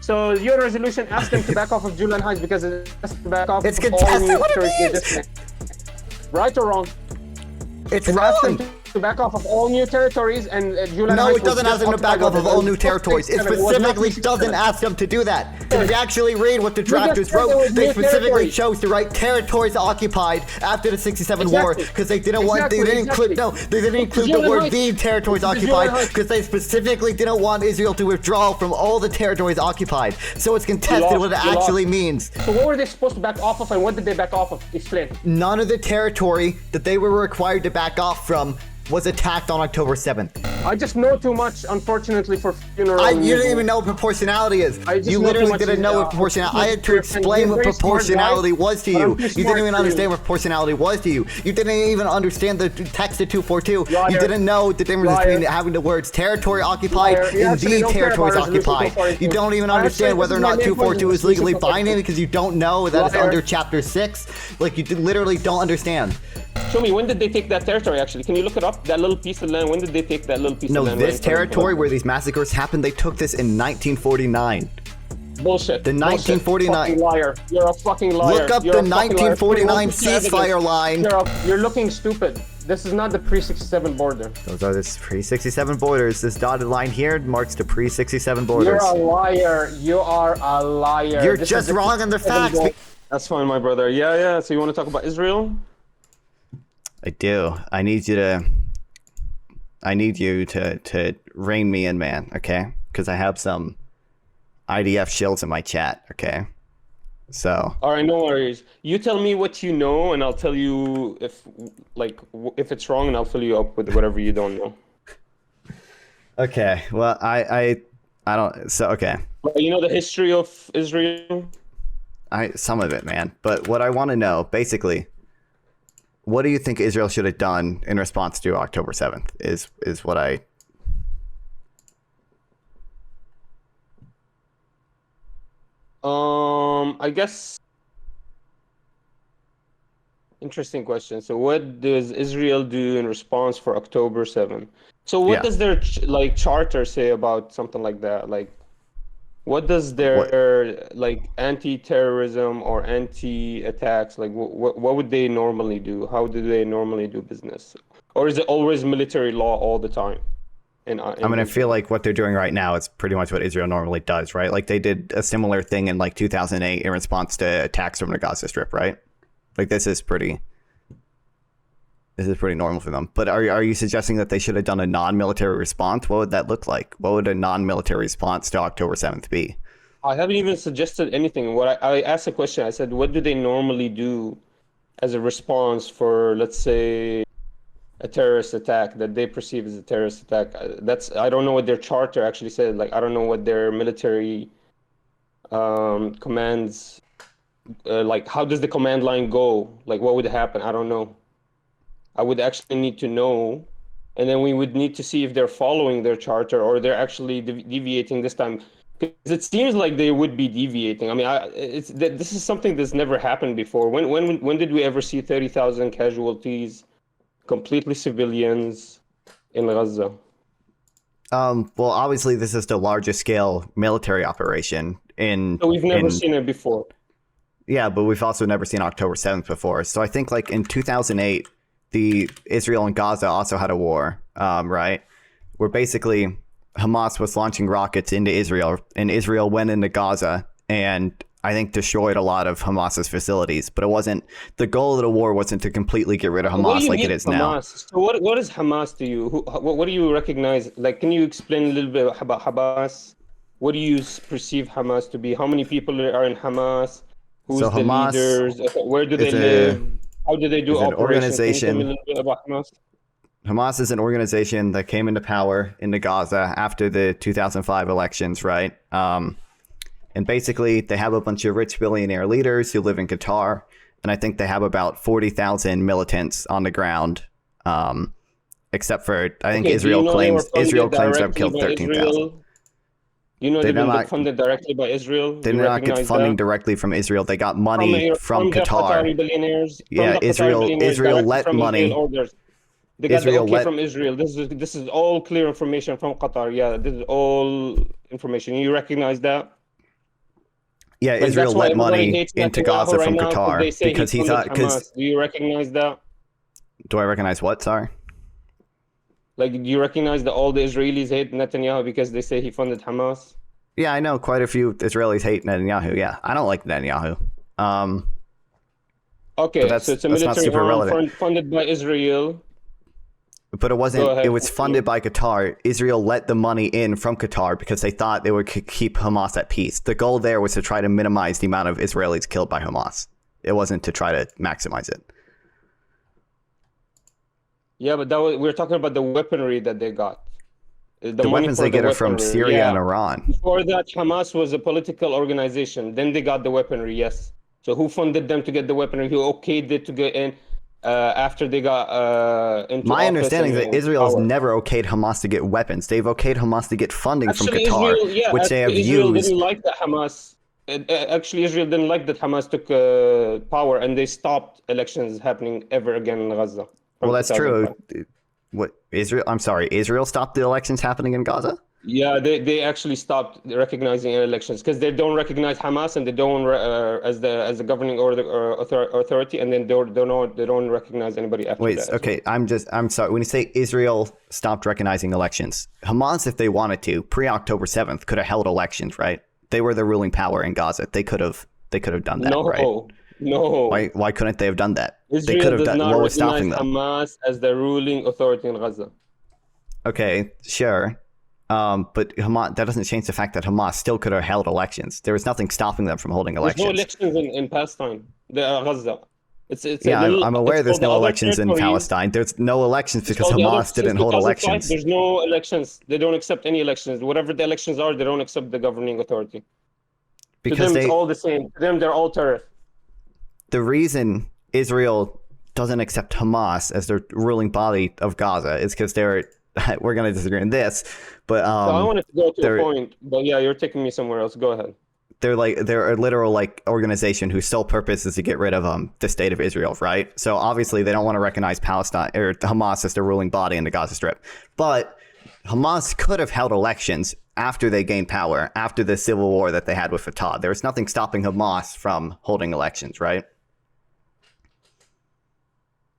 So your resolution asked them to back off of Julian Heights because it has to back off It's of all contested new what it territories. means. Right or wrong? It's It asked them wrong. to back off of all new territories, and Julian No, Heights it doesn't was ask them to just back off occupied of by all the- new territories. It 367. was not specifically 367. doesn't ask them to do that. If you actually read what the drafters said there wrote, was they new specifically territories. chose to write territories occupied after the 67 war Exactly. because they didn't want, they didn't include, no, they didn't include the Julian word Heights. the territories This is Julian occupied Heights. because they specifically didn't want Israel to withdraw from all the territories occupied. So it's contested what it You lost. actually means. So what were they supposed to back off of, and what did they back off of? Explain. None of the territory that they were required to back off from was attacked on October 7th. I just know too much, unfortunately, for funeral. You didn't even know what proportionality is. I just You know too literally much didn't know what proportionality. I had to explain what proportionality was to you. You didn't even understand what proportionality was to you. You didn't even understand the text of 242. Liar. You didn't know the difference Liar. between having the words territory occupied Liar. You and actually the don't care territories about resolution occupied. 242. You don't even I understand actually- whether or this is not my main point 242 of is legally resolution 242. binding because you don't know that it's Liar. under chapter 6. Like you literally don't understand. Show me, when did they take that territory, actually? Can you look it up? That little piece of land, when did they take that little piece No, of land? this territory where these massacres happened, they took this in 1949. Bullshit. The 1949 Fucking liar. You're a fucking liar. Look up You're the a fucking liar. 1949 Look at the ceasefire evidence. line. You're looking stupid. This is not the pre-67 border. Those are the pre-67 borders. This dotted line here marks the pre-67 borders. You're a liar. You are a liar. You're This just is wrong on the 67 facts. border. That's fine, my brother. Yeah. So you want to talk about Israel? I do. I need you to rein me in, man, okay? Because I have some IDF shills in my chat, okay? So. All right, no worries. You tell me what you know, and I'll tell you if it's wrong, and I'll fill you up with whatever you don't know. Okay. Well, I don't. So okay. You know the history of Israel? Some of it, man. But what I want to know, basically, what do you think Israel should have done in response to October 7th? Is what I. I guess. Interesting question. So, what does Israel do in response for October 7th? So, what does their charter say about something like that? Like, what does their anti-terrorism or anti-attacks what would they normally do? How do they normally do business? Or is it always military law all the time? I feel like what they're doing right now is pretty much what Israel normally does, right? Like they did a similar thing in 2008 in response to attacks from the Gaza Strip, right? Like this is pretty normal for them. But are you suggesting that they should have done a non-military response? What would that look like? What would a non-military response to October 7th be? I haven't even suggested anything. What I asked a question. I said, what do they normally do as a response for, let's say, a terrorist attack that they perceive as a terrorist attack? I don't know what their charter actually said. Like, I don't know what their military commands. How does the command line go? Like, what would happen? I don't know. I would actually need to know, and then we would need to see if they're following their charter or they're actually deviating this time. Because it seems like they would be deviating. I mean, this is something that's never happened before. When did we ever see 30,000 casualties, completely civilians in Gaza? Well, obviously, this is the largest scale military operation So we've never seen it before. Yeah, but we've also never seen October 7th before. So I think in 2008, Israel and Gaza also had a war, right? Where basically Hamas was launching rockets into Israel, and Israel went into Gaza and I think destroyed a lot of Hamas's facilities. But it wasn't, the goal of the war wasn't to completely get rid of Hamas like it is now. So what is Hamas to you? What do you recognize? Like, can you explain a little bit about Hamas? What do you perceive Hamas to be? How many people are in Hamas? Who's the leaders? Where do they live? How do they do operations? Organization. Can you tell me a little bit about Hamas? Hamas is an organization that came into power in Gaza after the 2005 elections, right? And basically, they have a bunch of rich billionaire leaders who live in Qatar, and I think they have about 40,000 militants on the ground. Except for, I think Israel claims to have killed 13,000. You know they've been funded directly by Israel? They did not get funding directly from Israel. They got money from Qatar. Qatari billionaires. Yeah, Israel let money. They got the okay from Israel. This is all clear information from Qatar. Yeah, this is all information. You recognize that? Yeah, Like Israel that's why let everybody money hates into Netanyahu Gaza right from now because they Qatar say he because he funded thought. Because Hamas. Do you recognize that? do I recognize what? Sorry. Like, do you recognize that all the Israelis hate Netanyahu because they say he funded Hamas? Yeah, I know quite a few Israelis hate Netanyahu. Yeah, I don't like Netanyahu. Um, but Okay, so it's a that's not military super arm relevant. funded by Israel. But it Go wasn't. It ahead. was funded by Qatar. Israel let the money in from Qatar because they thought they would keep Hamas at peace. The goal there was to try to minimize the amount of Israelis killed by Hamas. It wasn't to try to maximize it. Yeah, but we're talking about the weaponry that they got. The The money weapons for they the get are from weaponry. Syria and Yeah. Iran. Before that, Hamas was a political organization. Then they got the weaponry, yes. So who funded them to get the weaponry? Who okayed it to get in after they got into My office understanding is that and Israel has power? never okayed Hamas to get weapons. They've okayed Hamas to get funding from Actually, Qatar, Israel, yeah, which they have actually, Israel didn't used. like that Hamas. Actually, Israel didn't like that Hamas took power, and they stopped elections happening ever again in Gaza Well, from that's true. 2005. What Israel? I'm sorry, Israel stopped the elections happening in Gaza. Yeah, they actually stopped recognizing elections because they don't recognize Hamas and they don't as the governing order authority, and then they don't recognize anybody after Wait, that as well. okay. I'm sorry. When you say Israel stopped recognizing elections, Hamas, if they wanted to, pre-October 7th, could have held elections, right? They were the ruling power in Gaza. They could have done that, right? No, no. Why couldn't they have done that? They could Israel have does done. not What was recognize stopping them? Hamas as the ruling authority in Gaza. Okay, sure. But Hamas, that doesn't change the fact that Hamas still could have held elections. There was nothing stopping them from holding There's no elections. elections in Palestine, Gaza. It's a Yeah, little. I'm It's aware there's called the no other elections in territories. Palestine. There's no elections It's because called the other. Hamas Since didn't hold 2005, elections. there's no elections. They don't accept any elections. Whatever the elections are, they don't accept the governing authority. To Because them, it's all the same. To them, they're all terrorists. the reason Israel doesn't accept Hamas as their ruling body of Gaza is because they're we're going to disagree on this, but So I wanted to go to a they're point, but yeah, you're taking me somewhere else. Go ahead. they're a literal like organization whose sole purpose is to get rid of the state of Israel, right? So obviously they don't want to recognize Palestine or Hamas as their ruling body in the Gaza Strip, but Hamas could have held elections after they gained power, after the civil war that they had with Fatah. There was nothing stopping Hamas from holding elections, right?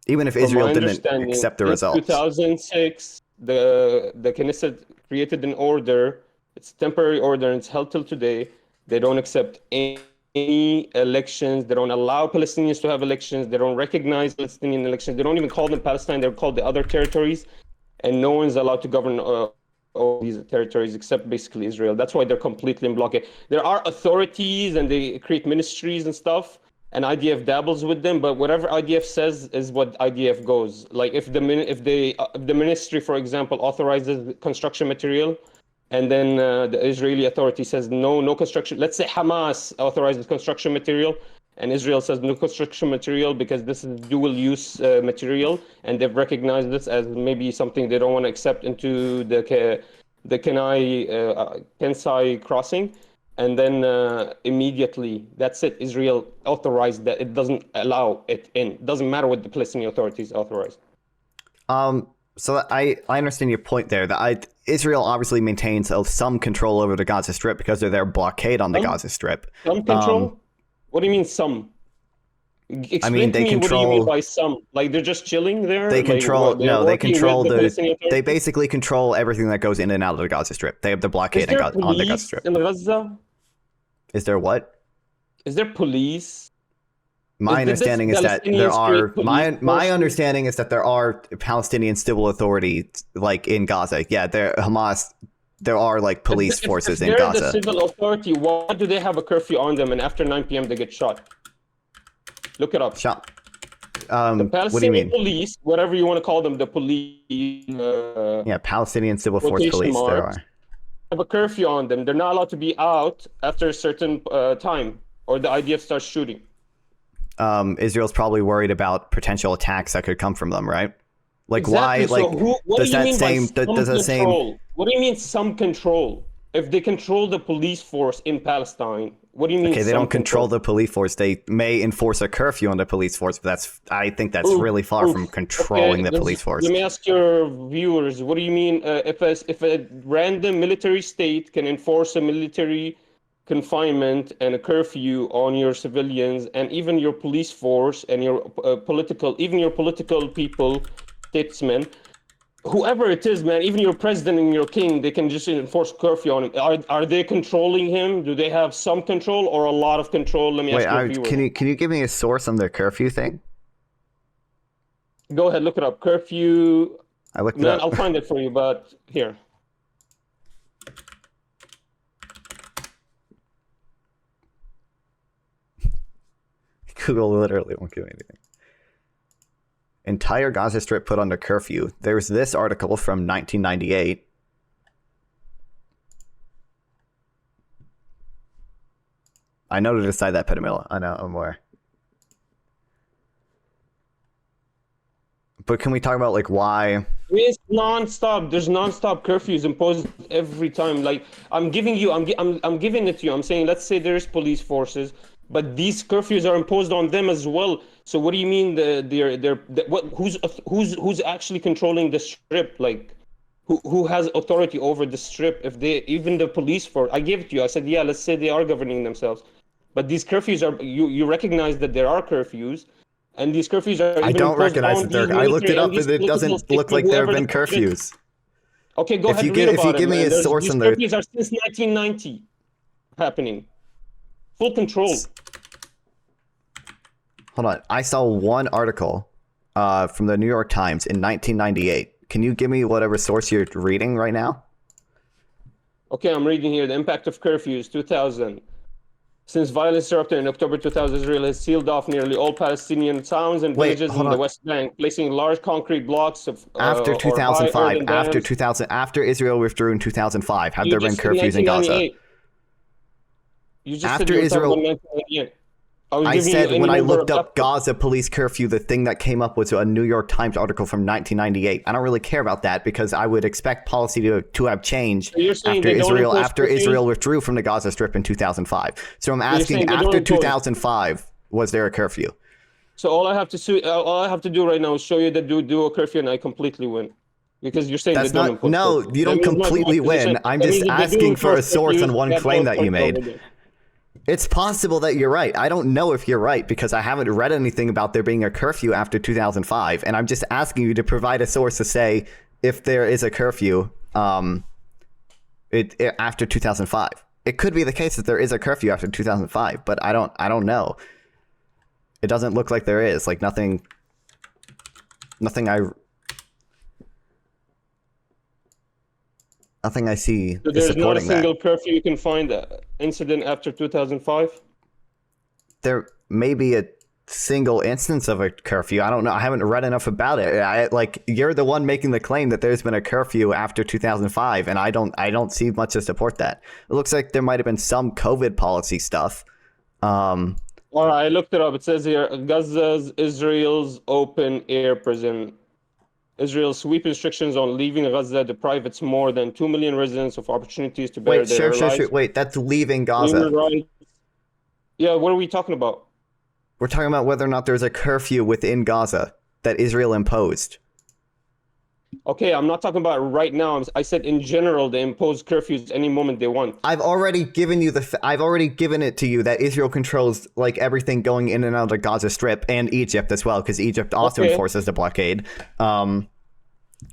Even if From my Israel didn't understanding, accept the since results. 2006, the Knesset created an order. It's a temporary order, and it's held till today. They don't accept any elections. They don't allow Palestinians to have elections. They don't recognize Palestinian elections. They don't even call them Palestine. They're called the other territories, and no one's allowed to govern all these territories except basically Israel. That's why they're completely in blockade. There are authorities, and they create ministries and stuff, and IDF dabbles with them, but whatever IDF says is what IDF goes. Like if the ministry, for example, authorizes construction material, and then the Israeli authority says no construction. Let's say Hamas authorizes construction material, and Israel says no construction material because this is dual use material, and they've recognized this as maybe something they don't want to accept into the Kensai crossing. And then immediately, that's it. Israel authorized that it doesn't allow it in. Doesn't matter what the Palestinian authorities authorized. So I understand your point there. That Israel obviously maintains some control over the Gaza Strip because of their blockade on the Gaza Strip. Some control? What do you mean some? I mean, Explain to they me what do you mean control. by some? Like they're just chilling there? They Like control. they're No, they working with control the the. Palestinian They authorities? basically control everything that goes in and out of the Gaza Strip. They have the Is blockade there on the Gaza police Strip. in Gaza? Is there what? Is there police? My Did the understanding is that there Palestinians create are police my forces? understanding is that there are Palestinian civil authorities like in Gaza. Yeah, there Hamas. There are like police If forces in they're the Gaza. civil authority, why do they have a curfew on them and after 9 p.m. they get shot? Look it up. Shot. The What do you Palestinian mean? police, whatever you want to call them, the police, Yeah, Palestinian civil force quotation police. There marks, are. have a curfew on them. They're not allowed to be out after a certain time, or the IDF starts shooting. Israel's probably worried about potential attacks that could come from them, right? Like Exactly. why? So Like what do does you that mean by same some does that same? control? What do you mean some control? If they control the police force in Palestine, what do you mean Okay, they some don't control control? the police force. They may enforce a curfew on the police force, but I think that's Oof, really far oof. from controlling Okay, the police force. let me ask your viewers, what do you mean if a random military state can enforce a military confinement and a curfew on your civilians and even your police force and your political people, statesmen, whoever it is, man, even your president and your king, they can just enforce curfew on him. Are they controlling him? Do they have some control or a lot of control? Let me ask your viewers. Can you give me a source on the curfew thing? Go ahead, look it up. Curfew. I looked it Man, up. I'll find it for you, but here. Google literally won't give me anything. Entire Gaza Strip put under curfew. There's this article from 1998. I know to decide that Petamilla. I know, I'm aware. But can we talk about like why? It's non-stop. There's non-stop curfews imposed every time. Like I'm giving it to you. I'm saying, let's say there's police forces, but these curfews are imposed on them as well. So what do you mean who's actually controlling the strip? Like who has authority over the strip? If even the police force, I gave it to you. I said, yeah, let's say they are governing themselves, but these curfews are you recognize that there are curfews. And these curfews are. I don't recognize that there. I looked it up, and it doesn't look like there have been curfews. Okay, go ahead. If you give me a source on there, these curfews are since 1990 happening. Full control. Hold on, I saw one article from the New York Times in 1998. Can you give me whatever source you're reading right now? Okay, I'm reading here. The impact of curfews, 2000. Since violence erupted in October 2000, Israel has sealed off nearly all Palestinian towns and villages in the West Bank, placing large concrete blocks of after 2005. After Israel withdrew in 2005, have there been curfews in Gaza? You just after said Israel. I said when I looked up Gaza police curfew, the thing that came up was a New York Times article from 1998. I don't really care about that because I would expect policy to have changed after Israel withdrew from the Gaza Strip in 2005. So I'm asking, after 2005, was there a curfew? So all I have to do right now is show you that do a curfew, and I completely win. Because you're saying that's not. No, you don't completely win. I'm just asking for a source on one claim that you made. It's possible that you're right. I don't know if you're right because I haven't read anything about there being a curfew after 2005. And I'm just asking you to provide a source to say if there is a curfew after 2005. It could be the case that there is a curfew after 2005, but I don't know. It doesn't look like there is. Like nothing I see. So there's not a single curfew you can find incident after 2005? There may be a single instance of a curfew. I don't know. I haven't read enough about it. You're the one making the claim that there's been a curfew after 2005, and I don't see much to support that. It looks like there might have been some COVID policy stuff. All right, I looked it up. It says here, Gaza's Israel's open air prison. Israel's sweep restrictions on leaving Gaza deprive its more than 2 million residents of opportunities to better their lives. Wait, that's leaving Gaza. Yeah, what are we talking about? We're talking about whether or not there's a curfew within Gaza that Israel imposed. Okay, I'm not talking about right now. I said in general they impose curfews any moment they want. I've already given it to you that Israel controls like everything going in and out of the Gaza Strip and Egypt as well, because Egypt also enforces the blockade. I've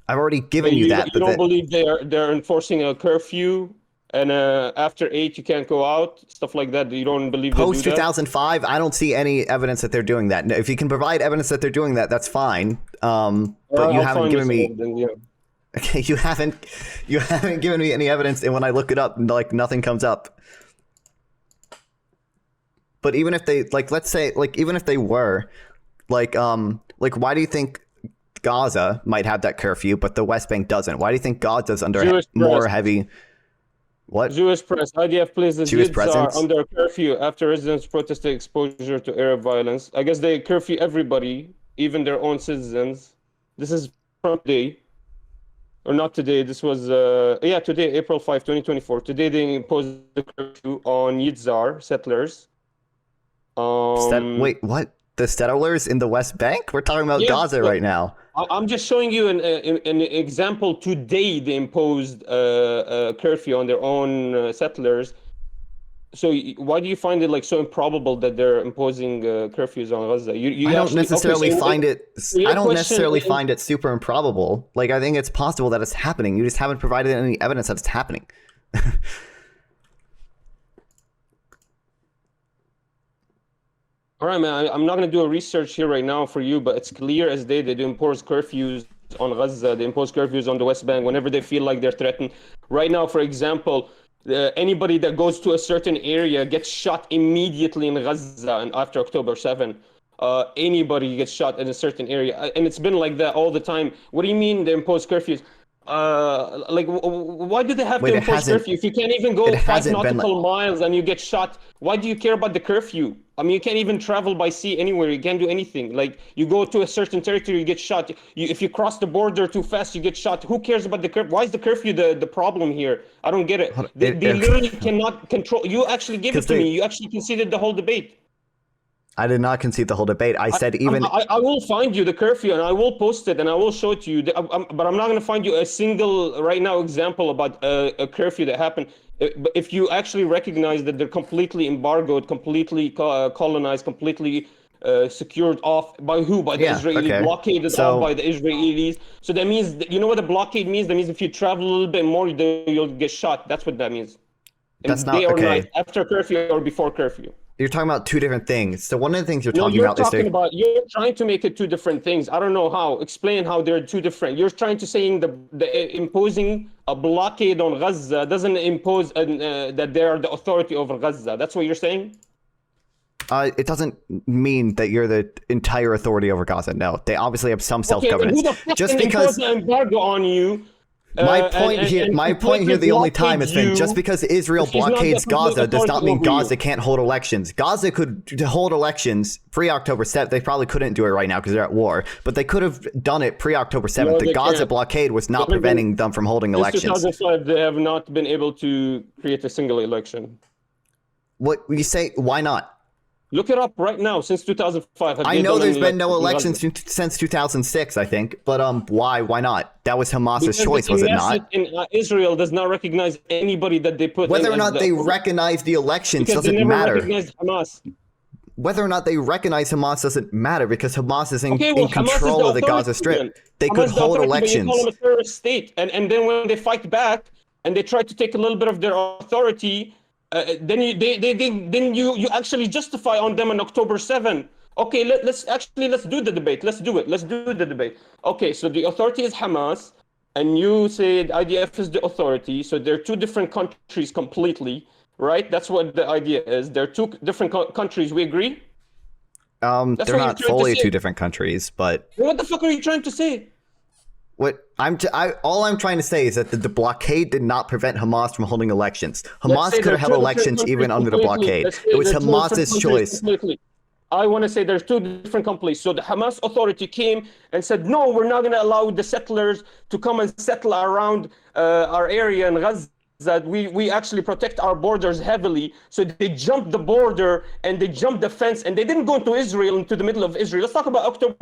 already given you that. You don't believe they're enforcing a curfew and after 8 you can't go out, stuff like that? You don't believe post 2005? I don't see any evidence that they're doing that. If you can provide evidence that they're doing that, that's fine. But you haven't given me. Okay, you haven't given me any evidence, and when I look it up, like nothing comes up. But even if they let's say even if they were, why do you think Gaza might have that curfew, but the West Bank doesn't? Why do you think Gaza's under more heavy? What? Jewish press. IDF places Jews are under curfew after residents protested exposure to Arab violence. I guess they curfew everybody, even their own citizens. This is from today. Or not today. This was, today, April 5, 2024. Today they imposed the curfew on Yitzhar settlers. Wait, what? The settlers in the West Bank? We're talking about Gaza right now. I'm just showing you an example. Today they imposed a curfew on their own settlers. So why do you find it like so improbable that they're imposing curfews on Gaza? I You don't actually okay? necessarily find it. So I your don't question necessarily is, find it super improbable. Like I think it's possible that it's happening. You just haven't provided any evidence that it's happening. all right, man. I'm not gonna do a research here right now for you, but it's clear as day they do impose curfews on Gaza. They impose curfews on the West Bank whenever they feel like they're threatened. Right now, for example, anybody that goes to a certain area gets shot immediately in Gaza, and after October 7. Anybody gets shot in a certain area, and it's been like that all the time. What do you mean they impose curfews? Like, why do they have to Wait, impose curfew if you can't even it go five hasn't been. nautical miles and you get shot? Why do you care about the curfew? I mean, you can't even travel by sea anywhere. You can't do anything. Like, you go to a certain territory, you get shot. If you cross the border too fast, you get shot. Who cares about the curfew? Why is the curfew the problem here? I don't get it. They literally cannot control. You actually gave it to me. You actually conceded the whole debate. I did not concede the whole debate. I said even. I will find you the curfew and I will post it and I will show it to you. But I'm not going to find you a single right now example about a curfew that happened. But if you actually recognize that they're completely embargoed, completely colonized, completely secured off by who? By the Israelis, blockaded off by the Israelis. So that means, you know what a blockade means? That means if you travel a little bit more, you'll get shot. That's what that means. That's not day or okay. night, after curfew or before curfew. You're talking about two different things. So one of the things you're talking about is you're trying to make it two different things. I don't know how. Explain how they're two different. You're trying to saying the imposing a blockade on Gaza doesn't impose that they are the authority over Gaza. That's what you're saying? It doesn't mean that you're the entire authority over Gaza. No, they obviously have some self-governance. Who the fuck just because impose an embargo on you? My point here, the only time has been just because Israel blockades Gaza does not mean Gaza can't hold elections. Gaza could hold elections pre-October 7th. They probably couldn't do it right now because they're at war, but they could have done it pre-October 7th. The Gaza blockade was not preventing them from holding elections. Since 2005, they have not been able to create a single election. What you say? Why not? Look it up right now. Since 2005, I know there's been no elections since 2006, I think. But why? Why not? That was Hamas's choice, was it not? Israel does not recognize anybody that they put. Whether or not they recognize the elections doesn't matter. Whether or not they recognize Hamas doesn't matter because Hamas is in control of the Gaza Strip. They could hold elections. You call them a terrorist state, and then when they fight back and they try to take a little bit of their authority. Then you actually justify on them on October 7. Okay, let's do the debate. Let's do the debate. Okay, so the authority is Hamas, and you say the IDF is the authority. So they're two different countries completely, right? That's what the idea is. They're two different countries. We agree? They're not fully two different countries, but what the fuck are you trying to say? What all I'm trying to say is that the blockade did not prevent Hamas from holding elections. Hamas could have held elections even under the blockade. It was Hamas's choice. I want to say there's two different countries. So the Hamas authority came and said, no, we're not going to allow the settlers to come and settle around our area in Gaza. That we actually protect our borders heavily. So they jumped the border and they jumped the fence and they didn't go into Israel, into the middle of Israel. Let's talk about October.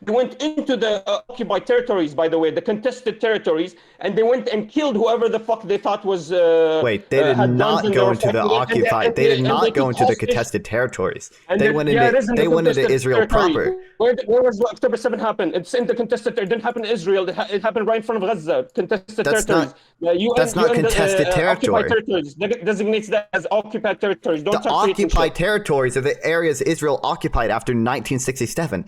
They went into the occupied territories, by the way, the contested territories, and they went and killed whoever the fuck they thought was. Wait, they did not go into the occupied. They did not go into the contested territories. They went into Israel proper. Where was October 7 happened? It's in the contested territory. It didn't happen in Israel. It happened right in front of Gaza. Contested territories. That's not contested territory. Occupied territories designates that as occupied territories. The occupied territories are the areas Israel occupied after 1967.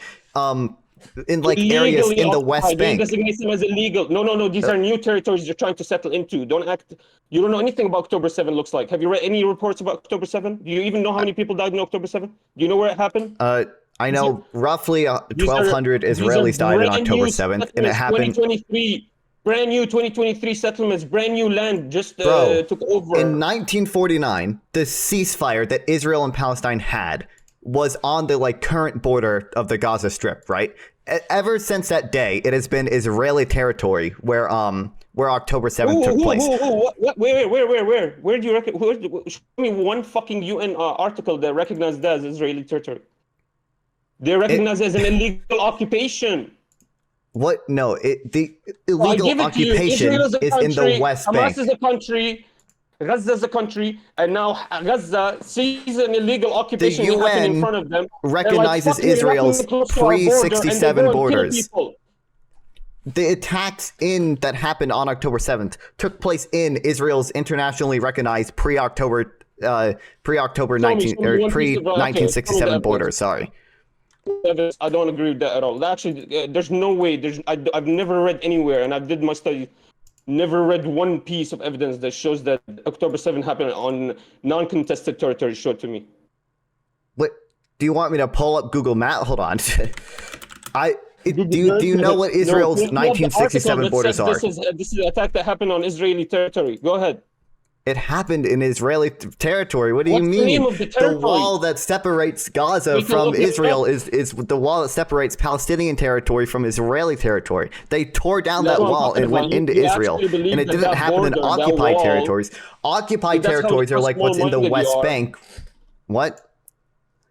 In like areas in the West Bank. Designates them as illegal. No. These are new territories you're trying to settle into. Don't act. You don't know anything about October 7 looks like. Have you read any reports about October 7? Do you even know how many people died in October 7? Do you know where it happened? I know roughly 1,200 Israelis died on October 7th, and it happened. 2023. Brand new 2023 settlements, brand new land just took over. In 1949, the ceasefire that Israel and Palestine had was on the current border of the Gaza Strip, right? Ever since that day, it has been Israeli territory where October 7th took place. Where do you reckon? Show me one fucking UN article that recognized that as Israeli territory. They recognize it as an illegal occupation. What? No, the illegal occupation is in the West Bank. Hamas is a country. Gaza is a country, and now Gaza sees an illegal The occupation happen in front UN of them. recognizes They're like, fuck, you're not Israel's even close to our border, and they pre-67 go and kill borders. people. The attacks that happened on October 7th took place in Israel's internationally recognized pre-October 19 or pre-1967 border. Sorry. I don't agree with that at all. Actually, there's no way. I've never read anywhere, and I did my study. Never read one piece of evidence that shows that October 7th happened on non-contested territory. Show it to me. What do you want me to pull up Google Maps? Hold on. Do you know what Israel's 1967 borders are? This is an attack that happened on Israeli territory. Go ahead. It happened in Israeli territory. What do you mean? The name of the territory? The wall that separates Gaza from Israel is the wall that separates Palestinian territory from Israeli territory. They tore down that wall and went into Israel, and it didn't happen in occupied territories. Occupied territories are like what's in the West Bank. What?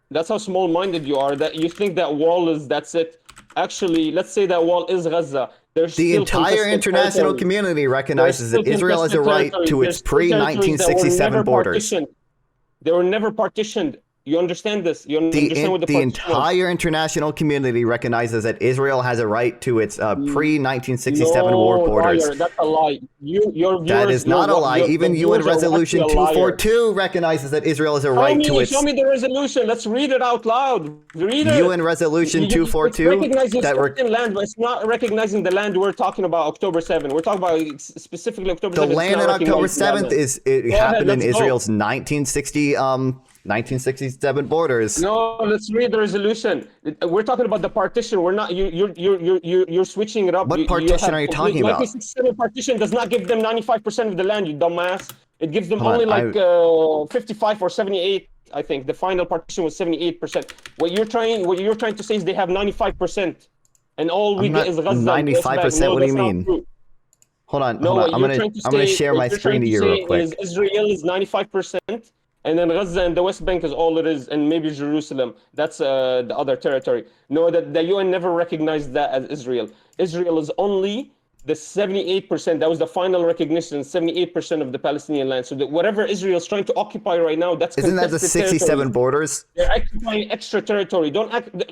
That's how small-minded you are. That you think that wall that's it. Actually, let's say that wall is Gaza. The entire international community recognizes that Israel has a right to its pre-1967 borders. They were never partitioned. You understand this? You understand what the entire international community recognizes that Israel has a right to its pre-1967 war borders. Liar. That's a lie. That is not a lie. Even UN Resolution 242 recognizes that Israel has a right to its... Show me the resolution. Let's read it out loud. Read it. UN Resolution 242... It's recognizing certain land, but it's not recognizing the land we're talking about October 7th. We're talking about specifically October 7th. The land in October 7th happened in Israel's 1967 borders. No, let's read the resolution. We're talking about the partition. We're not. You're switching it up. What partition are you talking about? 1967 partition does not give them 95% of the land. You dumbass. It gives them only 55 or 78. I think the final partition was 78%. What you're trying to say is they have 95%, and all we get is Gaza. 95%. What do you mean? Hold on. I'm gonna share my screen to you real quick. Israel is 95%. And then Gaza and the West Bank is all it is, and maybe Jerusalem. That's the other territory. No, the UN never recognized that as Israel. Israel is only the 78%. That was the final recognition, 78% of the Palestinian land. So that whatever Israel is trying to occupy right now, that's isn't that the 67 borders? They're occupying extra territory.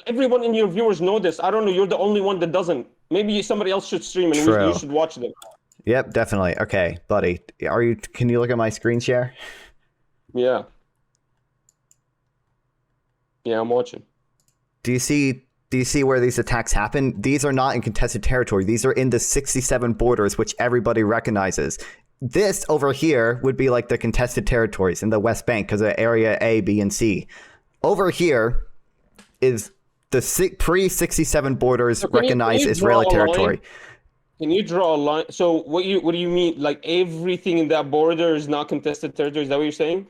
Everyone in your viewers know this. I don't know. You're the only one that doesn't. Maybe somebody else should stream and you should watch them. Yep, definitely. Okay, buddy. Can you look at my screen share? Yeah. Yeah, I'm watching. Do you see where these attacks happen? These are not in contested territory. These are in the 67 borders, which everybody recognizes. This over here would be like the contested territories in the West Bank because of area A, B, and C. Over here is the pre-67 borders recognized Israeli territory. Can you draw a line? So what do you mean? Like everything in that border is not contested territory? Is that what you're saying?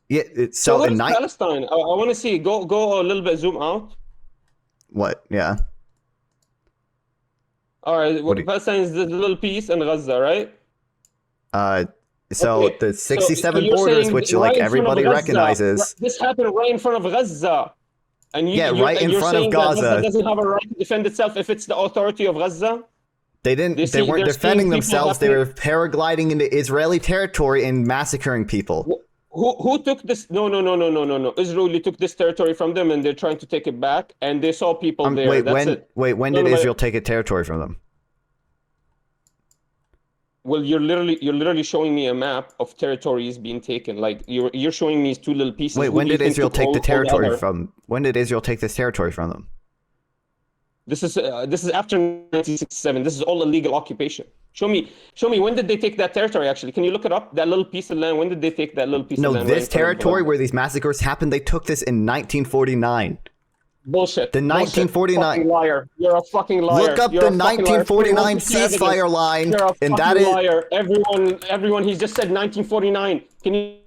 Yeah. So in Palestine, I want to see. Go a little bit. Zoom out. What? Yeah. All right. Palestine is the little piece in Gaza, right? So okay. The 67 borders, which like everybody recognizes. This happened right in front of Gaza. And right in front of Gaza. Gaza doesn't have a right to defend itself if it's the authority of Gaza. They weren't defending themselves. They were paragliding into Israeli territory and massacring people. Who took this? No. Israel took this territory from them, and they're trying to take it back. And they saw people there. When did Israel take a territory from them? Well, you're literally showing me a map of territories being taken. Like you're showing me two little pieces. Wait, when did Israel take the territory from? When did Israel take this territory from them? This is after 1967. This is all illegal occupation. Show me when did they take that territory? Actually, can you look it up? That little piece of land. When did they take that little piece of land? No, this territory where these massacres happened, they took this in 1949. Bullshit. The 1949. Fucking liar. You're a fucking liar. Look up the 1949 ceasefire line, You're a and that is liar. Everyone. He just said 1949. Can you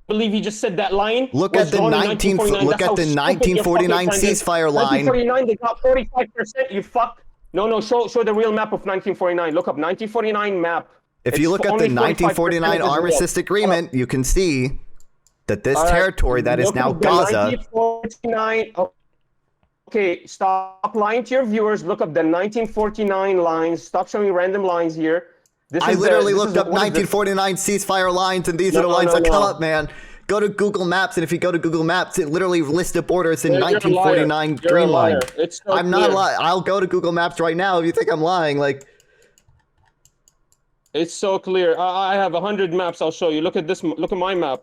believe he just said that line? Look at the 1949 ceasefire line. 1949. They got 45%. You fuck. No. Show the real map of 1949. Look up 1949 map. If you look at the 1949 armistice agreement, you can see that this territory that is now Gaza. 1949. Okay, stop lying to your viewers. Look up the 1949 lines. Stop showing random lines here. I literally looked up what is this? 1949 ceasefire lines, and these are No, the no, lines no, that come no. up, man. Go to Google Maps, and if you go to Google Maps, it literally lists the borders in You're a liar. 1949 You're a green line. liar. It's so I'm not clear. lying. I'll go to Google Maps right now if you think I'm lying. Like, It's so clear. I have 100 maps. I'll show you. Look at this. Look at my map.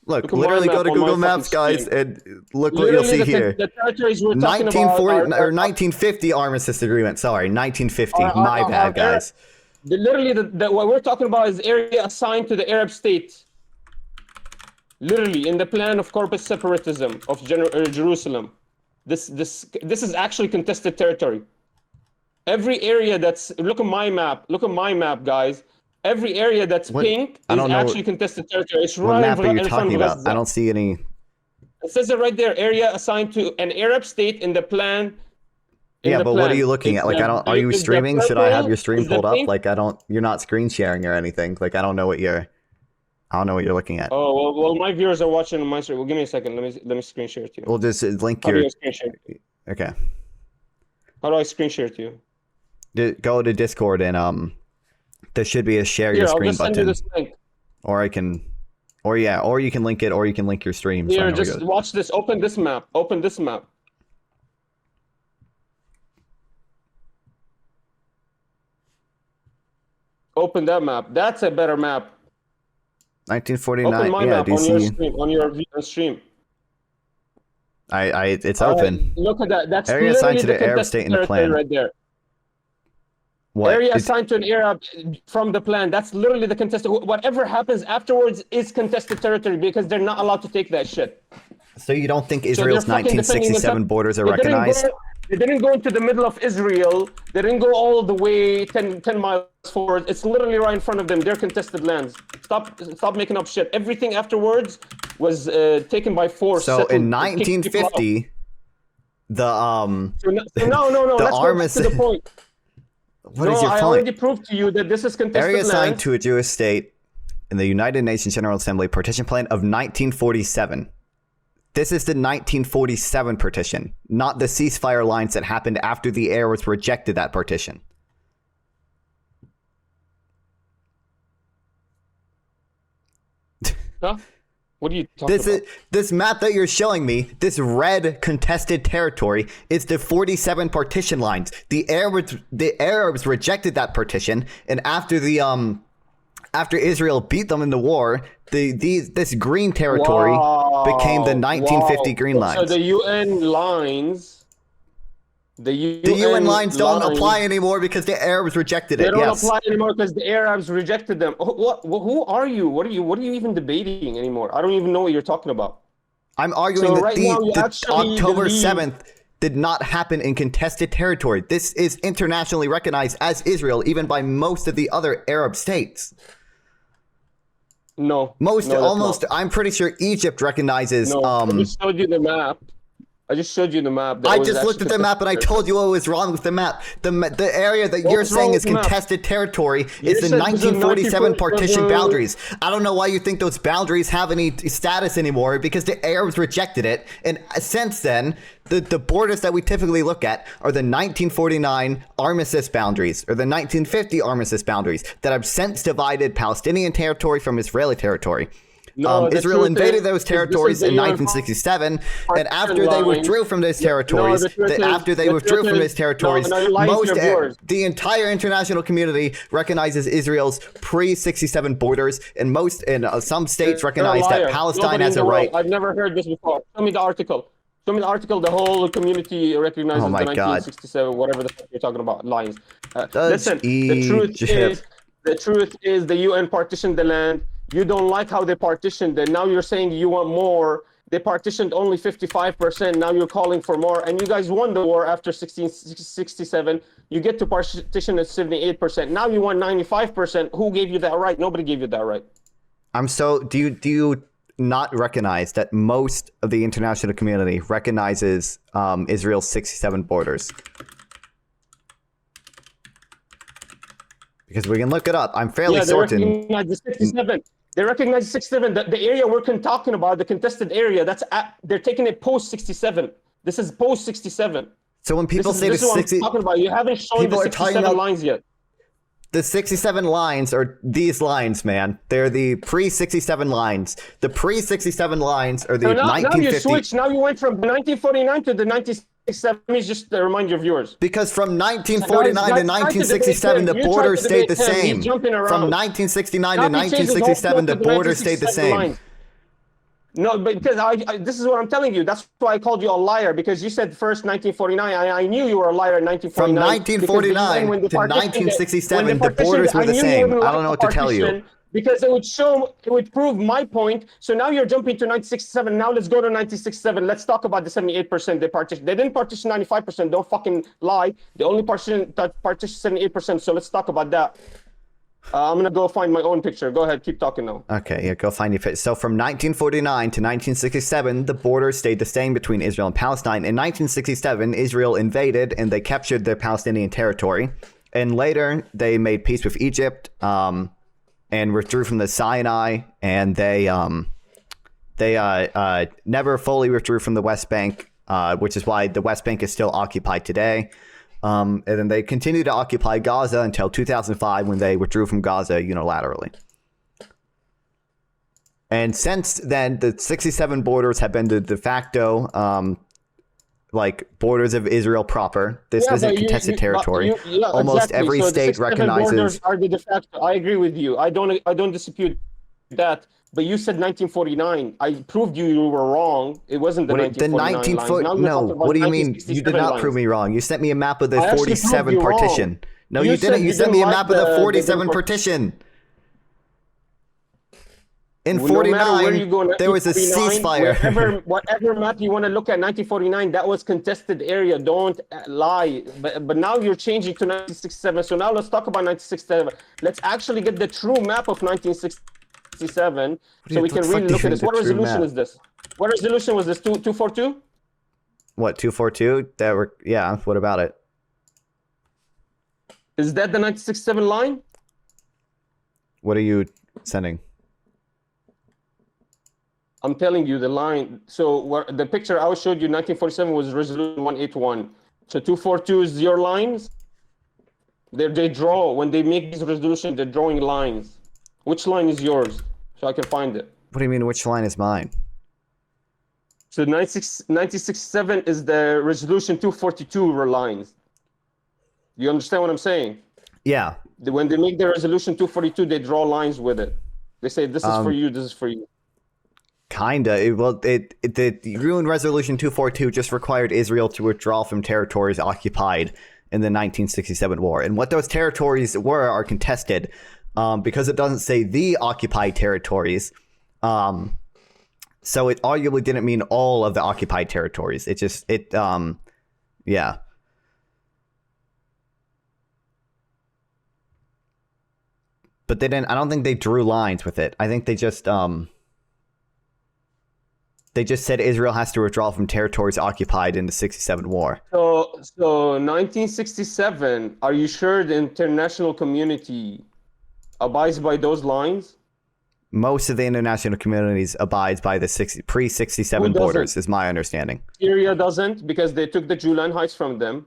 look, Look at my literally go map to on my Google fucking Maps, guys, screen. and look what you'll see here. The territories we're talking 1940 about or 1950 armistice agreement. Sorry, 1950. are My bad, guys. Literally, what we're talking about is area assigned to the Arab state. Literally, in the plan of corpus separatism of Jerusalem. This is actually contested territory. Every area that's look at my map. Look at my map, guys. Every area that's pink is actually contested territory. It's What right map are you in front talking of about? Gaza. I don't see any. It says it right there. Area assigned to an Arab state in the plan. Yeah, but what are you looking at? Like, I don't. Are you streaming? Should I have your stream pulled up? Like, I don't. You're not screen sharing or anything. Like, I don't know what you're. I don't know what you're looking at. Oh well, my viewers are watching on my stream. Well, give me a second. Let me screen share it to you. We'll just link How do your. I screen share? Okay. How do I screen share to you? Go to Discord and there should be a share your I'll screen just send button. you this link. Or I can, or you can link it, or you can link your stream. So Here, just watch this. Open this map. Open this map. Open that map. That's a better map. 1949. Open my map DC. on your stream. On your stream. It's open. Look at that. That's Area assigned to the Arab state in the territory plan. right there. What? Area assigned to an Arab from the plan. That's literally the contested. Whatever happens afterwards is contested territory because they're not allowed to take that shit. So you don't think Israel's So 1967 borders are recognized? They didn't go into the middle of Israel. They didn't go all the way 10 miles forward. It's literally right in front of them. They're contested lands. Stop making up shit. Everything afterwards was taken by force. So in 1950, the no. the Let's go back to the point. What is your point? I already proved to you that this is contested Area assigned land. to a Jewish state in the United Nations General Assembly partition plan of 1947. This is the 1947 partition, not the ceasefire lines that happened after the Arabs rejected that partition. Huh? What are you talking about? This map that you're showing me, this red contested territory, is the 47 partition lines. The Arabs rejected that partition, and after Israel beat them in the war, this green territory became the 1950 green lines. So the UN lines. The UN lines don't apply anymore because the Arabs rejected it. They don't apply anymore because the Arabs rejected them. Who are you? What are you even debating anymore? I don't even know what you're talking about. I'm arguing that the October 7th did not happen in contested territory. This is internationally recognized as Israel, even by most of the other Arab states. No. I'm pretty sure Egypt recognizes. I just showed you the map. I just showed you the map. I just looked at the map and I told you what was wrong with the map. The area that you're saying is contested territory is the 1947 partition boundaries. I don't know why you think those boundaries have any status anymore because the Arabs rejected it. And since then, the borders that we typically look at are the 1949 armistice boundaries or the 1950 armistice boundaries that have since divided Palestinian territory from Israeli territory. Israel invaded those territories in 1967, and after they withdrew from those territories, the entire international community recognizes Israel's pre-67 borders, and some states recognize that Palestine has a right. I've never heard this before. Show me the article. Show me the article. The whole community recognizes the 1967, whatever the fuck you're talking about, lines. Listen, the truth is the UN partitioned the land. You don't like how they partitioned it. Now you're saying you want more. They partitioned only 55%. Now you're calling for more. And you guys won the war after 1667. You get to partition at 78%. Now you want 95%. Who gave you that right? Nobody gave you that right. Do you not recognize that most of the international community recognizes Israel's 67 borders? Because we can look it up. I'm fairly certain. They recognize the 67. They recognize 67. The area we're talking about, the contested area, they're taking it post 67. This is post 67. So when people say this is what I'm talking about. You haven't shown the 67 lines yet. The 67 lines are these lines, man. They're the pre-67 lines. The pre-67 lines are the So now 1950... you switched. Now you went from 1949 to the 1967. Let me just remind your viewers. Because from 1949 to 1967, the border stayed the same. He's jumping around. From 1969 to 1967, the border stayed the same. No, because this is what I'm telling you. That's why I called you a liar, because you said first 1949. I knew you were a liar in 1949. From 1949 to 1967, the borders were the same. I don't know what to tell you. Because it would prove my point. So now you're jumping to 1967. Now let's go to 1967. Let's talk about the 78% they partitioned. They didn't partition 95%. Don't fucking lie. They only partitioned 78%. So let's talk about that. I'm going to go find my own picture. Go ahead. Keep talking now. Okay, yeah, go find your picture. So from 1949 to 1967, the border stayed the same between Israel and Palestine. In 1967, Israel invaded and they captured their Palestinian territory. And later, they made peace with Egypt and withdrew from the Sinai. And they never fully withdrew from the West Bank, which is why the West Bank is still occupied today. And then they continued to occupy Gaza until 2005 when they withdrew from Gaza unilaterally. And since then, the 67 borders have been the de facto borders of Israel proper. This isn't contested territory. Almost exactly. every state recognizes. Borders are the de facto. I agree with you. I don't dispute that. But you said 1949. I proved you were wrong. It wasn't the 1949 lines. No, what do you mean? You did not prove me wrong. You sent me a map of the 47 partition. Wrong. No, you didn't. You sent me a map of the 47 partition. In 49, there was a ceasefire. Whatever map you want to look at, 1949, that was contested area. Don't lie. But now you're changing to 1967. So now let's talk about 1967. Let's actually get the true map of 1967. So we can really look at this. What resolution is this? What resolution was this? 242? What, 242? Yeah, what about it? Is that the 1967 line? What are you sending? I'm telling you the line. So the picture I showed you, 1947, was resolution 181. So 242 is your lines. They draw, when they make this resolution, they're drawing lines. Which line is yours? So I can find it. What do you mean, which line is mine? So 1967 is the resolution 242 lines. You understand what I'm saying? Yeah. When they make the resolution 242, they draw lines with it. They say, this is for you, this is for you. Kinda. The UN Resolution 242 just required Israel to withdraw from territories occupied in the 1967 war. And what those territories were are contested. Because it doesn't say the occupied territories. So it arguably didn't mean all of the occupied territories. Yeah. But they didn't, I don't think they drew lines with it. I think they just said Israel has to withdraw from territories occupied in the 67 war. So 1967, are you sure the international community abides by those lines? Most of the international communities abides by the pre-67 borders, is my understanding. Syria doesn't, because they took the Julan Heights from them.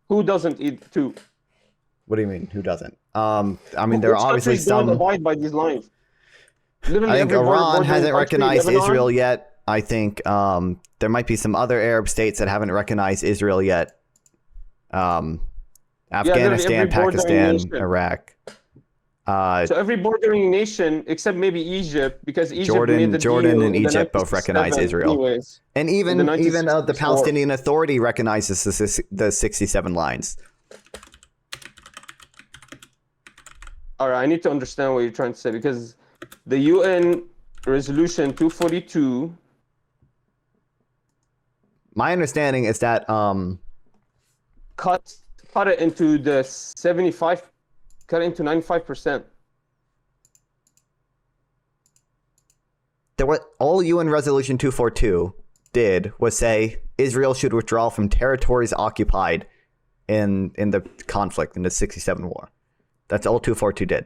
Who doesn't eat too? What do you mean, who doesn't? I mean, there are obviously some... don't abide by these lines? Literally I think Iran hasn't recognized Israel yet. I think there might be some other Arab states that haven't recognized Israel yet. Afghanistan, Pakistan, Iraq. So every bordering nation, except maybe Egypt, because Egypt Jordan made the deal and Egypt both recognize Israel. Anyways, and even the Palestinian Authority recognizes the 67 lines. All right, I need to understand what you're trying to say, because the UN Resolution 242... My understanding is that... cut it into the 75... Cut into 95%. All UN Resolution 242 did was say Israel should withdraw from territories occupied in the conflict, in the 67 war. That's all 242 did.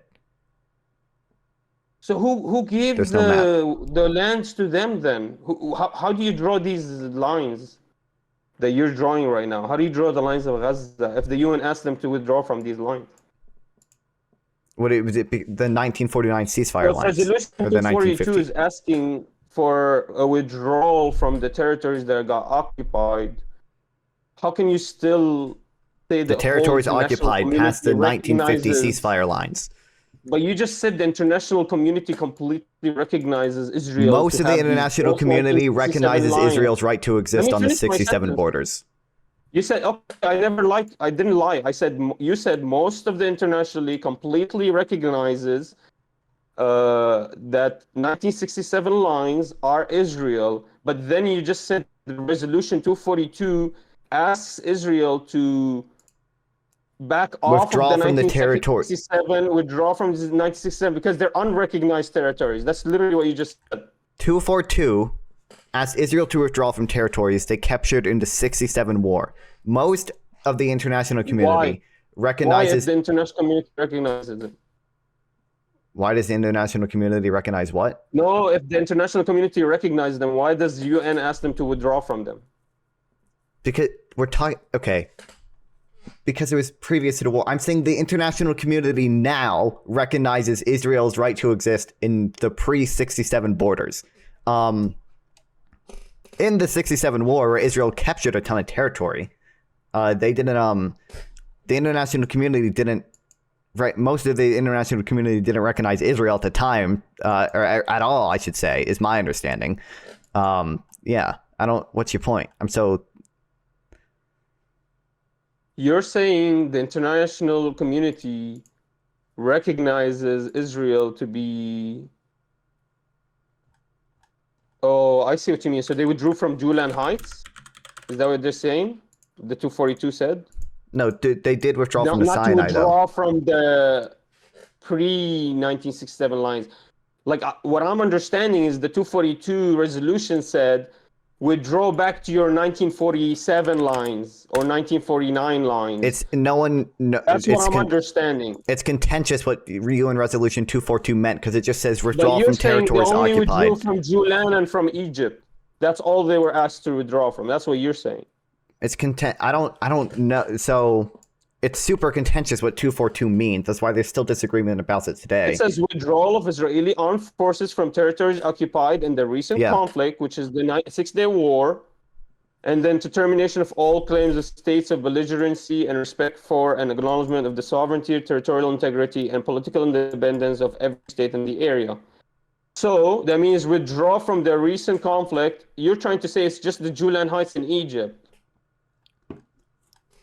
So who gave the lands to them then? How do you draw these lines that you're drawing right now? How do you draw the lines of Gaza if the UN asked them to withdraw from these lines? What it was it the 1949 ceasefire So if lines Resolution or the 242 1950? is asking for a withdrawal from the territories that got occupied, how can you still say The the whole territories international occupied past community the 1950 recognizes? ceasefire lines. But you just said the international community completely recognizes Israel to Most of the have these international both community 1967 recognizes lines. Israel's right to Let exist me on the finish my 67 sentence. borders. You said, okay, I never lied. I didn't lie. I said, you said most of the internationally completely recognizes that 1967 lines are Israel, but then you just said the resolution 242 asks Israel to back off of the Withdraw from the territory. 1967, withdraw from 1967 because they're unrecognized territories. That's literally what you just said. 242 asked Israel to withdraw from territories they captured in the 67 war. Most of the international Why? community Why, if recognizes. the international community recognizes it? Why does the international community recognize what? No, if the international community recognizes them, why does the UN ask them to withdraw from them? Because we're talking. Okay. Because it was previous to the war. I'm saying the international community now recognizes Israel's right to exist in the pre-67 borders. In the 67 war, where Israel captured a ton of territory, they didn't. The international community didn't. Right, most of the international community didn't recognize Israel at the time, or at all, I should say, is my understanding. Yeah, I don't. What's your point? You're saying the international community recognizes Israel to be. Oh, I see what you mean. So they withdrew from Julan Heights? Is that what they're saying? The 242 said? No, they did withdraw No, from the not to Sinai, though. withdraw from the pre-1967 lines. Like what I'm understanding is the 242 resolution said withdraw back to your 1947 lines or 1949 lines. It's no one. No, That's what I'm understanding. It's contentious what UN Resolution 242 meant because it just says But withdraw you're from saying they territories only occupied. withdrew from Julan and from Egypt. That's all they were asked to withdraw from. That's what you're saying. It's content. I don't know. So it's super contentious what 242 means. That's why there's still disagreement about it today. It says withdrawal of Israeli armed forces from territories occupied in the recent conflict, which is the Six-Day War, and then to termination of all claims of states of belligerency and respect for and acknowledgement of the sovereignty, territorial integrity, and political independence of every state in the area. So that means withdraw from the recent conflict. You're trying to say it's just the Julan Heights in Egypt.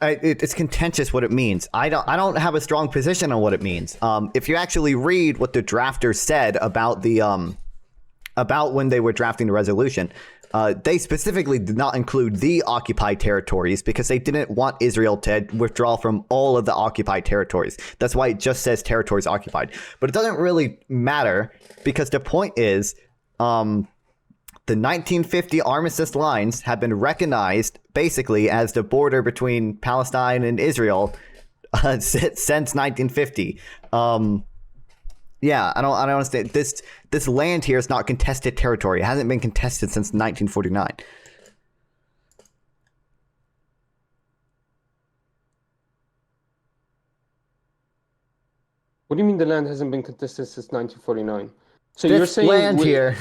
It's contentious what it means. I don't have a strong position on what it means. If you actually read what the drafters said about the about when they were drafting the resolution, they specifically did not include the occupied territories because they didn't want Israel to withdraw from all of the occupied territories. That's why it just says territories occupied. But it doesn't really matter because the point is, the 1950 armistice lines have been recognized basically as the border between Palestine and Israel since 1950. Yeah, I don't understand. This land here is not contested territory. It hasn't been contested since 1949. What do you mean the land hasn't been contested since 1949? So This you're saying land here.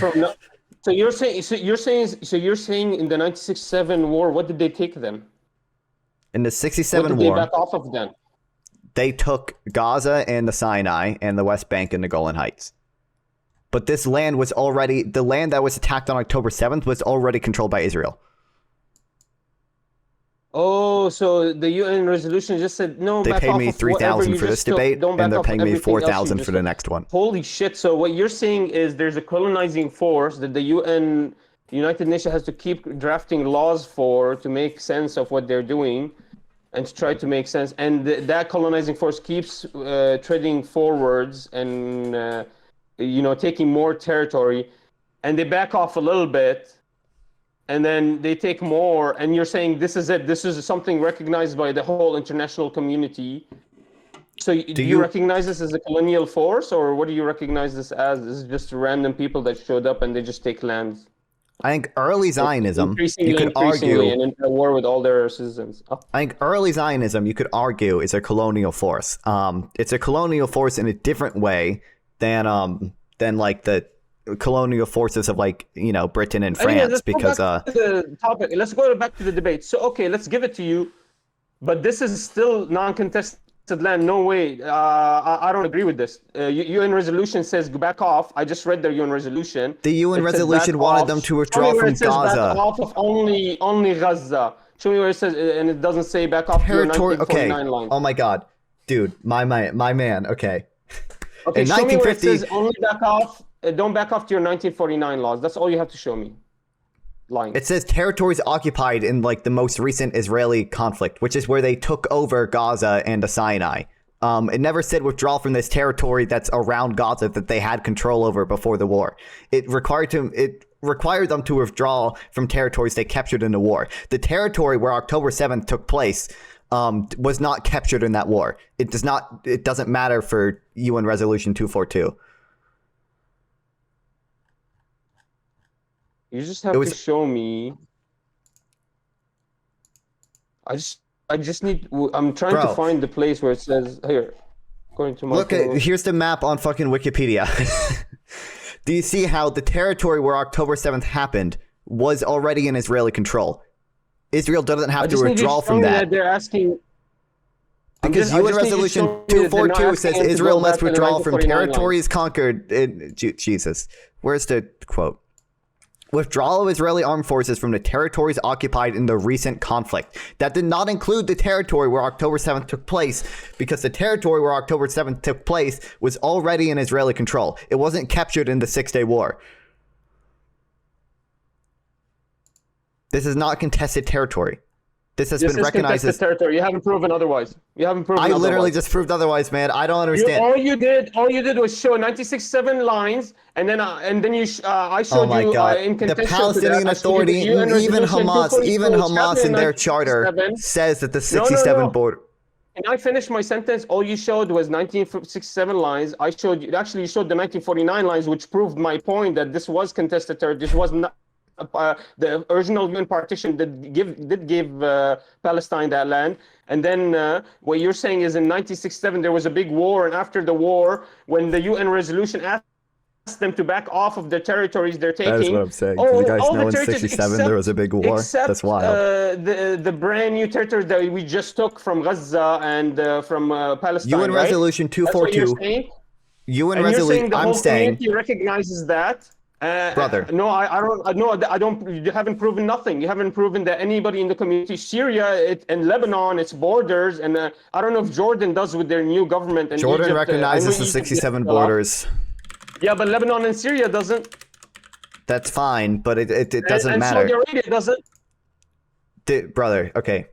So you're saying in the 1967 war, what did they take then? In the 67 What did war, they back off of then? they took Gaza and the Sinai and the West Bank and the Golan Heights. But this land was already, the land that was attacked on October 7th was already controlled by Israel. Oh, so the UN resolution just said no. They back paid off me of whatever $3,000 you for this just took. debate, Don't back and they're off paying me everything else you $4,000 just for the took. next one. Holy shit! So what you're saying is there's a colonizing force that the UN, United Nations, has to keep drafting laws for to make sense of what they're doing, and to try to make sense. And that colonizing force keeps treading forwards and taking more territory, and they back off a little bit. And then they take more, and you're saying this is it. This is something recognized by the whole international community. So do you recognize this as a colonial force, or what do you recognize this as? This is just random people that showed up and they just take lands. I think early Zionism, you could Increasingly, argue. and in a war with all their citizens. Oh. I think early Zionism, you could argue, is a colonial force. It's a colonial force in a different way than like the colonial forces of like Britain and France, Let's because go back to the topic. Let's go back to the debate. So okay, let's give it to you, but this is still non-contested land. No way. I don't agree with this. UN resolution says back off. I just read the UN resolution. the UN resolution wanted them to withdraw from Gaza. Back off of only Gaza. Show me where it says, and it doesn't say back off Territory. to your 1949 line. Oh my God, dude, my man. Okay. Okay, In show me where it 1950, says only back off. Don't back off to your 1949 laws. That's all you have to show me. Line. it says territories occupied in like the most recent Israeli conflict, which is where they took over Gaza and the Sinai. It never said withdraw from this territory that's around Gaza that they had control over before the war. It required them to withdraw from territories they captured in the war. The territory where October 7th took place was not captured in that war. It doesn't matter for UN Resolution 242. You just have to show me. I just need. I'm trying to find the place where it says here. According to my here's the map on fucking Wikipedia. Do you see how the territory where October 7th happened was already in Israeli control? Israel doesn't have to withdraw from that. They're asking. Because UN Resolution 242 says Israel must withdraw from territories conquered. Jesus. Where's the quote? Withdrawal of Israeli armed forces from the territories occupied in the recent conflict. That did not include the territory where October 7th took place, because the territory where October 7th took place was already in Israeli control. It wasn't captured in the Six-Day War. This is not contested territory. This has been recognized as territory. You haven't proven otherwise. I literally just proved otherwise, man. I don't understand. All you did was show 96.7 lines, and then I showed you in contention the Palestinian Authority, even Hamas in their charter says that the 67 border. And I finished my sentence. All you showed was 1967 lines. You showed the 1949 lines, which proved my point that this was contested territory. This was not. The original UN partition did give Palestine that land, and then what you're saying is in 1967 there was a big war, and after the war, when the UN resolution asked them to back off of the territories they're taking. That's what I'm saying. You guys know in 67 there was a big war? That's wild. The brand new territories that we just took from Gaza and from Palestine. UN Resolution 242. UN Resolution. I'm saying. Community recognizes that. Brother. No, I don't. You haven't proven nothing. You haven't proven that anybody in the community, Syria and Lebanon, its borders, and I don't know if Jordan does with their new government. And Jordan Egypt, recognizes the 67 borders. Yeah, but Lebanon and Syria doesn't. That's fine, but it doesn't matter. And Saudi Arabia doesn't. Brother, okay.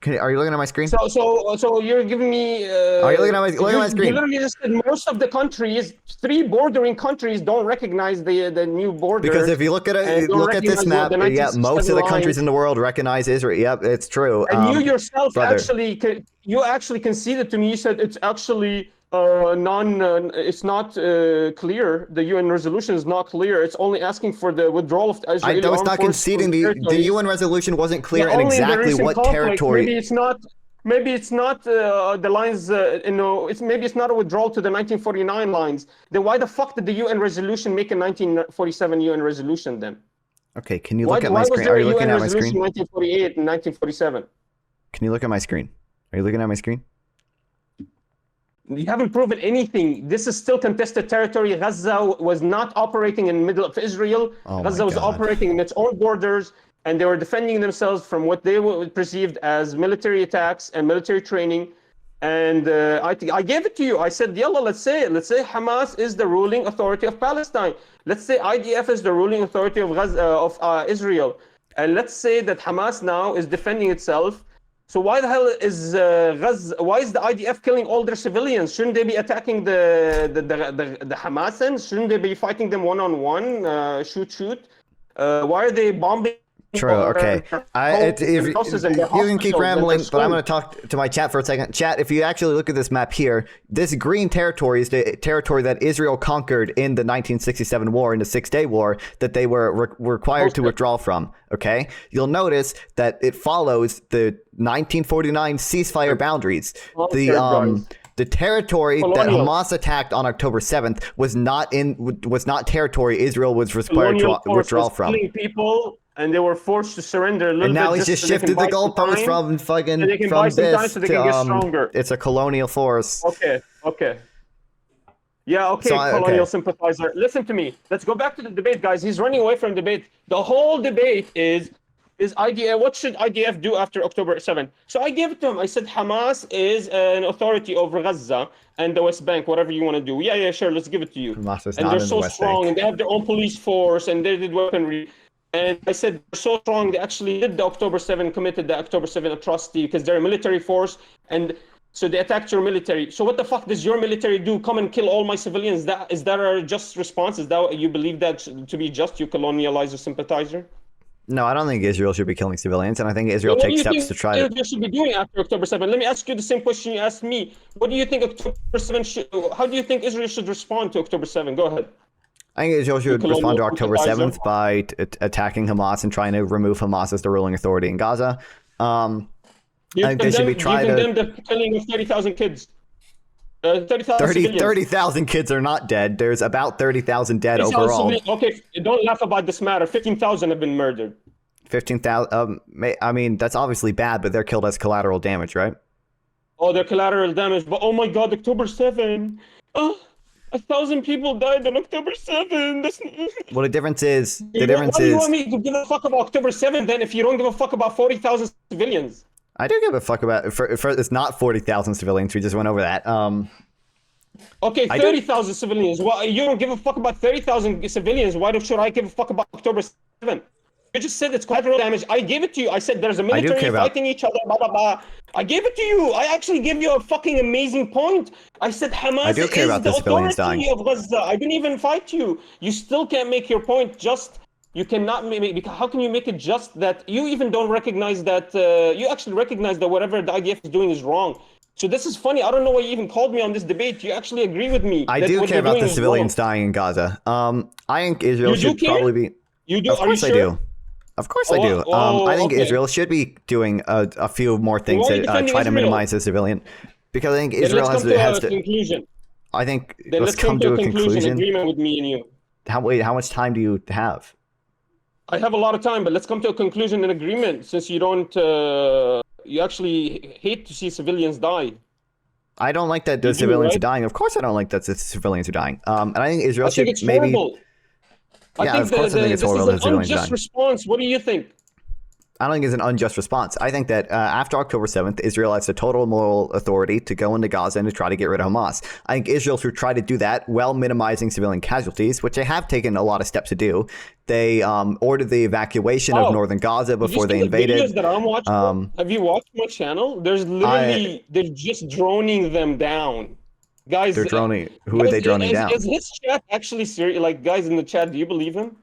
Are you looking at my screen? So you're giving me. Are you looking at my screen? You literally just said most of the countries, 3 bordering countries, don't recognize the new border. Because if you look at this map, yeah, most of the countries in the world recognize Israel. Yep, it's true. And you yourself brother. actually conceded to me. You said it's actually it's not clear. The UN resolution is not clear. It's only asking for the withdrawal of Israeli I was not conceding. The UN resolution wasn't clear in exactly what territory. Maybe it's not the lines. Maybe it's not a withdrawal to the 1949 lines. Then why the fuck did the UN resolution make a 1947 UN resolution then? Okay, can you look at my screen? Are you looking at my screen? 1948 and 1947. Can you look at my screen? Are you looking at my screen? You haven't proven anything. This is still contested territory. Gaza was not operating in the middle of Israel. Gaza was operating in its own borders, and they were defending themselves from what they perceived as military attacks and military training. And I gave it to you. I said, yalla, let's say it. Let's say Hamas is the ruling authority of Palestine. Let's say IDF is the ruling authority of Israel. And let's say that Hamas now is defending itself. So why the hell is Gaza? Why is the IDF killing all their civilians? Shouldn't they be attacking the Hamasans? Shouldn't they be fighting them one-on-one, shoot? Why are they bombing True. Okay. If houses and their you can keep hospitals and their rambling, but I'm schools. going to talk to my chat for a second. Chat, if you actually look at this map here, this green territory is the territory that Israel conquered in the 1967 war, in the Six-Day War, that they were required to withdraw from. Okay. You'll notice that it follows the 1949 ceasefire boundaries. The territory that Hamas attacked on October 7th was not territory Israel was required to withdraw from. People, and they were forced to surrender a little and now bit. he's just shifted the goalpost from fucking so they can from buy some time this so they to can get stronger. It's a colonial force. Okay. Yeah, okay, so colonial sympathizer. Listen to me. Let's go back to the debate, guys. He's running away from debate. The whole debate is IDF. What should IDF do after October 7th? So I gave it to him. I said Hamas is an authority over Gaza and the West Bank, whatever you want to do. Yeah, sure, let's give it to you. Hamas is and not they're in so the West strong, Bank. and they have their own police force, and they did weaponry. And I said they're so strong, they actually did the October 7, committed the October 7 atrocity because they're a military force, and so they attacked your military. So what the fuck does your military do? Come and kill all my civilians? Is that a just response? Is that you believe that to be just, you colonializer sympathizer? No, I don't think Israel should be killing civilians, and I think Israel takes steps to try to. What do you think Israel should be doing after October 7? Let me ask you the same question you asked me. What do you think October 7 how do you think Israel should respond to October 7? Go ahead. I think Israel should respond to October 7th by attacking Hamas and trying to remove Hamas as the ruling authority in Gaza. I think they should be trying to. You condemn the killing of 30,000 kids. 30,000 kids are not dead. There's about 30,000 dead overall. Okay, don't laugh about this matter. 15,000 have been murdered. 15,000. I mean, that's obviously bad, but they're killed as collateral damage, right? Oh, they're collateral damage. But oh my God, October 7. 1,000 people died on October 7. Well, the difference is. Why do you want me to give a fuck about October 7 then if you don't give a fuck about 40,000 civilians? I do give a fuck about it's not 40,000 civilians. We just went over that. Okay, 30,000 civilians. Well, you don't give a fuck about 30,000 civilians. Why should I give a fuck about October 7? You just said it's collateral damage. I gave it to you. I said there's a military fighting each other, blah, blah, blah. I gave it to you. I actually gave you a fucking amazing point. I said Hamas is the authority of Gaza. I didn't even fight you. You still can't make your point just. You cannot make, because how can you make it just that you even don't recognize that, you actually recognize that whatever the IDF is doing is wrong. So this is funny. I don't know why you even called me on this debate. You actually agree with me. I do care about the civilians dying in Gaza. I think Israel should probably be. You do? Of course I do. Of course I do. I think Israel should be doing a few more things to try to minimize the civilian. Because I think Israel has to. Conclusion. I think let's come to a conclusion. Agreement with me and you. How much time do you have? I have a lot of time, but let's come to a conclusion and agreement since you don't, you actually hate to see civilians die. I don't like that the civilians are dying. Of course I don't like that the civilians are dying. And I think Israel should maybe... Horrible. Yeah, of course I think it's horrible that civilians are dying. Unjust response. What do you think? I don't think it's an unjust response. I think that after October 7th, Israel has the total moral authority to go into Gaza and to try to get rid of Hamas. I think Israel should try to do that while minimizing civilian casualties, which they have taken a lot of steps to do. They ordered the evacuation of northern Gaza before they invaded. Videos that I'm watching, have you watched my channel? There's literally, they're just droning them down. Guys, they're droning. Who are they droning down? Is his chat actually serious? Like, guys in the chat, do you believe him?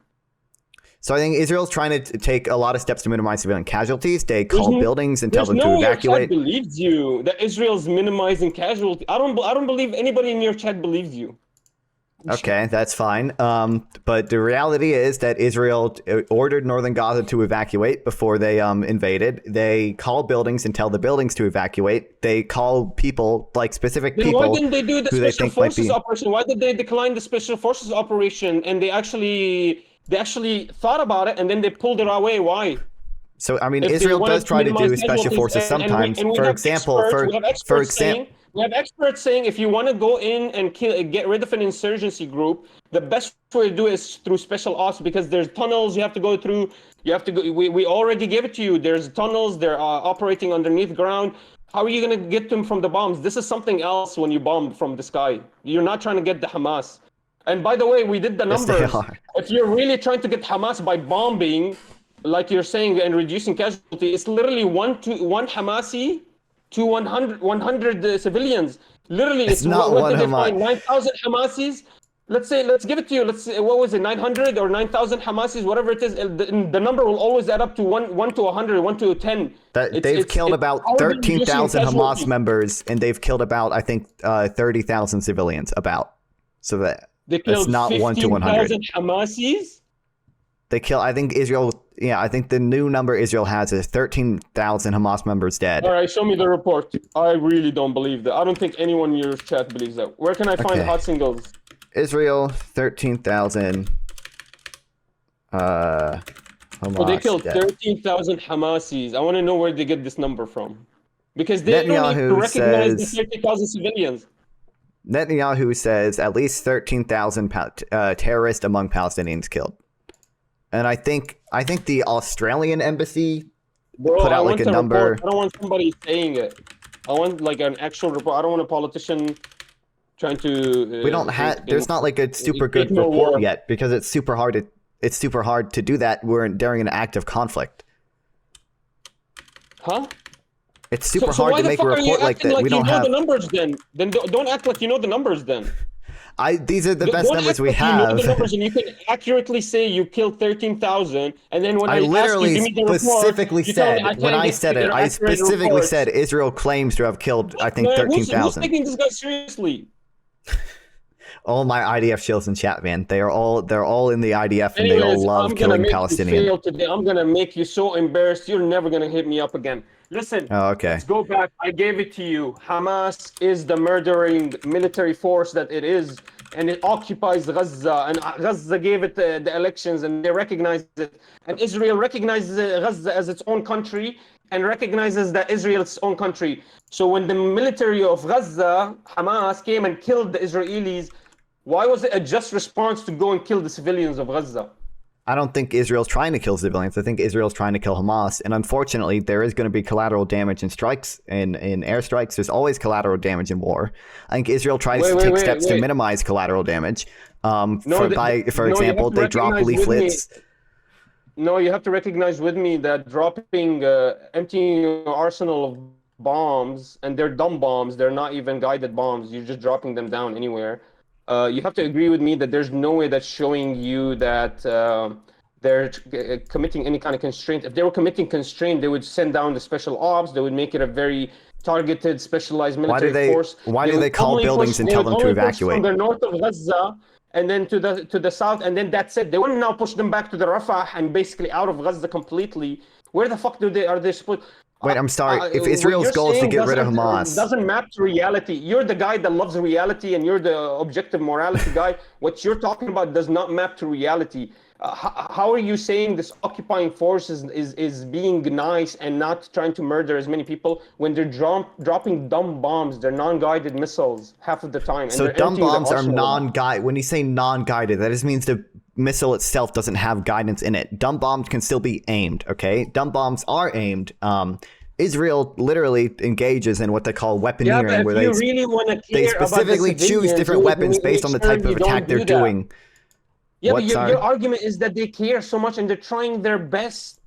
So I think Israel's trying to take a lot of steps to minimize civilian casualties. They call buildings and tell them to evacuate. Chat believes you that Israel's minimizing casualties. I don't believe anybody in your chat believes you. Okay, that's fine. But the reality is that Israel ordered northern Gaza to evacuate before they invaded. They call buildings and tell the buildings to evacuate. They call people, like specific people. Why didn't they do the special forces operation? Why did they decline the special forces operation? And they actually thought about it and then they pulled it away. Why? So I mean, Israel does try to do special forces sometimes. For example, we have experts saying if you want to go in and get rid of an insurgency group, the best way to do it is through special ops because there's tunnels you have to go through. You have to go. We already gave it to you. There's tunnels. They're operating underneath ground. How are you going to get them from the bombs? This is something else when you bomb from the sky. You're not trying to get the Hamas. And by the way, we did the numbers. Yes, they are. If you're really trying to get Hamas by bombing, like you're saying, and reducing casualty, it's literally one Hamasi to 100 civilians. Literally, it's not what did they find? 9,000 Hamasis. let's give it to you. Let's say, what was it, 900 or 9,000 Hamasis, whatever it is. The number will always add up to one to 100, 1 to 10. They've killed about how are they 13,000 reducing Hamas casualties? members, and they've killed about, I think, 30,000 civilians. About. So They that's killed not 1 to 100. 15,000 Hamasis. They kill. I think Israel. Yeah, I think the new number Israel has is 13,000 Hamas members dead. All right, show me the report. I really don't believe that. I don't think anyone in your chat believes that. Where can I find Okay. hot singles? Israel 13,000. Hamas. So they killed dead. 13,000 Hamasis. I want to know where they get this number from, because they don't Netanyahu even recognize the says- 30,000 civilians. Netanyahu says at least 13,000 terrorists among Palestinians killed. And I think the Australian embassy Bro, put out I like want a number. Report. I don't want somebody saying it. I want like an actual report. I don't want a politician trying to. We don't have. There's not like a super good ignore report war. yet because it's super hard to do that. During an active conflict. Huh? It's super So hard why to the make a fuck are you report like acting that. like We you don't know have. the numbers then? Then don't act like you know the numbers then. These are the best Don't numbers act we like you know have. the numbers and you can accurately say you killed 13,000, and then when I I ask you, literally give me the report, specifically you tell me said I when can't I get said you it. their I accurate specifically reports. said Israel claims to have killed. I think Man, 13,000. Who's taking this guy seriously? All my IDF shills in chat, man. They're all in the IDF and they all Anyways, love I'm gonna killing make Palestinians. you fail today. I'm gonna make you so embarrassed. You're never gonna hit me up again. Listen, Oh, okay. let's go back. I gave it to you. Hamas is the murdering military force that it is, and it occupies Gaza. And Gaza gave it the elections, and they recognize it. And Israel recognizes Gaza as its own country, and recognizes that Israel is its own country. So when the military of Gaza, Hamas, came and killed the Israelis, why was it a just response to go and kill the civilians of Gaza? I don't think Israel's trying to kill civilians. I think Israel's trying to kill Hamas. And unfortunately, there is going to be collateral damage in strikes, in airstrikes. There's always collateral damage in war. I think Israel tries to take steps to minimize collateral damage. For example, they drop leaflets. No, you have to recognize with me that dropping, emptying your arsenal of bombs, and they're dumb bombs, they're not even guided bombs, you're just dropping them down anywhere. You have to agree with me that there's no way that's showing you that they're committing any kind of constraint. If they were committing constraint, they would send down the special ops. They would make it a very targeted, specialized military force. Why do they call buildings and tell them to evacuate? From the north of Gaza and then to the south, and then that's it. They wouldn't now push them back to the Rafah and basically out of Gaza completely. Where the fuck are they supposed? Wait, I'm sorry. If Israel's goal is to get rid of Hamas, doesn't map to reality. You're the guy that loves reality, and you're the objective morality guy. What you're talking about does not map to reality. How are you saying this occupying force is being nice and not trying to murder as many people when they're dropping dumb bombs? They're non-guided missiles half of the time. And so dumb bombs are non-guided. When you say non-guided, that just means the missile itself doesn't have guidance in it. Dumb bombs can still be aimed, okay? Dumb bombs are aimed. Israel literally engages in what they call weaponeering, where they specifically choose different weapons based on the type of attack they're doing. Yeah, but your argument is that they care so much and they're trying their best.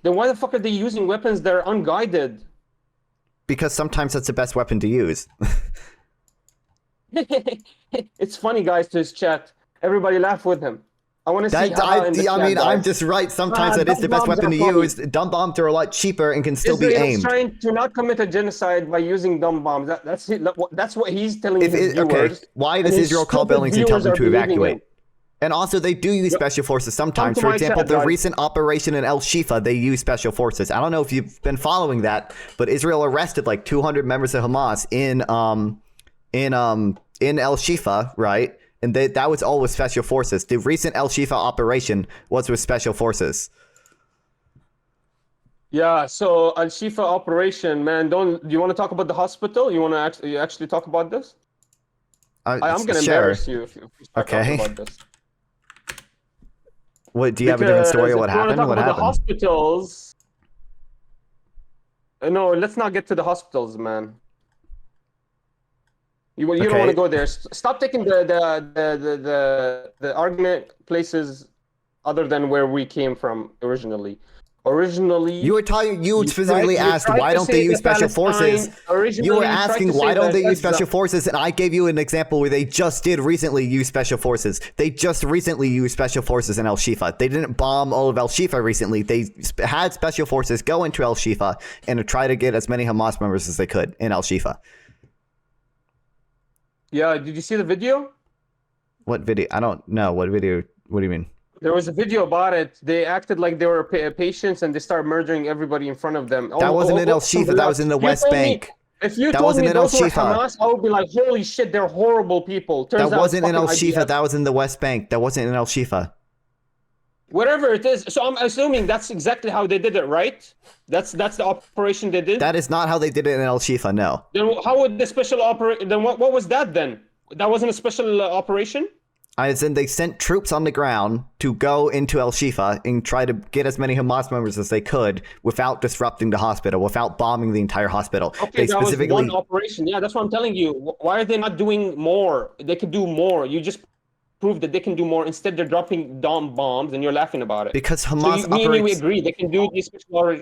Then why the fuck are they using weapons that are unguided? Because sometimes that's the best weapon to use. It's funny, guys, to his chat. Everybody laugh with him. I want to see how in the chat, guys. I'm just right. Sometimes that is the best weapon to use. Dumb bombs are a lot cheaper and can still be aimed. He's trying to not commit a genocide by using dumb bombs. That's what he's telling his viewers. Okay, why does Israel call buildings and tell them to evacuate? And also, they do use special forces sometimes. For example, the recent operation in El Shifa, they use special forces. I don't know if you've been following that, but Israel arrested like 200 members of Hamas in El Shifa, right? And that was all with special forces. The recent El Shifa operation was with special forces. Yeah, so Al Shifa operation, man. Do you want to talk about the hospital? You want to actually talk about this? I'm gonna embarrass you if you start talking about this. What, do you have a different story of what happened? What happened? The hospitals. No, let's not get to the hospitals, man. You don't want to go there. Stop taking the argument places other than where we came from originally. Originally, You were talking. You specifically you asked tried why to don't they say use the special forces. Palestine. Originally, You were you tried asking to why say don't that they use Gaza. special forces, and I gave you an example where they just did recently use special forces. They just recently used special forces in El Shifa. They didn't bomb all of El Shifa recently. They had special forces go into El Shifa and try to get as many Hamas members as they could in El Shifa. Yeah, did you see the video? What video? I don't know. What video? What do you mean? There was a video about it. They acted like they were patients and they started murdering everybody in front of them. That wasn't in El Shifa. That was in the West Bank. If you That told wasn't me in El those were Shifa. Hamas, I would be like, holy shit, they're horrible people. Turns That out it's wasn't in El fucking Shifa. IDF. That was in the West Bank. That wasn't in El Shifa. Whatever it is. So I'm assuming that's exactly how they did it, right? That's the operation they did? That is not how they did it in El Shifa, no. Then how would the special operation... Then what was that then? That wasn't a special operation? As in, they sent troops on the ground to go into El Shifa and try to get as many Hamas members as they could without disrupting the hospital, without bombing the entire hospital. Okay, They that specifically was one operation. Yeah, that's what I'm telling you. Why are they not doing more? They could do more. You just proved that they can do more. Instead, they're dropping bombs, and you're laughing about it. because So Hamas me and you operates. agree they can do these special.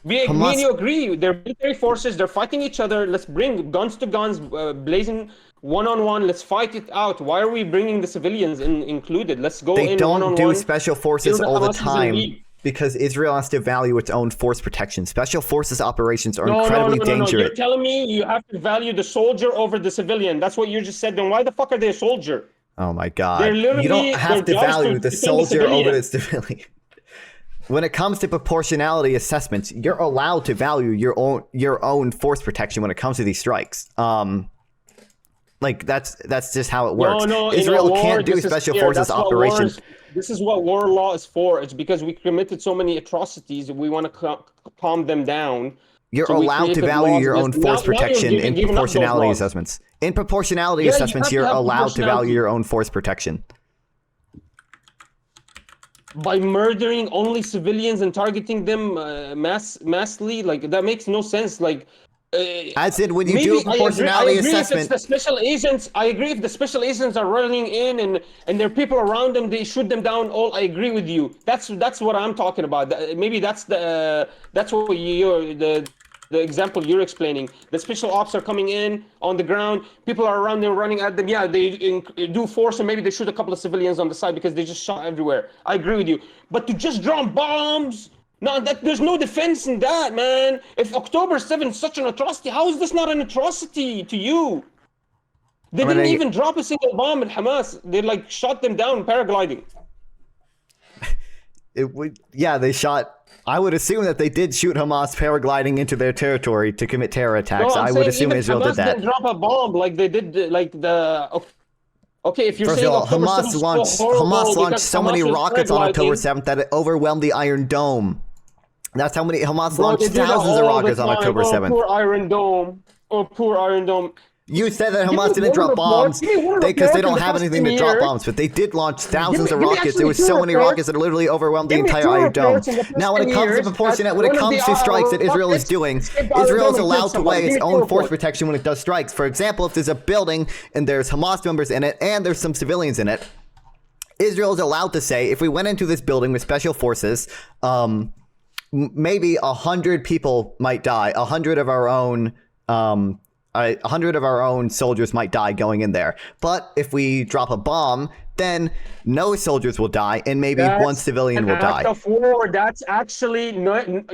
Me and you agree. They're military forces. They're fighting each other. Let's bring guns to guns, blazing one-on-one. Let's fight it out. Why are we bringing the civilians included? Let's go They in don't one-on-one. do special forces Kill the all the Hamas as a time league. because Israel has to value its own force protection. Special forces operations are No, incredibly no. dangerous. You're telling me you have to value the soldier over the civilian. That's what you just said. Then why the fuck are they a soldier? Oh my god. They're literally- You don't have to their job is to value the defend the soldier over civilian. the civilian. When it comes to proportionality assessments, you're allowed to value your own force protection when it comes to these strikes. Like that's just how it works. No, in a Israel war, can't do this is special fair. forces That's what operations. This is what war law is for. It's because we committed so many atrocities. We want to calm them down. You're So we allowed to created value laws your own against- force now you're protection in giving up those proportionality laws. assessments. In proportionality Yeah, you assessments, have to you're have allowed to value proportionality. your own force protection. By murdering only civilians and targeting them massively, like that makes no sense. Like, As in, when you maybe do a proportionality I agree if assessment, it's the special agents. I agree if the special agents are running in and there are people around them, they shoot them down. All I agree with you. That's what I'm talking about. Maybe that's what the example you're explaining. The special ops are coming in on the ground. People are around them running at them. Yeah, they do force and maybe they shoot a couple of civilians on the side because they just shot everywhere. I agree with you. But to just drop bombs. No, there's no defense in that, man. If October 7th is such an atrocity, how is this not an atrocity to you? They didn't even drop a single bomb in Hamas. They like shot them down paragliding. they shot. I would assume that they did shoot Hamas paragliding into their territory to commit terror attacks. No, I would assume Israel Hamas did that. didn't drop a bomb like they did, like the. Okay, if you're First saying of all, October 7th Hamas is launched so horrible because so Hamas many was rockets on October paragliding. 7th that it overwhelmed the Iron Dome. That's how many Hamas Bro, launched they do that thousands of all the rockets on time. October Oh, 7th. Poor Iron Dome. Oh, poor Iron Dome. You said that Give Hamas me didn't one drop report. bombs Give me one because they report in don't the have past anything 10 to drop years. bombs, but they did launch thousands of give me rockets. actually There was two so many reports. rockets that literally overwhelmed the Give me entire two Iron Dome. reports in the past Now, when it 10 comes to years proportionate, that when it one of comes the to strikes that Israel is rockets doing, escaped Iron Israel is Dome and allowed killed to somebody. weigh Give its me two own force reports. protection when it does strikes. For example, if there's a building and there's Hamas members in it and there's some civilians in it, Israel is allowed to say, if we went into this building with special forces, maybe 100 people might die. 100 of our own 100 of our own soldiers might die going in there. But if we drop a bomb, then no soldiers will die and maybe one civilian will die. Act of war. That's actually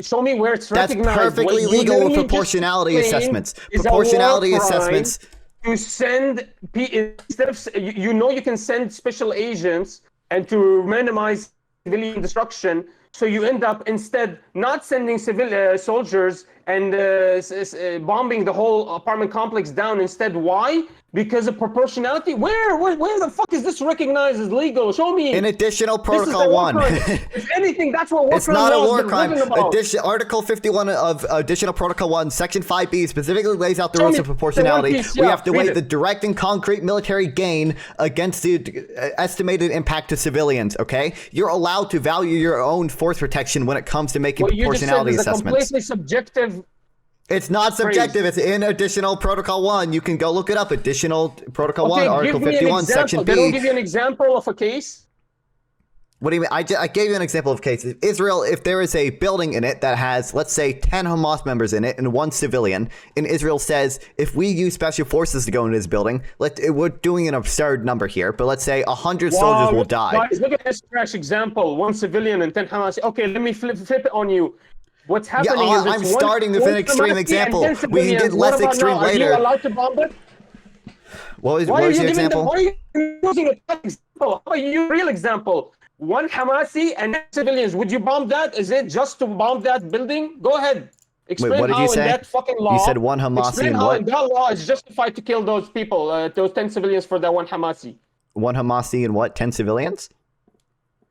show me where it's That's recognized. perfectly What you legal with literally just proportionality explained assessments. is a Proportionality war crime assessments. to send instead of you can send special agents and to minimize civilian destruction. So you end up instead not sending civil soldiers and bombing the whole apartment complex down instead. Why? Because of proportionality. Where the fuck is this recognized as legal? Show me. In additional This is Protocol the war 1. crime. If anything, that's what war It's crime not a law war has been crime. written about. Article 51 of Additional Protocol 1, Section 5B specifically lays out the Show rules me of proportionality. the one piece, We yeah, have to read weigh it. the direct and concrete military gain against the estimated impact to civilians, okay? You're allowed to value your own force protection when it comes to making What you just said proportionality is a assessments. completely subjective. It's not subjective. It's in Additional Protocol 1. You can go look it up. Additional Protocol 1, Okay, Article give me an 51, example. Section They don't B. give you an example of a case. What do you mean? I gave you an example of cases. Israel, if there is a building in it that has, let's say, 10 Hamas members in it and 1 civilian, and Israel says, if we use special forces to go into this building, we're doing an absurd number here, but let's say 100 soldiers will die. Guys, look at this trash example. 1 civilian and 10 Hamas. Okay, let me flip it on you. What's happening is I'm starting with an extreme example. We can get less extreme later. Are you allowed to bomb it? What was your example? Why are you using a example? How are you real example? 1 Hamasi and civilians. Would you bomb that? Is it just to bomb that building? Go ahead. Explain Wait, what did how you say? In that fucking law. You said 1 Hamasi and what? In that law is justified to kill those people, those 10 civilians for that 1 Hamasi. 1 Hamasi and what? 10 civilians?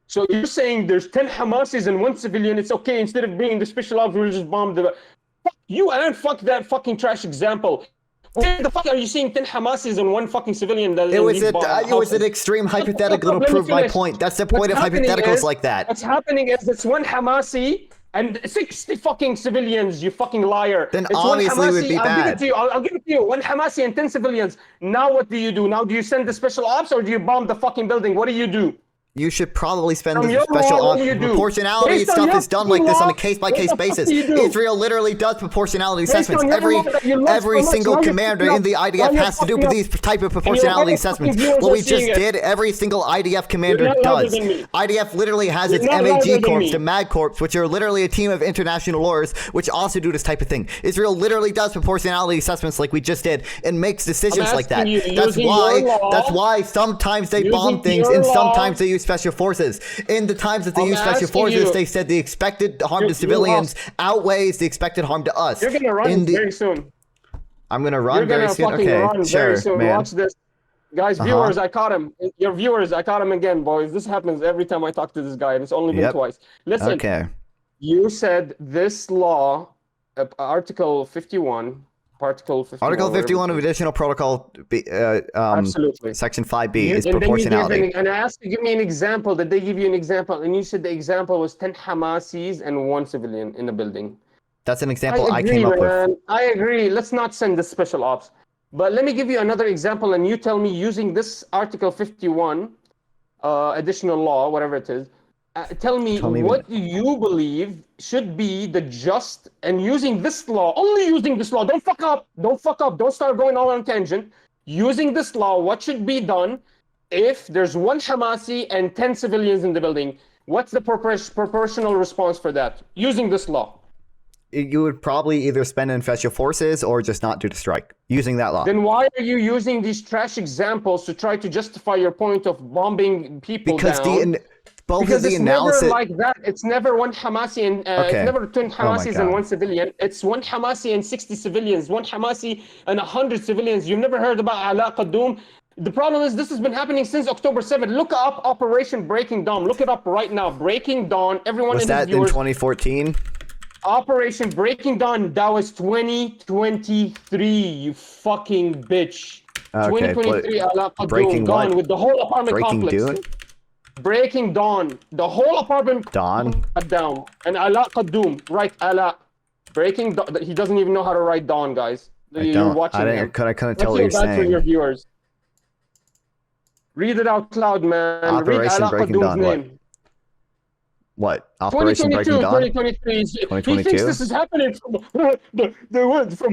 So you're saying there's 10 Hamasis and 1 civilian. It's okay. Instead of being the special ops, we'll just bomb the. Fuck you and fuck that fucking trash example. Where the fuck are you seeing 10 Hamasis and 1 fucking civilian? It was an extreme hypothetical to prove my point. That's the point of hypotheticals like that. What's happening is it's 1 Hamasi and 60 fucking civilians, you fucking liar. Then it's obviously it would be bad. I'll give it to you. 1 Hamasi and 10 civilians. Now what do? Now do you send the special ops or do you bomb the fucking building? What do? You should probably spend the special ops. Proportionality stuff is done like this on a case-by-case basis. Israel literally does proportionality assessments. Every single commander in the IDF has to do these type of proportionality assessments. What we just did, every single IDF commander does. IDF literally has its MAG Corps, the MAG Corps, which are literally a team of international lawyers, which also do this type of thing. Israel literally does proportionality assessments like we just did and makes decisions like that. That's why sometimes they bomb things and sometimes they use special forces. In the times that they use special forces, they said the expected harm to civilians outweighs the expected harm to us. You're gonna run very soon. I'm gonna run very soon. Okay, sure, man. Watch this, guys. Viewers, I caught him. Your viewers, I caught him again, boys. This happens every time I talk to this guy, and it's only been twice. Listen. Okay. You said this law, Article 51. Article 51 of Additional Protocol, absolutely. Section 5B is proportionality. And I asked you to give me an example. Did they give you an example? And you said the example was 10 Hamasis and 1 civilian in the building. That's an example I came up with. I agree. Let's not send the special ops. But let me give you another example, and you tell me using this Article 51, additional law, whatever it is, tell me what do you believe should be the just, and using this law, only using this law, don't fuck up, don't start going all on tangent. Using this law, what should be done if there's 1 Hamasi and 10 civilians in the building? What's the proportional response for that, using this law? You would probably either spend in special forces or just not do the strike, using that law. Then why are you using these trash examples to try to justify your point of bombing people down? Because it's never like that. It's never 1 Hamasi and it's never 10 Hamasis and 1 civilian. It's 1 Hamasi and 60 civilians, 1 Hamasi and 100 civilians. You've never heard about Ala Qadoum. The problem is this has been happening since October 7th. Look up Operation Breaking Dawn. Look it up right now. Breaking Dawn. Everyone was that in 2014? Operation Breaking Dawn. That was 2023. You fucking bitch. Okay, 2023. Ala Qadoum gone with the whole apartment complex. Breaking Dawn. The whole apartment Dawn down. And Ala Qadoum. Right, Ala. Breaking Dawn. He doesn't even know how to write Dawn, guys. You're watching him. I couldn't tell what you're saying. For your viewers. Read it out loud, man. Operation Read Breaking Dawn. name. What? Operation Breaking Dawn? 2023. 2022? He thinks this is happening from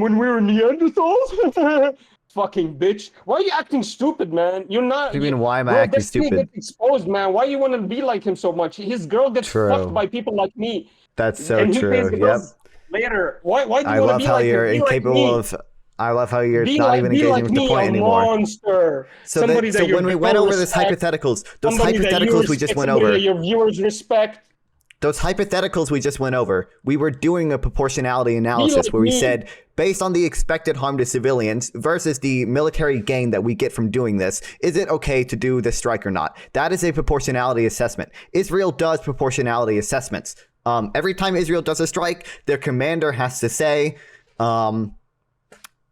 when we were Neanderthals? Fucking bitch. Why are you acting stupid, man? You're not. What do you mean, why am I acting stupid? Gets exposed, man. Why you want to be like him so much? His girl gets fucked by people like me. That's so true. Yep. Later. Why do you want to be like him? You're incapable of. I love how you're not even engaging with the point anymore. Monster. So when we went over those hypotheticals, we just went over. Your viewers respect. Those hypotheticals we just went over, we were doing a proportionality analysis where we said, based on the expected harm to civilians versus the military gain that we get from doing this, is it okay to do the strike or not? That is a proportionality assessment. Israel does proportionality assessments. Every time Israel does a strike, their commander has to say,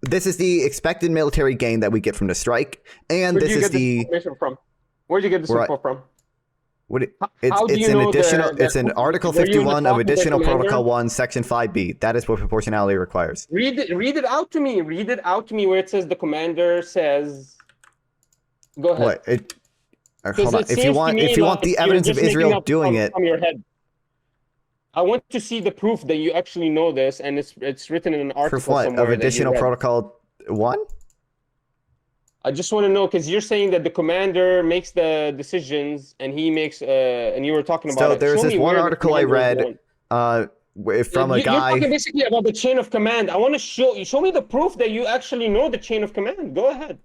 this is the expected military gain that we get from the strike, and this is the... Where'd you get this info from? It's an Article 51 of Additional Protocol 1, Section 5B. That is what proportionality requires. Read it out to me. Read it out to me where it says the commander says... Go ahead. Because Hold on. it seems to me If you want like the you're evidence of just making Israel up doing it, from your head. I want to see the proof that you actually know this, and it's written in an proof article what? Of somewhere that you additional read. protocol 1? I just want to know because you're saying that the commander makes the decisions, and he makes and you were talking about So it. there's Show this me one where the article I commander is the read one. from a You're guy. talking basically about the chain of command. I want to show me the proof that you actually know the chain of command. Go ahead.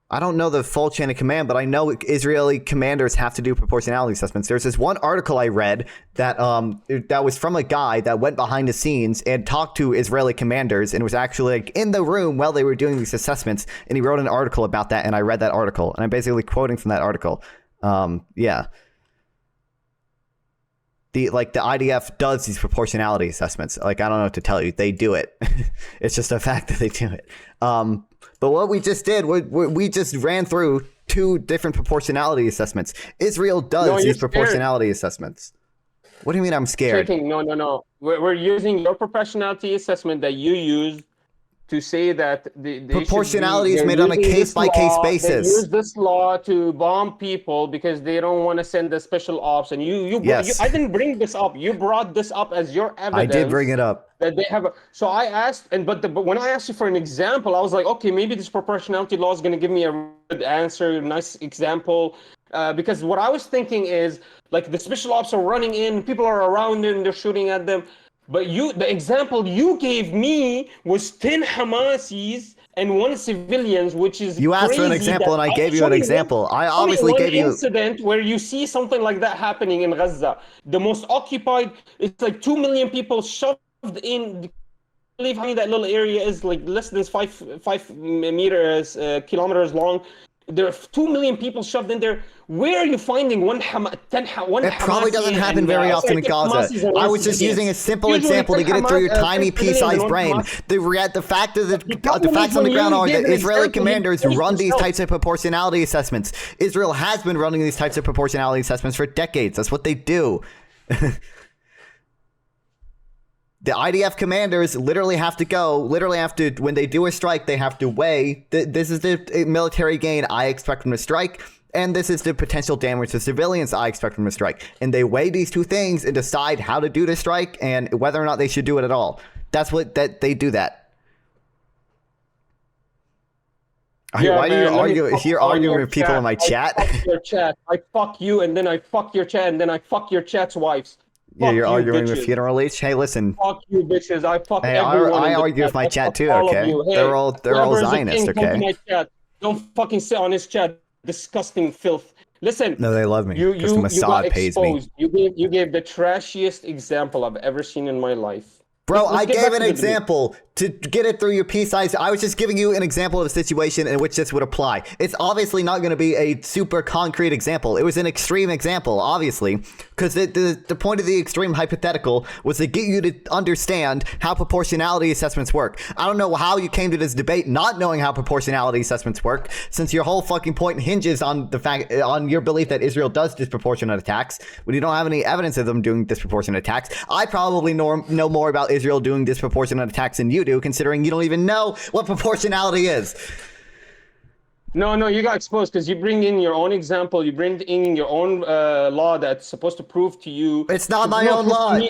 I don't know the full chain of command, but I know Israeli commanders have to do proportionality assessments. There's this one article I read that that was from a guy that went behind the scenes and talked to Israeli commanders and was actually like in the room while they were doing these assessments, and he wrote an article about that, and I read that article, and I'm basically quoting from that article. Yeah. The IDF does these proportionality assessments. Like, I don't know what to tell you. They do it. It's just a fact that they do it. But what we just did, we just ran through 2 different proportionality assessments. Israel does these proportionality assessments. What do you mean I'm scared? No. We're using your proportionality assessment that you use to say that Proportionality is made on a case-by-case basis. They use this law to bomb people because they don't want to send the special ops. And Yes. I didn't bring this up. You brought this up as your evidence. I did bring it up. That they have. So I asked, but when I asked you for an example, I was like, okay, maybe this proportionality law is going to give me a good answer, a nice example. Because what I was thinking is like the special ops are running in, people are around them, they're shooting at them. But the example you gave me was 10 Hamasis and 1 civilians, which is you asked for an example, and I gave you an example. I obviously gave you an incident where you see something like that happening in Gaza. The most occupied, it's like 2 million people shoved in. I believe how many that little area is, like less than 5 meters, kilometers long. There are 2 million people shoved in there. Where are you finding one It probably doesn't happen very often in Gaza. I was just using a simple example to get it through your tiny pea-sized brain. The facts on the ground are that Israeli commanders run these types of proportionality assessments. Israel has been running these types of proportionality assessments for decades. That's what they do. The IDF commanders literally have to, when they do a strike, they have to weigh, this is the military gain I expect them to strike, and this is the potential damage to civilians I expect them to strike. And they weigh these 2 things and decide how to do the strike and whether or not they should do it at all. They do that. Yeah, why do you argue? You're arguing with people in my chat? I fuck your chat. I fuck you, and then I fuck your chat, and then I fuck your chat's wives. Yeah, you're arguing with funeral each. Hey, listen. Fuck you, bitches. I fuck everyone. I argue with my chat too. Okay, hey, they're all Zionist. Okay. My chat. Don't fucking sit on his chat. Disgusting filth. Listen. No, they love me. Because the Mossad pays me. You gave the trashiest example I've ever seen in my life. Bro, I gave an example to get it through your pea-sized. I was just giving you an example of a situation in which this would apply. It's obviously not going to be a super concrete example. It was an extreme example, obviously, because the point of the extreme hypothetical was to get you to understand how proportionality assessments work. I don't know how you came to this debate not knowing how proportionality assessments work, since your whole fucking point hinges on on your belief that Israel does disproportionate attacks when you don't have any evidence of them doing disproportionate attacks. I probably know more about Israel doing disproportionate attacks than you do, considering you don't even know what proportionality is. No, you got exposed because you bring in your own example. You bring in your own law that's supposed to prove to you. It's not my own law.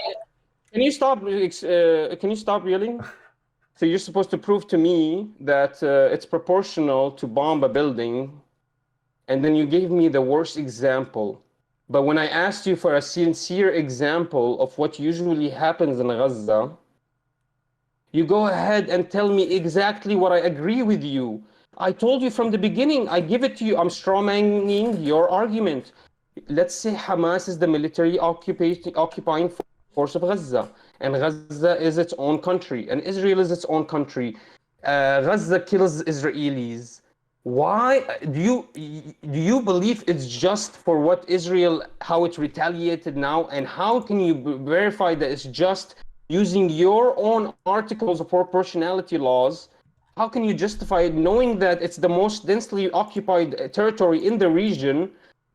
Can you stop? Can you stop reeling? So you're supposed to prove to me that it's proportional to bomb a building, and then you gave me the worst example. But when I asked you for a sincere example of what usually happens in Gaza, you go ahead and tell me exactly what I agree with you. I told you from the beginning, I give it to you. I'm strawmanning your argument. Let's say Hamas is the military occupying force of Gaza, and Gaza is its own country, and Israel is its own country. Gaza kills Israelis. Why do you believe it's just for what Israel, how it retaliated now, and how can you verify that it's just using your own articles of proportionality laws? How can you justify it knowing that it's the most densely occupied territory in the region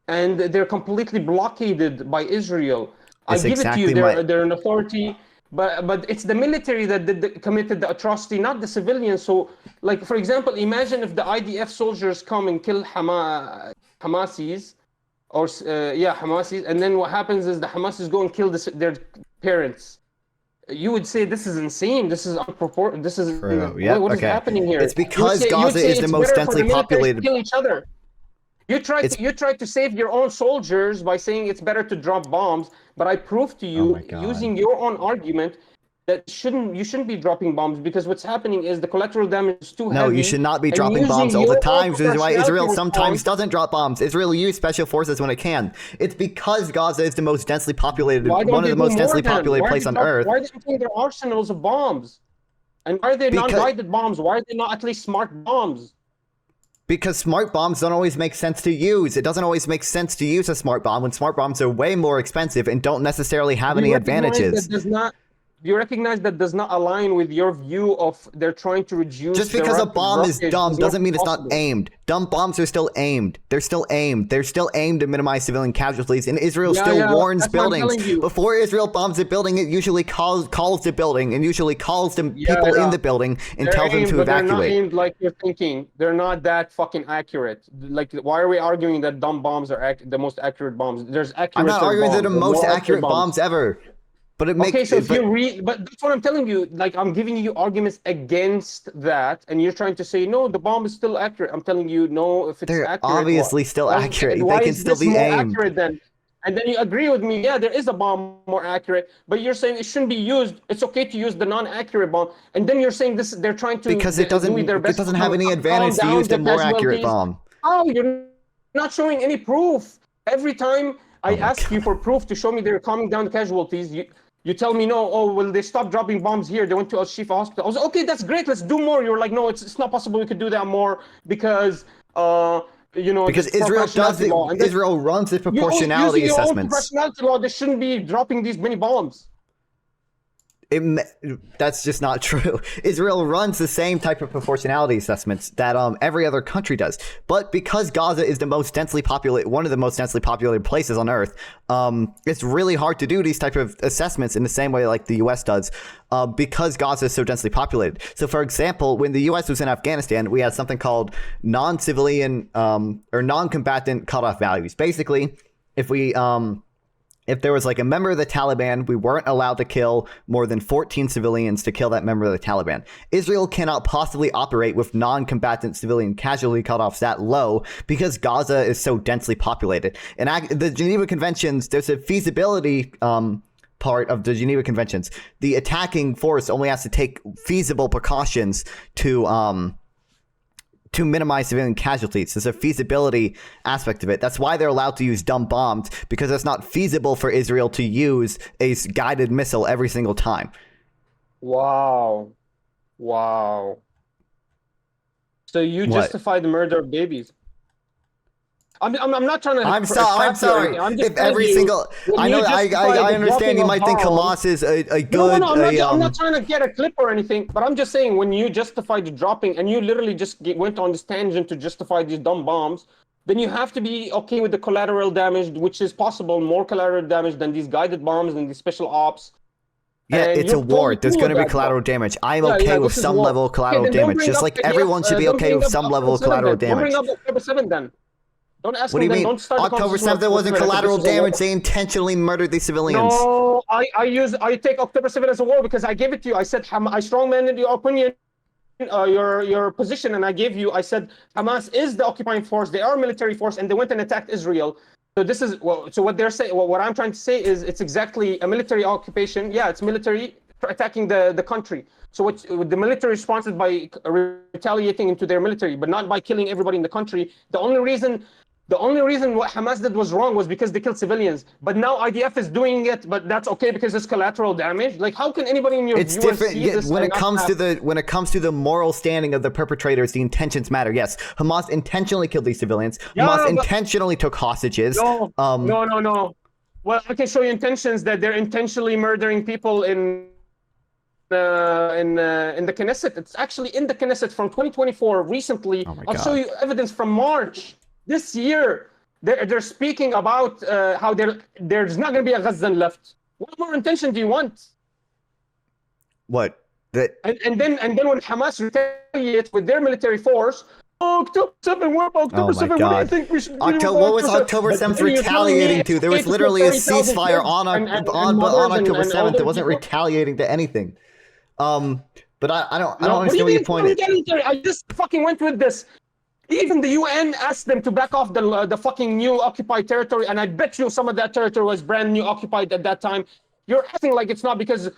and they're completely blockaded by Israel? I give it to you, they're an authority, but it's the military that committed the atrocity, not the civilians. So, like, for example, imagine if the IDF soldiers come and kill Hamasis, or Hamasis, and then what happens is the Hamasis go and kill their parents. You would say this is insane. This is unproportionate. This is True. Yep. what is Okay. happening here? It's because You would Gaza say is the it's most better for densely the military to populated. kill each other. It's You tried to save your own soldiers by saying it's better to drop bombs, but I proved to Oh you my God. using your own argument that you shouldn't be dropping bombs, because what's happening is the collateral damage is too No, heavy. you should not be and dropping using bombs all the your own time, which is why Israel proportionality sometimes response- doesn't drop bombs. Israel uses special forces when it can. It's because Gaza is the most densely populated, Why don't one of they the do most more densely then? populated Why are place they on drop- Earth. Why are they using their arsenals of bombs? And why are they Because- non-guided bombs? Why are they not at least smart bombs? Because smart bombs don't always make sense to use. It doesn't always make sense to use a smart bomb when smart bombs are way more expensive and don't necessarily have any advantages. Do you recognize that does not align with your view of they're trying to reduce Just because a bomb is dumb doesn't mean it's not possible. aimed. Dumb bombs are still aimed. They're still aimed. They're still aimed to minimize civilian casualties, and Israel Yeah, still yeah, warns that's what I'm buildings. telling you. Before Israel bombs a building, it usually calls the building and usually calls the Yeah, people yeah. in the building and They're tells them aimed, to but they're not evacuate. aimed like you're thinking. They're not that fucking accurate. Like, why are we arguing that dumb bombs are the most accurate bombs? There's accurate. I'm not arguing they're the most more accurate bombs ever. But it makes Okay, so if you read, but that's what I'm telling you. Like, I'm giving you arguments against that, and you're trying to say no, the bomb is still accurate. I'm telling you no. If it's they're accurate, obviously still accurate. Why They can is still this be more aimed. accurate then? And then you agree with me. Yeah, there is a bomb more accurate, but you're saying it shouldn't be used. It's okay to use the non-accurate bomb, and then you're saying this. They're trying to Because it doesn't do their best have any advantage to use the more accurate bomb. Oh, you're not showing any proof. Every time I Oh my ask you for proof to show me they're calming down the casualties, you tell me no. Oh, well, they stopped dropping bombs here. They went to Al-Shifa hospital. I was like, okay, that's great. Let's do more. You're like, no, it's not possible. We could do that more because because Israel does it. Israel runs the proportionality using assessments. Your own proportionality law, they shouldn't be dropping these many bombs. That's just not true. Israel runs the same type of proportionality assessments that every other country does. But because Gaza is the most densely populated, one of the most densely populated places on Earth, it's really hard to do these type of assessments in the same way like the U.S. does, because Gaza is so densely populated. So, for example, when the U.S. was in Afghanistan, we had something called non-civilian or non-combatant cutoff values. Basically, if there was like a member of the Taliban, we weren't allowed to kill more than 14 civilians to kill that member of the Taliban. Israel cannot possibly operate with non-combatant civilian casualty cutoffs that low because Gaza is so densely populated. And the Geneva Conventions, there's a feasibility part of the Geneva Conventions. The attacking force only has to take feasible precautions to minimize civilian casualties. There's a feasibility aspect of it. That's why they're allowed to use dumb bombs, because it's not feasible for Israel to use a guided missile every single time. Wow. So you justify the murder of babies. I'm not trying to. I'm sorry. If every single, I know, I understand. You might think Hamas is a good. No, I'm not trying to get a clip or anything. But I'm just saying, when you justify the dropping, and you literally just went on this tangent to justify these dumb bombs, then you have to be okay with the collateral damage, which is possible, more collateral damage than these guided bombs and these special ops. Yeah, and it's a war. There's going to be collateral damage. I'm okay with some level of collateral damage, just like everyone should be okay with some level of collateral damage. Don't bring up October 7th then. Don't ask what do you mean? Don't start October 7th wasn't collateral damage. They intentionally murdered these civilians. No, I take October 7th as a war because I gave it to you. I said I strongmaned your opinion, your position, and I said Hamas is the occupying force. They are a military force, and they went and attacked Israel. So this is so what they're saying. What I'm trying to say is it's exactly a military occupation. Yeah, it's military attacking the country. So what the military responded by retaliating into their military, but not by killing everybody in the country. The only reason what Hamas did was wrong was because they killed civilians. But now IDF is doing it, but that's okay because it's collateral damage. Like, how can anybody in your it's different when it comes to the moral standing of the perpetrators? The intentions matter. Yes, Hamas intentionally killed these civilians. Hamas intentionally took hostages. No. Well, I can show you intentions that they're intentionally murdering people in the Knesset. It's actually in the Knesset from 2024. Recently, I'll show you evidence from March. This year, they're speaking about how there's not going to be a Gazan left. What more intention do you want? What? And then when Hamas retaliates with their military force, October 7, what about Oh October my 7? What do you God. think we should do October, about what was October But 7th then you're telling me retaliating it's to? There okay was to kill literally a 30,000 ceasefire kids on and on mothers October and 7th. It older wasn't people? retaliating to anything. But I don't No, what do you understand what mean your it's point not is. retaliatory? I just fucking went with this. Even the UN asked them to back off the fucking new occupied territory, and I bet you some of that territory was brand new occupied at that time. You're acting like it's not because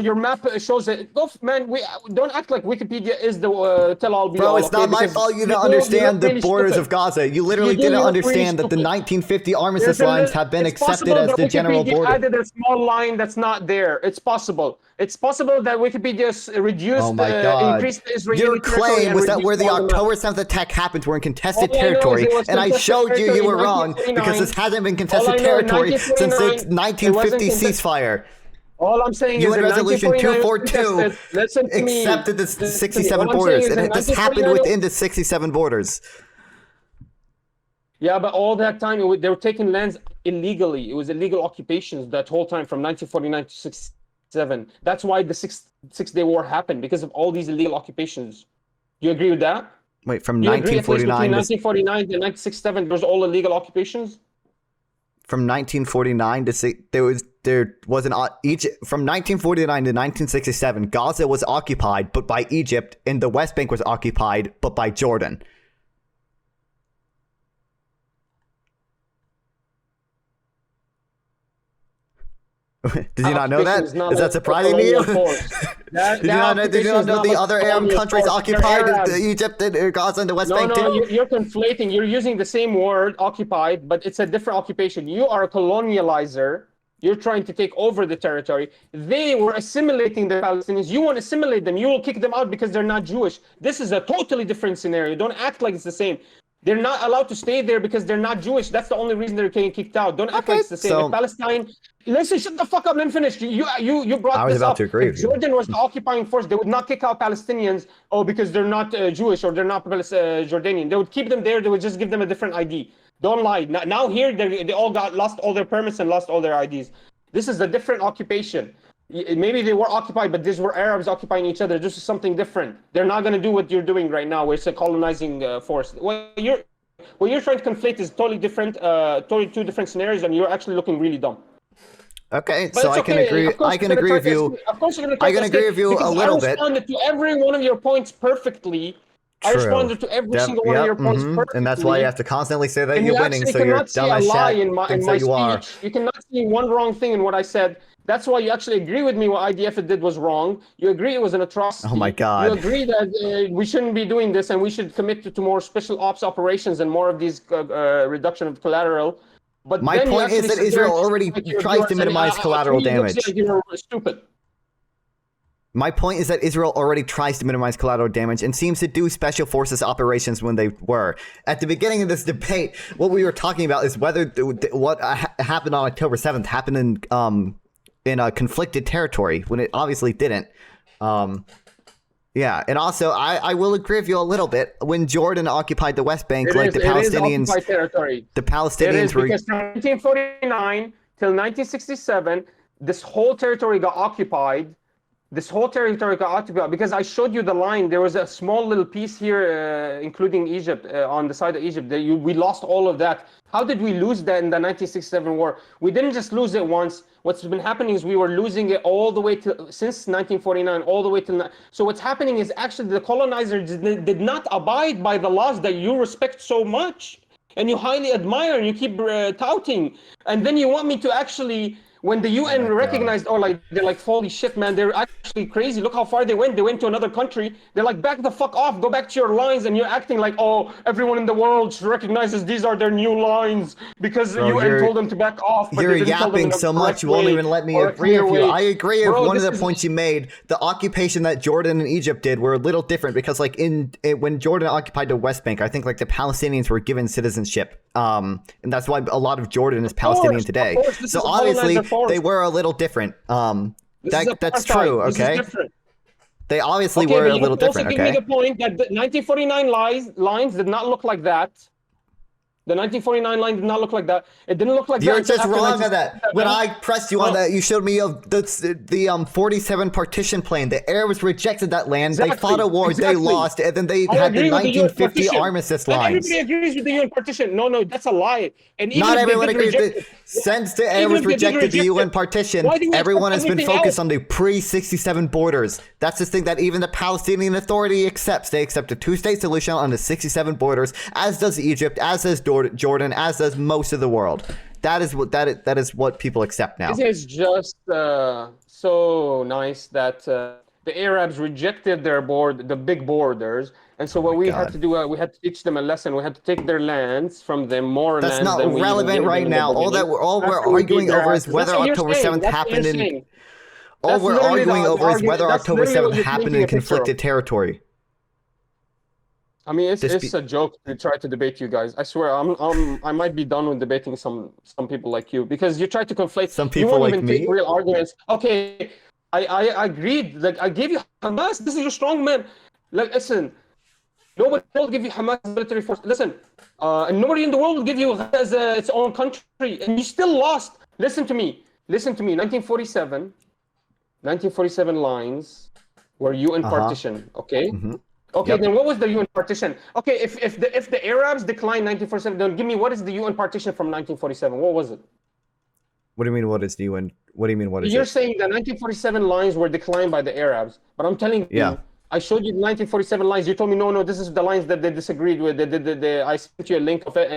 your map shows it. Go, man. We don't act like Wikipedia is the tell-all be Bro, all. it's Okay, not my because fault you didn't you look understand the really borders stupid. of Gaza. You You literally do. didn't You look really understand that the stupid. 1950 armistice lines have been It's accepted possible as that the general Wikipedia border. added a small line that's not there. It's possible. It's possible that Wikipedia Oh reduced, my God. increased the Your Israeli territory claim and was that where reduced the all the map. October 7th attack happened were in contested All I know is territory, it was and I contested showed you territory you in were wrong because 1949. this hasn't been All I contested know in territory since the 1949, it wasn't 1950 contested. ceasefire. All I'm saying is UN in Resolution 1949 it was 242 contested. Listen to me. accepted the Listen to me. All 67 I'm saying borders, is and in this happened 1949. within the 67 borders. Yeah, but all that time they were taking lands illegally. It was illegal occupations that whole time from 1949 to 67. That's why the Six-Day War happened, because of all these illegal occupations. Do you agree with that? Wait, from Do you agree at least between 1949 1949 and 1967 there's all illegal occupations? from 1949 to there was an Egypt from 1949 to 1967. Gaza was occupied, but by Egypt, and the West Bank was occupied, but by Jordan. Did you not know that? Is that surprising to you? Did you not know the other Arab countries occupied Egypt and Gaza and the West Bank too? No, you're conflating. You're using the same word, occupied, but it's a different occupation. You are a colonializer. You're trying to take over the territory. They were assimilating the Palestinians. You want to assimilate them. You will kick them out because they're not Jewish. This is a totally different scenario. Don't act like it's the same. They're not allowed to stay there because they're not Jewish. That's the only reason they're getting kicked out. Don't act like it's the same. So, if Palestine, listen, shut the fuck up. Let me finish. You brought I was this about up. to agree If with you. Jordan was the occupying force, they would not kick out Palestinians. Oh, because they're not Jewish or they're not Jordanian. They would keep them there. They would just give them a different ID. Don't lie. Now here they all lost all their permits and lost all their IDs. This is a different occupation. Maybe they were occupied, but these were Arabs occupying each other. This is something different. They're not going to do what you're doing right now, where it's a colonizing force. What you're trying to conflate is totally different, totally two different scenarios, and you're actually looking really dumb. Okay, But so it's I can okay. agree. I can agree with you. Of course, you're going to I can agree with you a little bit. I responded to every one of your points perfectly. I responded to every single one of your points perfectly. And that's why you have to constantly say that And you're you winning, actually so you're cannot see dumb a as lie shit. in my Thinks that you are. speech. You cannot see one wrong thing in what I said. That's why you actually agree with me what IDF did was wrong. You agree it was an atrocity. Oh my God. You agree that we shouldn't be doing this and we should commit to more special ops operations and more of these reduction of collateral. But My then point is that Israel already tries to minimize collateral damage. You're stupid. My point is that Israel already tries to minimize collateral damage and seems to do special forces operations when they were. At the beginning of this debate, what we were talking about is whether what happened on October 7th happened in a conflicted territory, when it obviously didn't. Yeah, and also I will agree with you a little bit. When Jordan occupied the West Bank, the Palestinians, the Palestinians were because from 1949 till 1967, this whole territory got occupied. Because I showed you the line. There was a small little piece here, including Egypt, on the side of Egypt. We lost all of that. How did we lose that in the 1967 war? We didn't just lose it once. What's been happening is we were losing it all the way since 1949, all the way till. So what's happening is actually the colonizers did not abide by the laws that you respect so much and you highly admire and you keep touting. And then you want me to actually. When the UN recognized, they're like, holy shit, man, they're actually crazy. Look how far they went. They went to another country. They're like, back the fuck off. Go back to your lines. And you're acting like, oh, everyone in the world recognizes these are their new lines because the UN told them to back off. But you're yapping so much, you won't even let me agree with you. I agree with one of the points you made. The occupation that Jordan and Egypt did were a little different because, like, when Jordan occupied the West Bank, I think like the Palestinians were given citizenship. And that's why a lot of Jordan is Palestinian today. So obviously they were a little different. That's true. Okay. They obviously were a little different. Okay. Give me the point that the 1949 lines did not look like that. The 1949 line did not look like that. It didn't look like that. You're until just after wrong on that. 1967. When I pressed you on that, you showed me the 47 partition plan. The Arabs rejected that land. They fought a war. They lost, and then they had the 1950 armistice lines. And everybody agrees with the UN partition. No, that's a lie. And even Not if everyone they did agrees. reject it, Since the even Arabs if they did rejected the reject UN it, partition, why do we everyone has accept been everything focused else? on the pre-67 borders. That's the thing that even the Palestinian Authority accepts. They accept a two-state solution on the 67 borders, as does Egypt, as does Jordan, as does most of the world. That is what people accept now. It is just so nice that the Arabs rejected the big borders, and so what we had to do, we had to teach them a lesson. We had to take their lands from them, more That's lands not than we even relevant gave right them in the now. All beginning. we're After we arguing beat their over is asses. whether That's what you're October saying. 7th That's what happened you're in. saying. All That's we're literally arguing the over is argument. whether That's October literally what 7th you're happened painting in a picture of. conflicted territory. I mean, it's a joke to try to debate you guys. I swear, I might be done with debating some people like you, because you try to conflate. Some You people won't like even me? take real arguments. Okay, I agreed. Like, I gave you Hamas. This is your strong man. Like, listen, nobody will give you Hamas military force. Listen, and nobody in the world will give you as its own country, and you still lost. Listen to me. 1947 lines were UN partition. Okay. Okay, Yep. then what was the UN partition? Okay, if the Arabs declined 1947, then give me what is the UN partition from 1947? What was it? What do you mean? What is the UN? What do you mean? What is You're it? saying the 1947 lines were declined by the Arabs, but I'm telling Yeah. you, I showed you the 1947 lines. You told me no, this is the lines that they disagreed with. I sent you a link of it,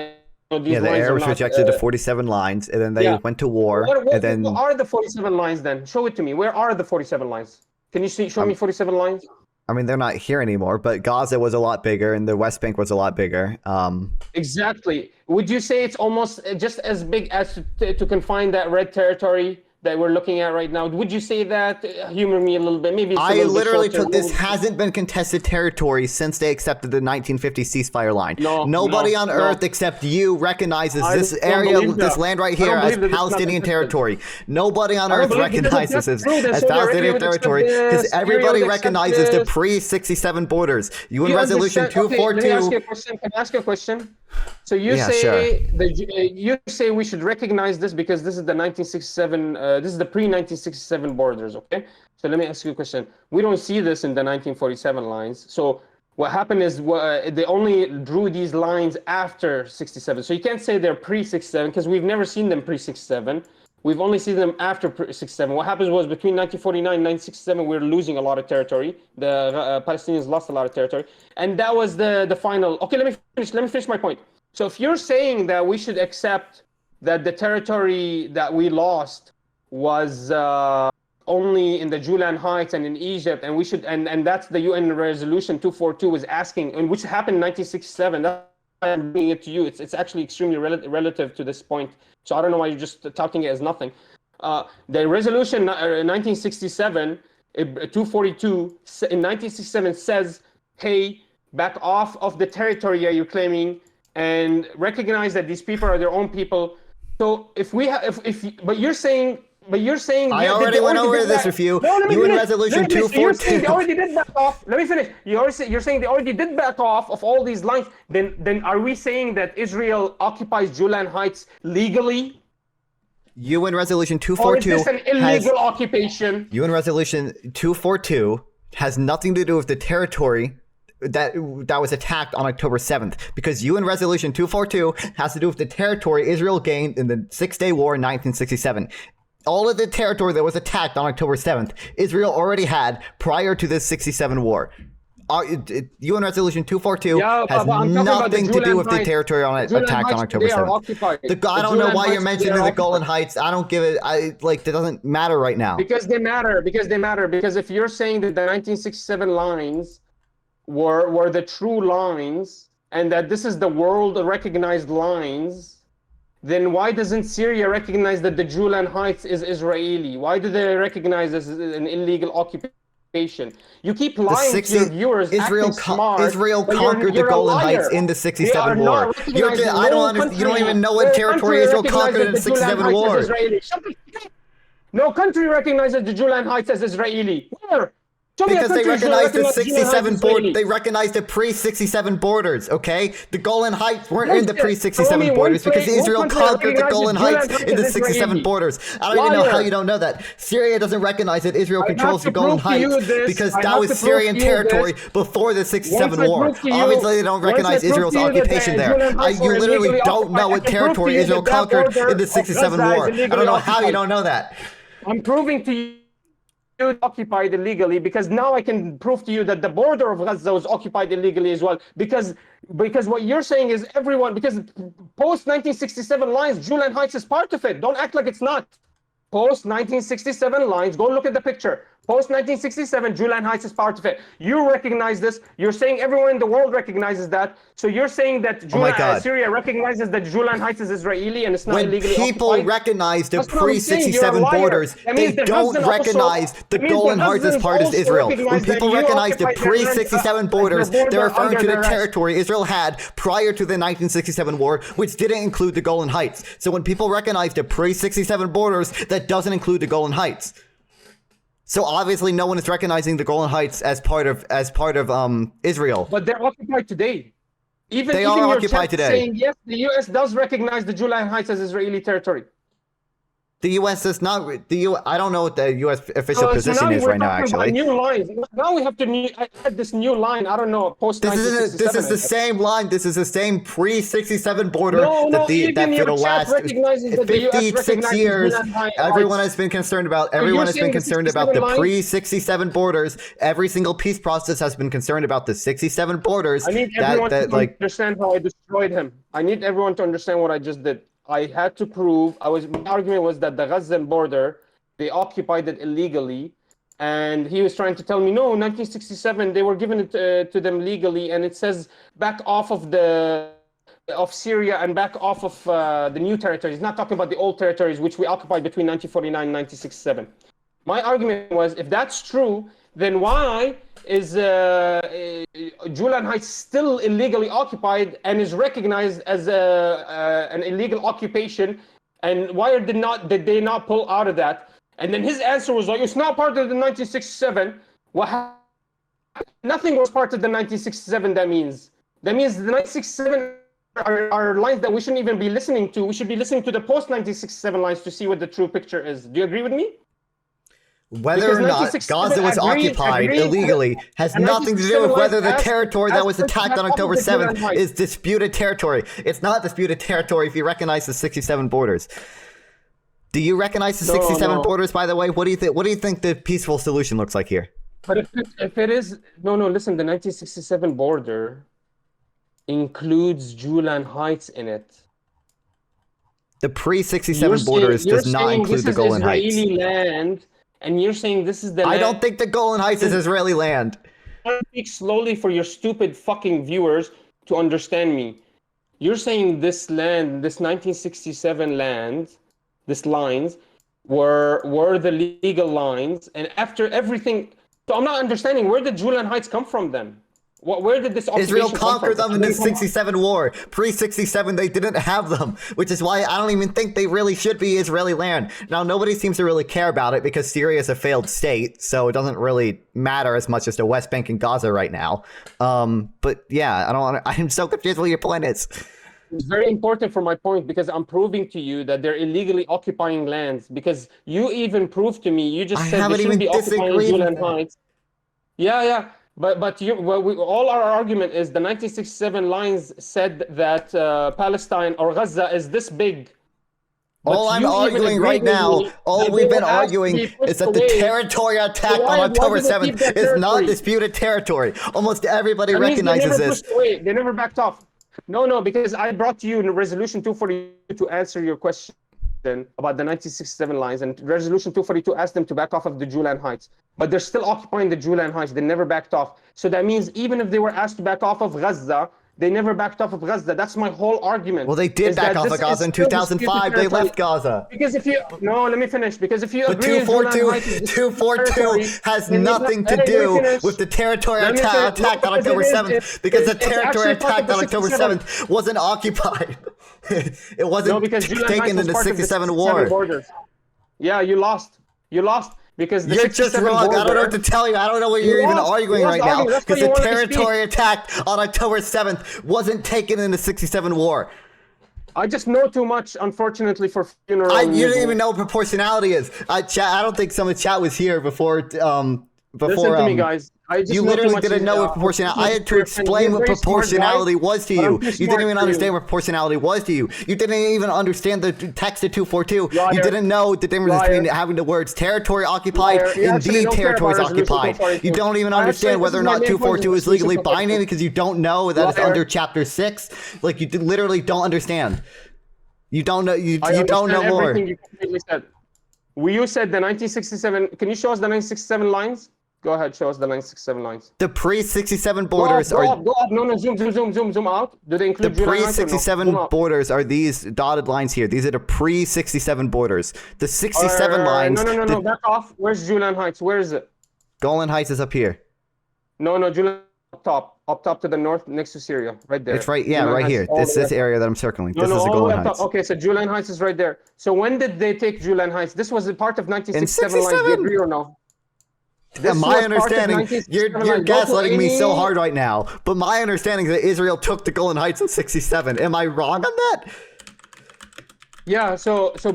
and these Yeah, the lines are Arabs not. rejected the 47 lines, and then they went to war, and then What are the 47 lines then? Show it to me. Where are the 47 lines? Can you show me 47 lines? I mean, they're not here anymore, but Gaza was a lot bigger, and the West Bank was a lot bigger. Exactly. Would you say it's almost just as big as to confine that red territory that we're looking at right now? Would you say that? Humor me a little bit. Maybe it's a I little literally bit shorter. took this hasn't been contested territory since they accepted the 1950 ceasefire line. Nobody on earth except you recognizes this area, this land right here, as Palestinian territory. Nobody on earth recognizes this as Palestinian territory because everybody recognizes the pre-67 borders. UN Resolution 242. Let me can I ask you a question? So you you say we should recognize this because this is the 1967. This is the pre-1967 borders. Okay. So let me ask you a question. We don't see this in the 1947 lines. So what happened is they only drew these lines after 67. So you can't say they're pre-67 because we've never seen them pre-67. We've only seen them after 67. What happens was between 1949 and 1967, we were losing a lot of territory. The Palestinians lost a lot of territory. And that was the final. Okay, let me finish my point. So if you're saying that we should accept that the territory that we lost was only in the Julan Heights and in Egypt, and we should, and that's the UN Resolution 242 was asking, and which happened in 1967. That's why I'm bringing it to you. It's actually extremely relative to this point. So I don't know why you're just talking it as nothing. The resolution 1967, 242 in 1967 says, hey, back off of the territory you're claiming and recognize that these people are their own people. So if we have, but you're saying. I already went over this with you. UN Resolution 242. You're saying they already did back off. Let me finish. You're saying they already did back off of all these lines. Then are we saying that Israel occupies Julan Heights legally? UN Resolution 242 or is this an illegal occupation? UN Resolution 242 has nothing to do with the territory that was attacked on October 7th, because UN Resolution 242 has to do with the territory Israel gained in the Six-Day War in 1967. All of the territory that was attacked on October 7th, Israel already had prior to this 67 war. UN Resolution 242 has nothing to do with the territory attacked on October 7th. I don't know why you're mentioning the Golan Heights. I don't give it. That doesn't matter right now. Because they matter. Because if you're saying that the 1967 lines were the true lines, and that this is the world recognized lines, then why doesn't Syria recognize that the Julan Heights is Israeli? Why do they recognize this as an illegal occupation? You keep lying to your viewers. Israel conquered the Golan Heights in the 67 war. You don't even know what territory Israel conquered in the 67 war. No country recognizes the Julan Heights as Israeli. Where? Show me a Because they country recognized the recognized Julian Heights 67 Israeli. they recognized the pre-67 borders, okay? The Golan Heights weren't in the Show me pre-67 one borders because place- one Israel country that conquered the recognizes Golan Julian Heights Heights in the as 67 Israeli. borders. I don't even know how Liar. you don't know that. Syria doesn't recognize that Israel I have controls to the Golan prove to you Heights this. because I that have was to prove Syrian to you territory this. before the 67 Once I war. prove to you- Obviously, they don't once I recognize prove to Israel's you that occupation there. Julian Heights You were literally illegally don't know occupied, what I can prove to territory you Israel that that conquered border in the of 67 Gaza is war. I illegally don't know how you occupied. don't know that. I'm proving to you occupied illegally because now I can prove to you that the border of Gaza was occupied illegally as well. Because what you're saying is everyone, because post 1967 lines, Julian Heights is part of it. Don't act like it's not. Post 1967 lines, go look at the picture. Post 1967, Julian Heights is part of it. You recognize this. You're saying everyone in the world recognizes that. So you're saying that Oh my God. Syria recognizes that Julian Heights is Israeli and it's not When illegally people occupied. recognize the That's what I'm saying. You're a pre-67 liar. borders, That they means the don't Gazans recognize also- the that means Golan Heights as Gazans part of also Israel. When recognize that people you recognize the occupied their land, pre-67 the borders, border they're referring to under the their rights. territory Israel had prior to the 1967 war, which didn't include the Golan Heights. So when people recognize the pre-67 borders, that doesn't include the Golan Heights. So obviously, no one is recognizing the Golan Heights as part of Israel. But they're occupied today. Even They are your occupied chat today. saying yes, the U.S. does recognize the Julian Heights as Israeli territory. The U.S. does not. I don't know what the U.S. official So position now is we're right now. talking about Actually, new lines. Now we have to add this new line. I don't know. Post this is 1967. the same line. This is the same pre-67 border No, that even for your the chat last recognizes that the U.S. 56 recognizes years. Julian Heights. Everyone has been concerned about. Everyone has been saying the concerned about 67 the lines? pre-67 borders. Every single peace process has been concerned about the 67 borders. I need everyone to understand how I destroyed him. I need everyone to understand what I just did. I had to prove. My argument was that the Gazan border, they occupied it illegally, and he was trying to tell me, no, 1967 they were given it to them legally, and it says back off of Syria and back off of the new territories. He's not talking about the old territories which we occupied between 1949 and 1967. My argument was, if that's true, then why is Julian Heights still illegally occupied and is recognized as an illegal occupation? And why did they not pull out of that? And then his answer was like, it's not part of the 1967. What happened? Nothing was part of the 1967. That means the 1967 are lines that we shouldn't even be listening to. We should be listening to the post 1967 lines to see what the true picture is. Do you agree with me? Whether or not Gaza was occupied illegally has nothing to do with whether the territory that was attacked on October 7th is disputed territory. It's not disputed territory if you recognize the 67 borders. Do you recognize the 67 borders, by the way? What do you think? What do you think the peaceful solution looks like here? But if it is listen, the 1967 border includes Julian Heights in it. The pre-67 borders does not include the Golan Heights. Israeli land. And you're saying this is the land. I don't think the Golan Heights is Israeli land. Speak slowly for your stupid fucking viewers to understand me. You're saying this land, this 1967 land, this lines were the legal lines, and after everything, so I'm not understanding, where did Julian Heights come from then? Where did this Israel conquered them in the 67 war. Pre-67, they didn't have them, which is why I don't even think they really should be Israeli land. Now, nobody seems to really care about it because Syria is a failed state, so it doesn't really matter as much as the West Bank and Gaza right now. But yeah, I'm so confused what your point is. It's very important for my point because I'm proving to you that they're illegally occupying lands, because you even proved to me, you just said they shouldn't be occupying Julian Heights. Yeah. But all our argument is the 1967 lines said that Palestine or Gaza is this big. All I'm arguing right now, all we've been arguing is that the territorial attack on October 7th is not disputed territory. Almost everybody recognizes this. They never backed off. No, because I brought to you in Resolution 242 to answer your question about the 1967 lines, and Resolution 242 asked them to back off of the Julian Heights. But they're still occupying the Julian Heights. They never backed off. So that means even if they were asked to back off of Gaza, they never backed off of Gaza. That's my whole argument. Well, they did back off of Gaza in 2005. They left Gaza. Because let me finish. Because if you agree, 242 has nothing to do with the territorial attack on October 7th, because the territorial attack on October 7th wasn't occupied. It wasn't taken in the 67 war. Yeah, you lost. because the You're just 67 wrong. border, I don't know what to tell you. I don't know what you're even arguing right now. Because the territory attack on October 7th wasn't taken in the 67 war. I just know too much, unfortunately, for funeral. You don't even know what proportionality is. I don't think some of the chat was here before. Listen to me, guys. You literally didn't know what proportionality. I had to explain what proportionality was to you. You didn't even understand what proportionality was to you. You didn't even understand the text of 242. You didn't know the difference between having the words territory occupied and the territories occupied. You don't even understand whether or not 242 is legally binding because you don't know that it's under Chapter 6. Like, you literally don't understand. You don't know. You don't know more. Everything you completely said. You said the 1967. Can you show us the 1967 lines? Go ahead, show us the 967 lines. The pre-67 borders are... Go up. No, zoom out. Do they include the pre-67 borders are these dotted lines here. These are the pre-67 borders. The 67 lines... No, back off. Where's Julian Heights? Where is it? Golan Heights is up here. No, Julian up top to the north next to Syria, right there. It's right, yeah, Julian right Heights, here. This area that I'm circling. This is the Golan Heights. Okay, so Julian Heights is right there. So when did they take Julian Heights? This was a part of 1967 lines. Do you agree or no? My understanding, you're gaslighting me so hard right now, but my understanding is that Israel took the Golan Heights in 67. Am I wrong on that? Yeah,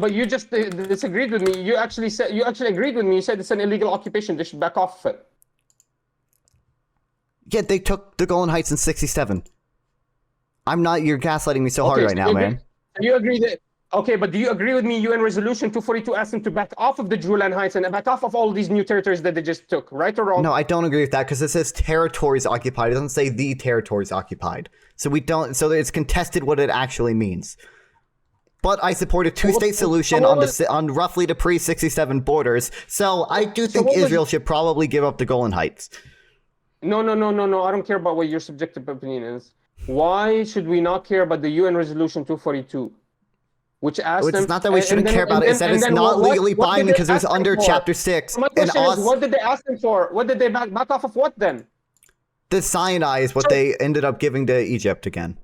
but you just disagreed with me. You actually agreed with me. You said it's an illegal occupation. They should back off of it. Yeah, they took the Golan Heights in 67. You're gaslighting me so hard right now, man. You agree that... Okay, but do you agree with me? UN Resolution 242 asked them to back off of the Julian Heights and back off of all these new territories that they just took, right or wrong? No, I don't agree with that because it says territories occupied. It doesn't say the territories occupied. So it's contested what it actually means. But I support a two-state solution on roughly the pre-67 borders. So I do think Israel should probably give up the Golan Heights. No. I don't care about what your subjective opinion is. Why should we not care about the UN Resolution 242? Which asked them... It's not that we shouldn't care about it. It's that it's not legally binding because it was under Chapter 6. My question is, what did they ask them for? What did they back off of what then? The Sinai is what they ended up giving to Egypt again.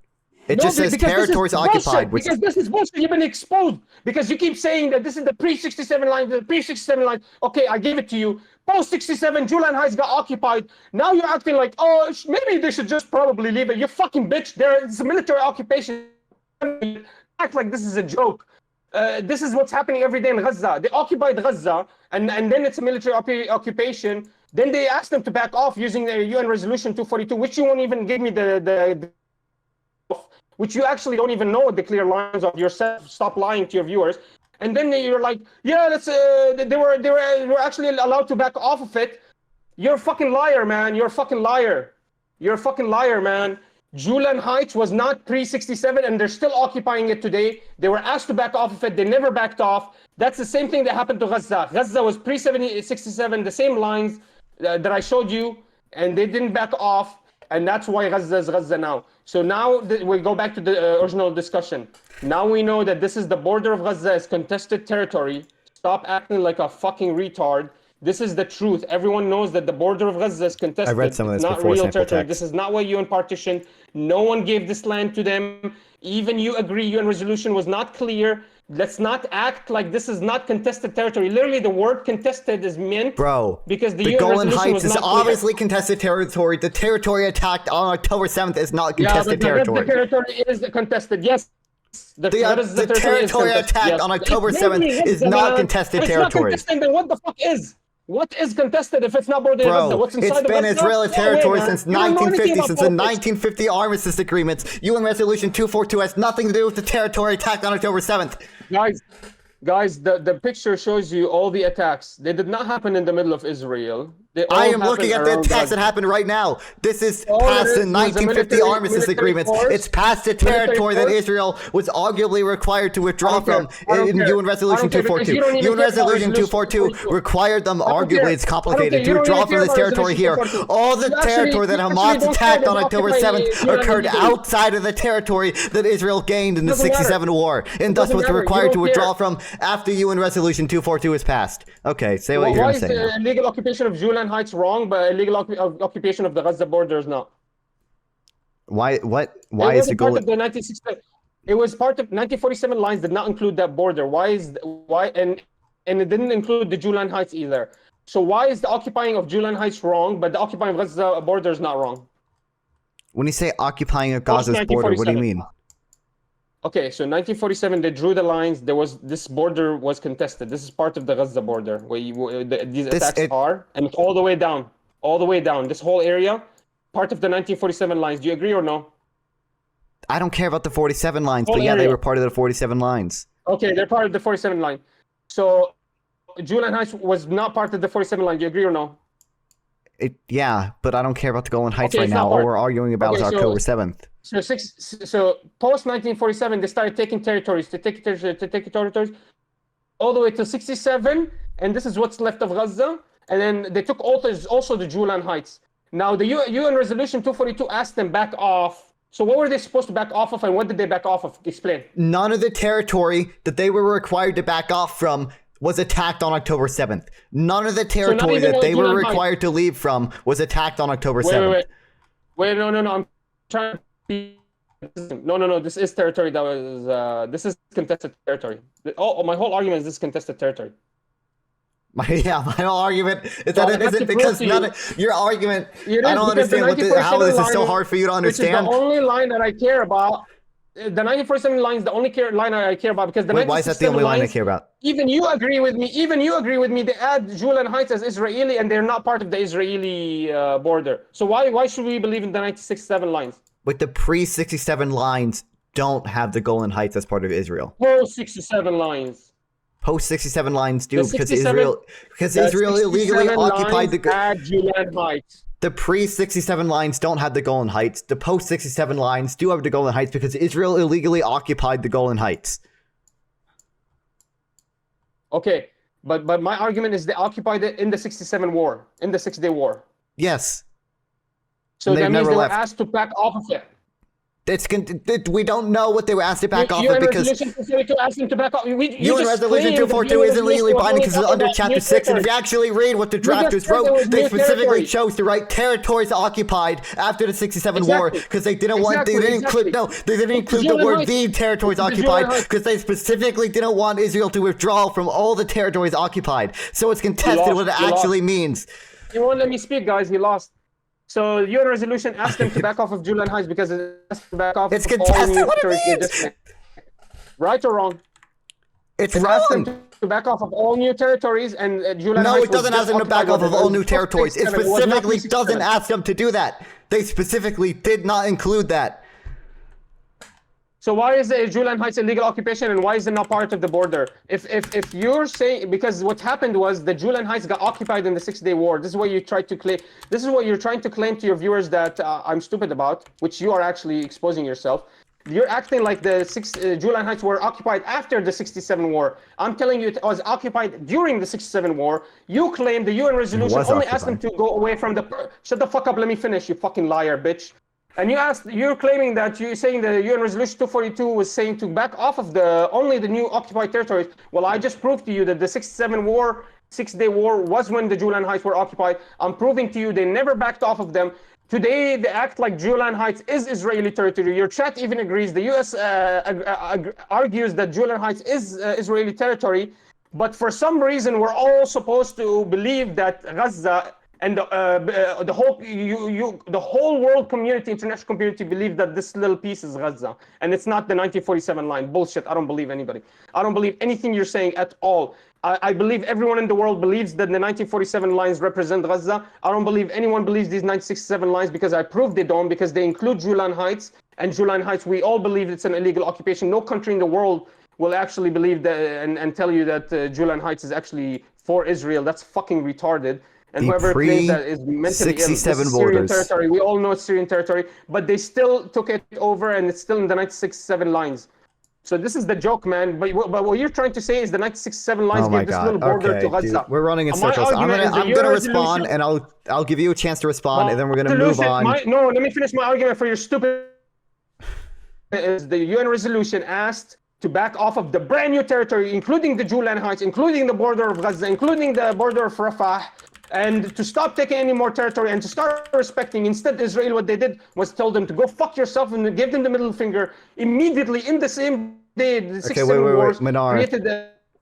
It just says territories occupied. Because this is bullshit. You've been exposed. Because you keep saying that this is the pre-67 line, Okay, I gave it to you. Post-67, Julian Heights got occupied. Now you're acting like, oh, maybe they should just probably leave it. You fucking bitch. It's a military occupation. Act like this is a joke. This is what's happening every day in Gaza. They occupied Gaza, and then it's a military occupation. Then they asked them to back off using the UN Resolution 242, which you won't even give me which you actually don't even know the clear lines of yourself. Stop lying to your viewers. And then you're like, yeah, they were actually allowed to back off of it. You're a fucking liar, man. You're a fucking liar. You're a fucking liar, man. Julian Heights was not pre-67 and they're still occupying it today. They were asked to back off of it. They never backed off. That's the same thing that happened to Gaza. Gaza was pre-67, the same lines that I showed you, and they didn't back off. And that's why Gaza is Gaza now. So now we go back to the original discussion. Now we know that this is the border of Gaza is contested territory. Stop acting like a fucking retard. This is the truth. Everyone knows that the border of Gaza is contested. I read some of this not before real sample territory. text. This is not what UN partition. No one gave this land to them. Even you agree UN resolution was not clear. Let's not act like this is not contested territory. Literally, the word contested is meant because the UN Golan resolution Heights was is not obviously contested territory. The territory attacked on October 7th is not contested territory. The territory is contested. Yes. The territory attacked on October 7th is not contested territory. It's not contested, then what the fuck is? What is contested if it's not border Gaza? What's inside it's been Israeli territory since 1950, since the 1950 armistice agreements. UN Resolution 242 has nothing to do with the territory attacked on October 7th. Guys, the picture shows you all the attacks. They did not happen in the middle of Israel. I am looking at the attacks that happened right now. This is past the 1950 armistice agreements. It's past the territory that Israel was arguably required to withdraw from in UN Resolution 242. UN Resolution 242 required them, arguably, it's complicated, to withdraw from this territory here. All the territory that Hamas attacked on October 7th occurred outside of the territory that Israel gained in the 67 war, and thus was required to withdraw from after UN Resolution 242 is passed. Okay, say what you're going to say. Why is the illegal occupation of Julian Heights wrong, but illegal occupation of the Gaza border is not? Why is the goal? It was part of 1947 lines did not include that border. And it didn't include the Julian Heights either. So why is the occupying of Julan Heights wrong, but the occupying of Gaza border is not wrong? When you say occupying of Gaza's border, what do you mean? Okay, so in 1947 they drew the lines. This border was contested. This is part of the Gaza border where these attacks are, and it's all the way down, This whole area, part of the 1947 lines. Do you agree or no? I don't care about the 47 lines, Whole but yeah, area. they were part of the 47 lines. Okay, they're part of the 47 line. So Julan Heights was not part of the 47 line. Do you agree or no? Yeah, but I don't care about the Golan Heights right it's now. not All part. we're arguing about is Okay, October 7th. So post 1947, they started taking territories, all the way to 67, and this is what's left of Gaza. And then they took also the Julan Heights. Now the UN Resolution 242 asked them back off. So what were they supposed to back off of, and what did they back off of? Explain. None of the territory that they were required to back off from was attacked on October 7th. None of the territory that they were required to leave from was attacked on October 7th. Wait, no. I'm trying to be... No. This is territory that was... this is contested territory. My whole argument is this contested territory. My whole argument is that it isn't because your argument... I don't understand how this is so hard for you to understand. Which is the only line that I care about. The 1947 line is the only line I care about because the 1967 why is that the only line I care about? Even you agree with me. They add Julan Heights as Israeli, and they're not part of the Israeli border. So why should we believe in the 1967 lines? But the pre-67 lines don't have the Golan Heights as part of Israel. Post-67 lines. Post-67 lines do because Israel illegally occupied the Julan Heights. The pre-67 lines don't have the Golan Heights. The post-67 lines do have the Golan Heights because Israel illegally occupied the Golan Heights. Okay, but my argument is they occupied it in the 67 war, in the 6-Day War. Yes. So that means they were asked to back off of it. We don't know what they were asked to back off of because Resolution 242 asked them to back off. UN Resolution 242 isn't legally binding because it's under Chapter 6. And if you actually read what the drafters wrote, they specifically chose to write territories occupied after the 67 war because they didn't want. They didn't include the word "the territories occupied" because they specifically didn't want Israel to withdraw from all the territories occupied. So it's contested what it actually means. You won't let me speak, guys. He lost. So UN resolution asked them to back off of Julan Heights because it's to back off. It's contested what it means. Right or wrong? It's wrong. Asked them to back off of all new territories, and Julan Heights. No, it doesn't ask them to back off of all new territories. It specifically doesn't ask them to do that. They specifically did not include that. So why is Julan Heights illegal occupation, and why is it not part of the border? If you're saying, because what happened was the Julan Heights got occupied in the 6-Day War. This is what you tried to claim. This is what you're trying to claim to your viewers that I'm stupid about, which you are actually exposing yourself. You're acting like the Julan Heights were occupied after the 67 war. I'm telling you it was occupied during the 67 war. You claim the UN resolution only asked them to go away from the... Shut the fuck up, let me finish, you fucking liar, bitch. And you're claiming that you're saying the UN Resolution 242 was saying to back off of only the new occupied territories. Well, I just proved to you that the 67 war, 6-Day War was when the Julan Heights were occupied. I'm proving to you they never backed off of them. Today, they act like Julan Heights is Israeli territory. Your chat even agrees. The US argues that Julan Heights is Israeli territory. But for some reason, we're all supposed to believe that Gaza and the whole world community, international community, believe that this little piece is Gaza, and it's not the 1947 line. Bullshit. I don't believe anybody. I don't believe anything you're saying at all. I believe everyone in the world believes that the 1947 lines represent Gaza. I don't believe anyone believes these 1967 lines because I proved they don't, because they include Julan Heights, and Julan Heights, we all believe it's an illegal occupation. No country in the world will actually believe that and tell you that Julan Heights is actually for Israel. That's fucking retarded. And whoever claims that is mentally ill. This is Syrian territory. We all know it's Syrian territory, but they still took it over, and it's still in the 1967 lines. So this is the joke, man. But what you're trying to say is the 1967 lines gave this little border to Gaza. Dude, we're running in circles. I'm gonna respond, and I'll give you a chance to respond, and then we're gonna move on. No, let me finish my argument for your stupid. Is the UN resolution asked to back off of the brand new territory, including the Julan Heights, including the border of Gaza, including the border of Rafah, and to stop taking any more territory and to start respecting. Instead, Israel, what they did was tell them to go fuck yourself and give them the middle finger immediately in the same day. The 67 wars Manar. created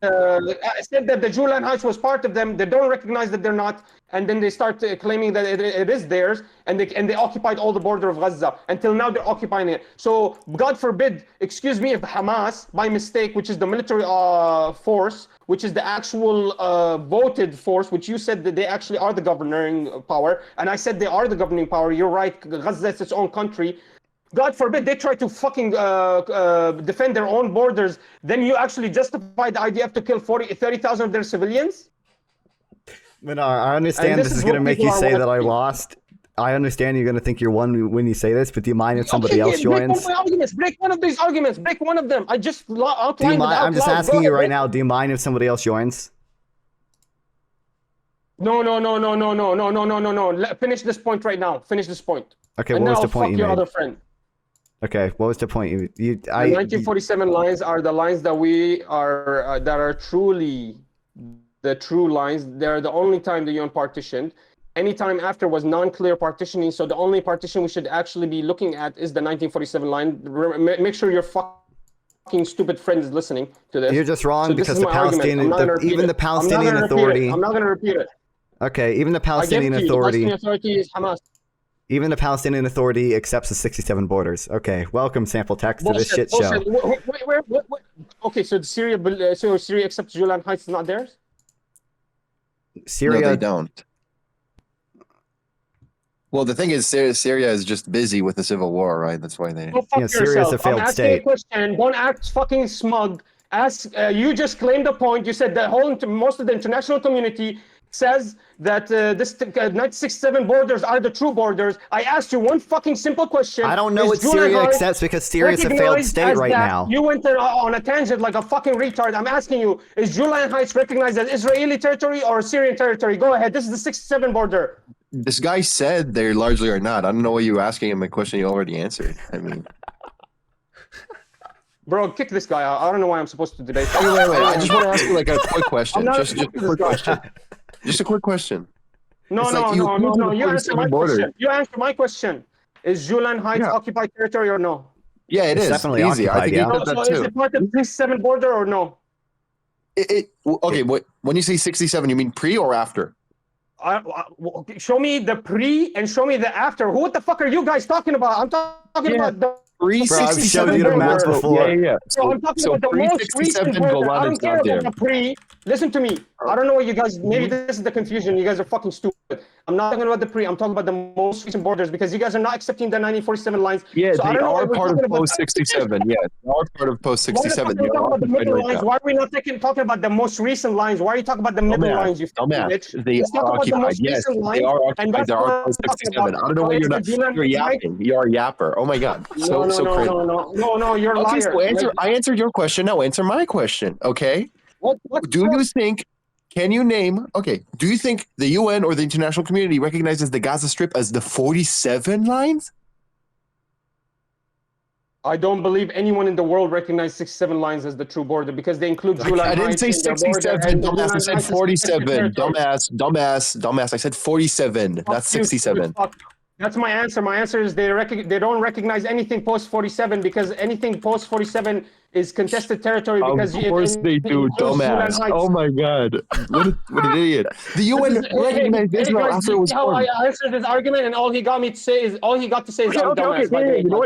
said that the Julian Heights was part of them. They don't recognize that they're not, and then they start claiming that it is theirs, and they occupied all the border of Gaza. Until now, they're occupying it. So God forbid, excuse me, if Hamas, by mistake, which is the military force, which is the actual voted force, which you said that they actually are the governing power, and I said they are the governing power. You're right. Gaza is its own country. God forbid they try to fucking defend their own borders. Then you actually justify the IDF to kill 30,000 of their civilians? Manar, I understand this is going to make you say that I lost. I understand you're going to think you're won when you say this, but do you mind if somebody else joins? Break one of these arguments. Break one of them. I just outlined it out I'm just loud. asking you right now, do you mind if somebody else joins? No. Finish this point right now. Finish this point. Okay, and what was I'll the point fuck you your made? other friend. Okay, what was the point? The 1947 lines are the lines that we are that are truly the true lines. They're the only time the UN partitioned. Any time after was non-clear partitioning. So the only partition we should actually be looking at is the 1947 line. Make sure your fucking stupid friend is listening to this. You're just wrong So because the Palestinian, even the Palestinian Authority. I'm not going to repeat it. Okay, even the Palestinian Authority. The Palestinian Authority is Hamas. Even the Palestinian Authority accepts the 67 borders. Okay, welcome, sample text, to this shit show. Wait. Okay, so Syria accepts Julian Heights is not theirs? Syria... No, they don't. Well, the thing is, Syria is just busy with the civil war, right? That's why they... Go fuck yourself. Syria is a failed I'm asking state. a question. Don't act fucking smug. You just claimed a point. You said that most of the international community says that this 1967 borders are the true borders. I asked you one fucking simple question. I don't know what Syria accepts because Syria is a failed state right now. You went on a tangent like a fucking retard. I'm asking you, is Julian Heights recognized as Israeli territory or Syrian territory? Go ahead. This is the 67 border. This guy said they largely are not. I don't know why you asking him a question you already answered. I mean... Bro, kick this guy out. I don't know why I'm supposed to debate. Wait. I just want to ask you like a quick question. Just a quick question. Just a quick question. No. You answer my question. You answer my question. Is Julian Heights occupied territory or no? Yeah, it is. Definitely easy. occupied, I think yeah. he said that too. Is it part of the 67 border or no? Okay, when you say 67, you mean pre or after? Show me the pre and show me the after. What the fuck are you guys talking about? I'm talking about the I've showed you the maps before. Yeah. So I'm talking about the most recent border. I don't care about the pre. Listen to me. I don't know what you guys, maybe this is the confusion. You guys are fucking stupid. I'm not talking about the pre. I'm talking about the most recent borders because you guys are not accepting the 1947 lines. Yeah, so they are part of post-67. Yeah, they are part of post-67. Why are we not talking about the most recent lines? Why are you talking about the middle lines, you fucking bitch? They are occupied. Yes, they are occupied. They are post-67. I don't know why you're not. You're yapping. You're a yapper. Oh my god. So crazy. No, you're a liar. So I answered your question. Now answer my question. Okay. Do you think? Can you name? Okay. Do you think the UN or the international community recognizes the Gaza Strip as the 47 lines? I don't believe anyone in the world recognizes 67 lines as the true border because they include Julian Heights. I didn't say 67, dumbass. I said 47. Dumbass. I said 47. That's 67. That's my answer. My answer is they don't recognize anything post 47 because anything post 47 is contested territory. Because of course they do, dumbass. Oh my god, what an idiot! The UN recognized Israel after it was formed. I answered this argument, and all he got to say is dumbass.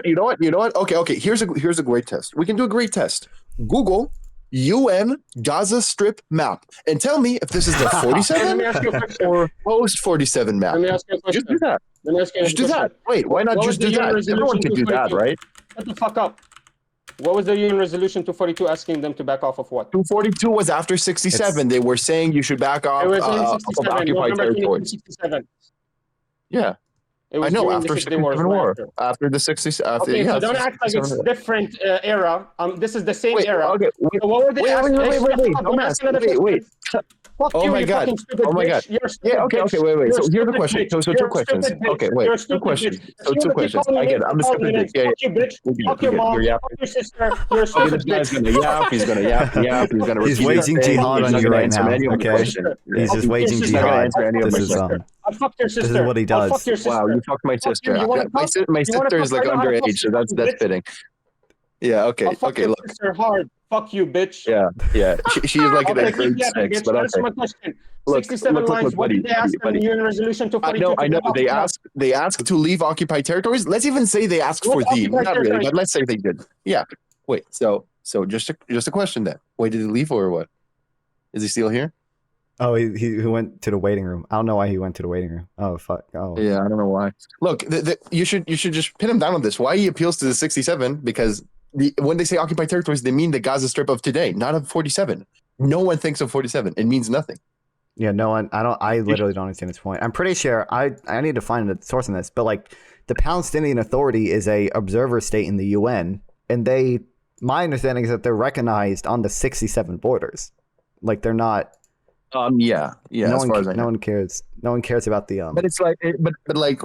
You know what? Okay. Here's a great test. We can do a great test. Google UN Gaza Strip map and tell me if this is the 47 or post 47 map. Let me ask you a question. Just do that. Just do that. Wait, why not just do that? Everyone can do that, right? Shut the fuck up. What was the UN resolution 242 asking them to back off of what? 242 was after 67. They were saying you should back off of occupied territories. Yeah. I know, after 67 war. After the 60s. Okay, so don't act like it's different era. This is the same era. Okay. So what were they asking? Wait. Oh my god. Yeah, okay, wait. So here's the question. So two questions. Okay, wait. Two questions. So two questions. I get it. I'm a stupid bitch. Yeah. Fuck your mom. Fuck your sister. You're a stupid bitch. He's gonna yap. He's waging jihad on you right now. Okay. He's just waging jihad. This is what he does. Wow, you fucked my sister. My sister is like underage, so that's fitting. Yeah, okay. Fuck your sister hard. Fuck you, bitch. Yeah. She's like in Okay, a keep grade yapping, 6, bitch. but Answer okay. my question. Look, 67 lines. What buddy, did they ask in UN Resolution 242? I know. They asked to leave occupied territories. Let's even say they asked for the. Not really, but let's say they did. Yeah. Wait. So just a question then. Wait, did he leave or what? Is he still here? Oh, he went to the waiting room. I don't know why he went to the waiting room. Oh fuck. Oh Yeah, I don't know why. Look, you should just pin him down on this. Why he appeals to the 67? Because when they say occupied territories, they mean the Gaza Strip of today, not of 47. No one thinks of 47. It means nothing. yeah, no one. I literally don't understand his point. I'm pretty sure. I need to find the source on this, but like the Palestinian Authority is a observer state in the UN, and they. My understanding is that they're recognized on the 67 borders. Like they're not. Yeah. No as far as I know. no one cares. No one cares about the But it's like, but like,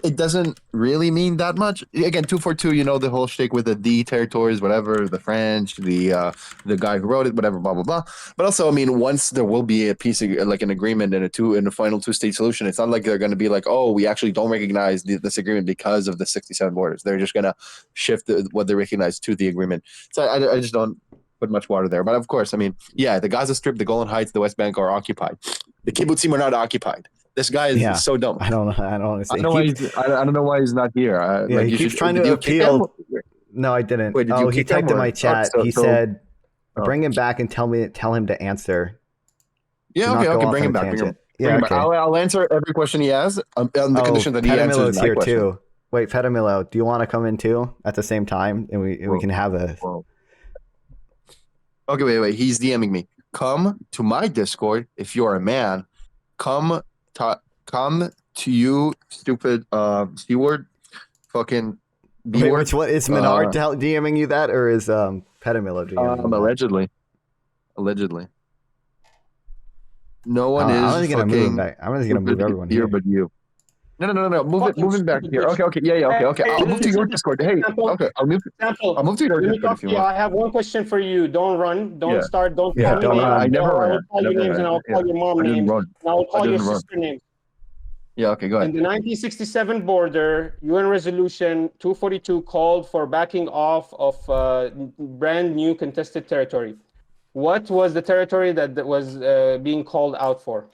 it doesn't really mean that much. Again, 242, you know, the whole shtick with the territories, whatever, the French, the guy who wrote it, whatever, blah blah blah. But also, I mean, once there will be a piece of like an agreement and a final two-state solution, it's not like they're going to be like, oh, we actually don't recognize this agreement because of the 67 borders. They're just going to shift what they recognize to the agreement. So I just don't put much water there. But of course, I mean, yeah, the Gaza Strip, the Golan Heights, the West Bank are occupied. The kibbutzim are not occupied. This guy is so dumb. I don't understand. I don't know why he's not here. Yeah, he keeps trying to appeal. No, I didn't. Wait, did you he typed in my chat. He said, "Bring him back and tell him to answer." Yeah, okay, bring him back. Yeah, okay. I'll answer every question he has on the condition that he answers my here question. Too. Wait, Fedamilo, do you want to come in too at the same time, and we can have a? Okay, wait. He's DMing me. Come to my Discord if you're a man. Come to you, stupid C word, fucking B word. Word. Which one is Manar DMing you that, or is Pedamilo DMing you that? Allegedly. No one is. I'm just gonna move him back. I'm just gonna move everyone here, but you. No. Move it back here. Okay. Yeah. Okay. I'll move to your Discord. Hey, okay. I'll move to your Discord if you want. I have one question for you. Don't run. Don't start. Don't call don't me run. names. I never I run. will call you names and I'll call your mom names. And I will call your sister names. Yeah, okay, go ahead. In the 1967 border, UN Resolution 242 called for backing off of brand new contested territory. What was the territory that was being called out for?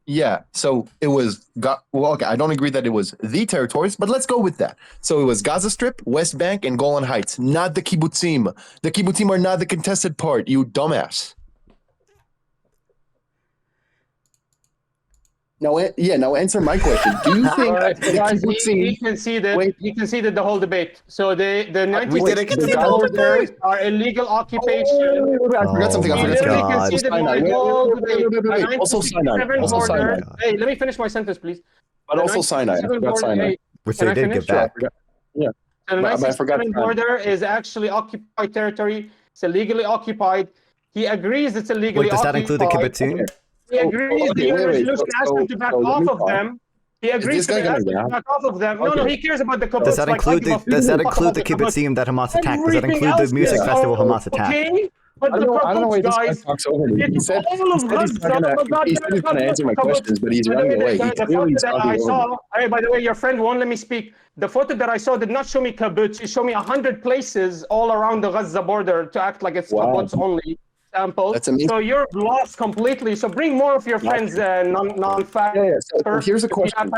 Yeah, so it was okay, I don't agree that it was the territories, but let's go with that. So it was Gaza Strip, West Bank, and Golan Heights, not the kibbutzim. The kibbutzim are not the contested part, you dumbass. Now answer my question. Do you think the kibbutzim... He conceded the whole debate. So the 1967 borders are illegal occupation. I forgot something. He literally conceded my whole debate. Also Sinai. Hey, let me finish my sentence, please. But also Sinai. I forgot Sinai. Which they did get back. Yeah. The 1967 border is actually occupied territory. It's illegally occupied. He agrees it's illegally occupied. Wait, does that include the kibbutzim? He agrees the UN resolution asked him to back off of them. He agrees to back off of them. No, he cares about the kibbutz. Does that include the kibbutzim that Hamas attacked? Does that include the music festival Hamas attacked? Okay, but the kibbutz guys, talks over me. He said he's going to answer my questions, but he's running away. The photo that I saw, by the way, your friend won't let me speak. The photo that I saw did not show me kibbutz. It showed me 100 places all around the Gaza border to act like it's kibbutz only. Sample. So you're lost completely. So bring more of your friends, non-fact. So here's a question.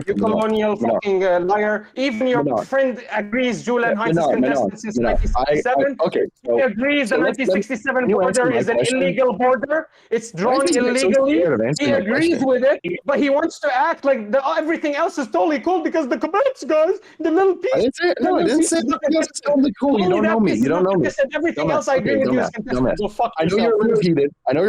You colonial fucking liar. Even your friend agrees Julian Heinz is contested since 1967. He agrees the 1967 border is an illegal border. It's drawn illegally. He agrees with it, but he wants to act like everything else is totally cool because the kibbutz guys, the little piece. I didn't say it's totally cool. You don't know me. Everything else I agree with you is contested. So fuck I know you're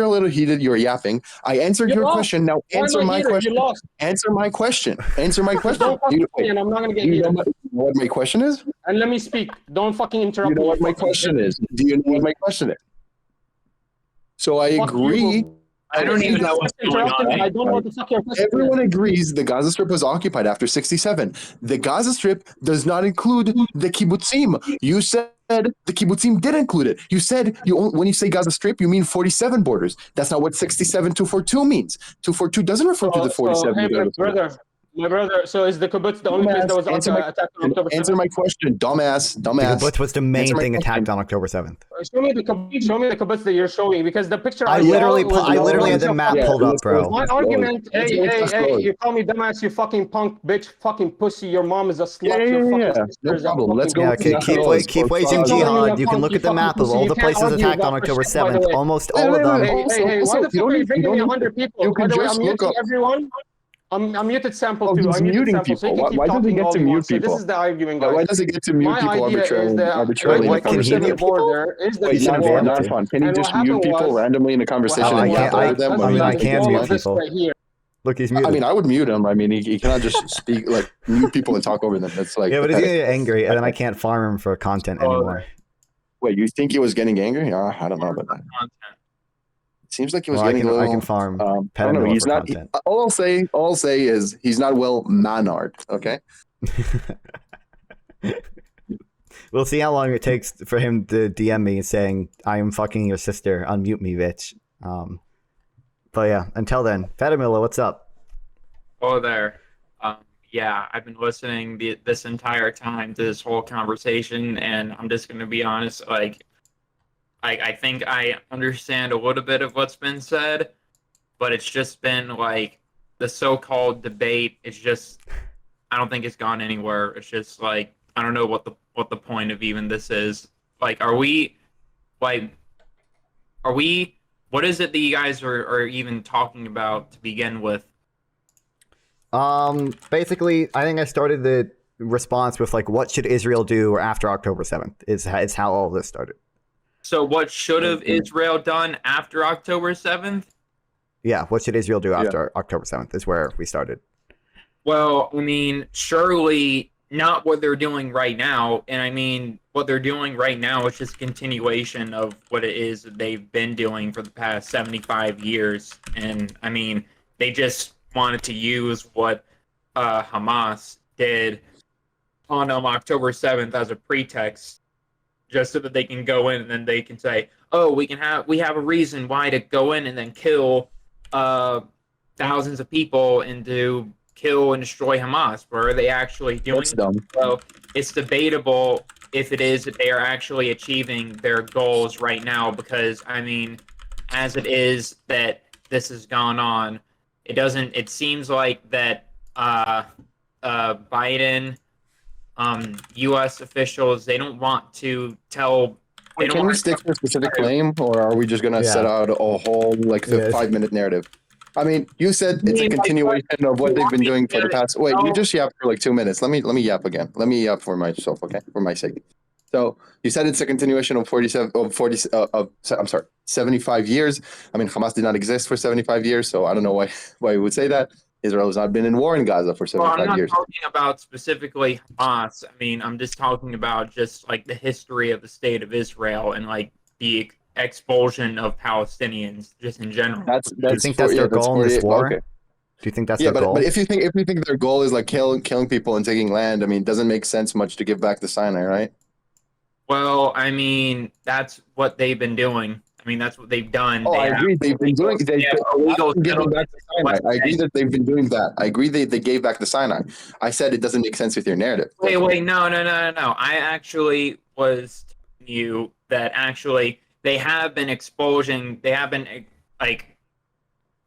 a little heated. You're yapping. I answered your question. Now answer my question. Answer my question. I'm not going to get you. Know what my question is? And let me speak. Don't fucking interrupt me. You know what my question is? Do you know what my question is? So I agree. I don't even know what's going on. I don't know what the fuck your question is. Everyone agrees the Gaza Strip was occupied after 67. The Gaza Strip does not include the kibbutzim. You said the kibbutzim did include it. You said when you say Gaza Strip, you mean 47 borders. That's not what 67 242 means. 242 doesn't refer to the 47. Hey, brother, My brother, so is the kibbutz the only place that was Answer my- attacked on October 7th? Answer my question, dumbass. The kibbutz was the main Answer my thing question. attacked on October 7th. Show me the kibbutz that you're showing, because the picture I saw literally was had the map pulled up, bro. My argument, hey, you call me dumbass, you fucking punk, bitch, fucking pussy, your mom is a slut, your fucking sister No is a problem. fucking Let's go. Yeah, pussy. okay, keep waging Keep calling me a jihad. You can punk, look you at the fucking map of pussy. all You the can't places argue attacked about on October Christians, by the 7th. way. Almost all of them. Hey, why the fuck are you bringing me 100 people? You By can the way, just I'm look muting up. everyone. I'm muted sample Oh, too. he's I'm muted muting sample, so you people. can keep Why does he talking get all to you mute want. So this people? is the argument, guys. Why does he get to mute My people idea is that arbitrarily in a Wait, can he conversation? mute people? border is the Wait, shouldn't be able to. Nonfon, can he And what just mute happened people was, randomly in a conversation Oh, and I yap can't- over them? let's I mean, look I at can all mute of this people. right here. Look, he's I muted. mean, I would mute him. I mean, he cannot just speak like mute people and talk over them. That's like Yeah, but he's gonna pathetic. get angry, and then I can't farm him for content anymore. Wait, you think he was getting angry? I don't know about that. It seems like he was Well, getting a little. I can farm I don't know. Petamilla He's for not. content. All I'll say is he's not well Manard. Okay. We'll see how long it takes for him to DM me saying, "I am fucking your sister. Unmute me, bitch." But yeah, until then, Petamilla, what's up? Oh, there. Yeah, I've been listening this entire time to this whole conversation, and I'm just going to be honest. Like, I think I understand a little bit of what's been said, but it's just been like the so-called debate. It's just, I don't think it's gone anywhere. It's just like, I don't know what the point of even this is. Like, what is it that you guys are even talking about to begin with? Basically, I think I started the response with like, "What should Israel do after October 7th?" Is how all this started. So what should have Israel done after October 7th? Yeah, what should Israel do after October 7th is where we started. Well, I mean, surely not what they're doing right now. And I mean, what they're doing right now is just continuation of what it is that they've been doing for the past 75 years. And I mean, they just wanted to use what Hamas did on October 7th as a pretext, just so that they can go in and then they can say, "Oh, we have a reason why to go in and then kill thousands of people and to kill and destroy Hamas." But are they actually doing That's dumb. So it's debatable if it is that they are actually achieving their goals right now, because I mean, as it is that this has gone on, it seems like that Biden, U.S. officials, they don't want to tell. Can we stick to a specific claim, or are we just gonna set out a whole like 5-minute narrative? I mean, you said it's a continuation of what they've been doing for the past. Wait, you just yapped for like 2 minutes. Let me yap again. Let me yap for myself, okay? For my sake. So you said it's a continuation of 75 years. I mean, Hamas did not exist for 75 years, so I don't know why you would say that. Israel has not been in war in Gaza for 75 years. I'm not talking about specifically Hamas. I mean, I'm just talking about just like the history of the state of Israel and like the expulsion of Palestinians just in general. Do you think that's their goal in this war? Okay. Do you think that's their goal? But if you think their goal is like killing people and taking land, I mean, it doesn't make sense much to give back the Sinai, right? Well, I mean, that's what they've been doing. I mean, that's what they've done. I agree. They've been doing. Giving back the Sinai. I agree that they've been doing that. I agree they gave back the Sinai. I said it doesn't make sense with your narrative. Wait, no. I actually was telling you that actually they have been exposing. They have been like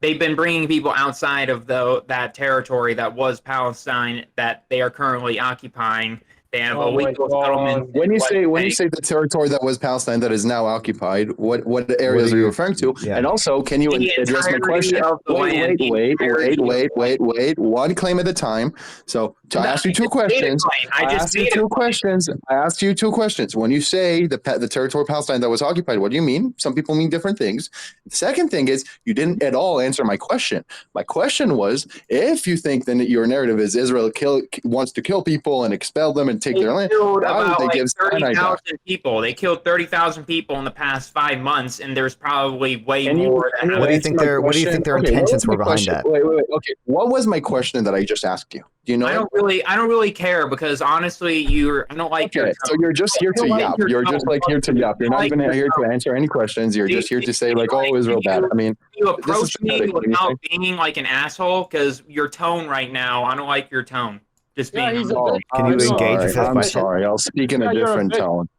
they've been bringing people outside of that territory that was Palestine that they are currently occupying. They have illegal settlements. When you say the territory that was Palestine that is now occupied, what areas are you referring to? Yeah. And also, can you address my question? Wait. One claim at a time. So I asked you two questions. I asked you two questions. When you say the territory of Palestine that was occupied, what do you mean? Some people mean different things. The second thing is you didn't at all answer my question. My question was, if you think then that your narrative is Israel wants to kill people and expel them and take They their land. killed Why would about they like give Sinai back? 30,000 people. They killed 30,000 people in the past 5 months, and there's probably way Can you, more. can you What do you answer think my their question? their Okay, what intentions was my were behind question? that? Wait. Okay, what was my question that I just asked you? Do you know? I don't really care because honestly, I don't like your Okay, so tone. you're just here I don't to like yap. your You're tone. just like here to yap. You're I not like even your here to tone. answer any questions. You're just here to say like, "Oh, Israel bad." I mean, You this is approach me pathetic. What do you without think? being like an asshole because your tone right now, I don't like your tone. Just Yeah, being he's a Oh, bitch. Can you I'm engage with sorry. his I'm question? sorry. I'll speak in Yeah, a you're a different bitch. tone.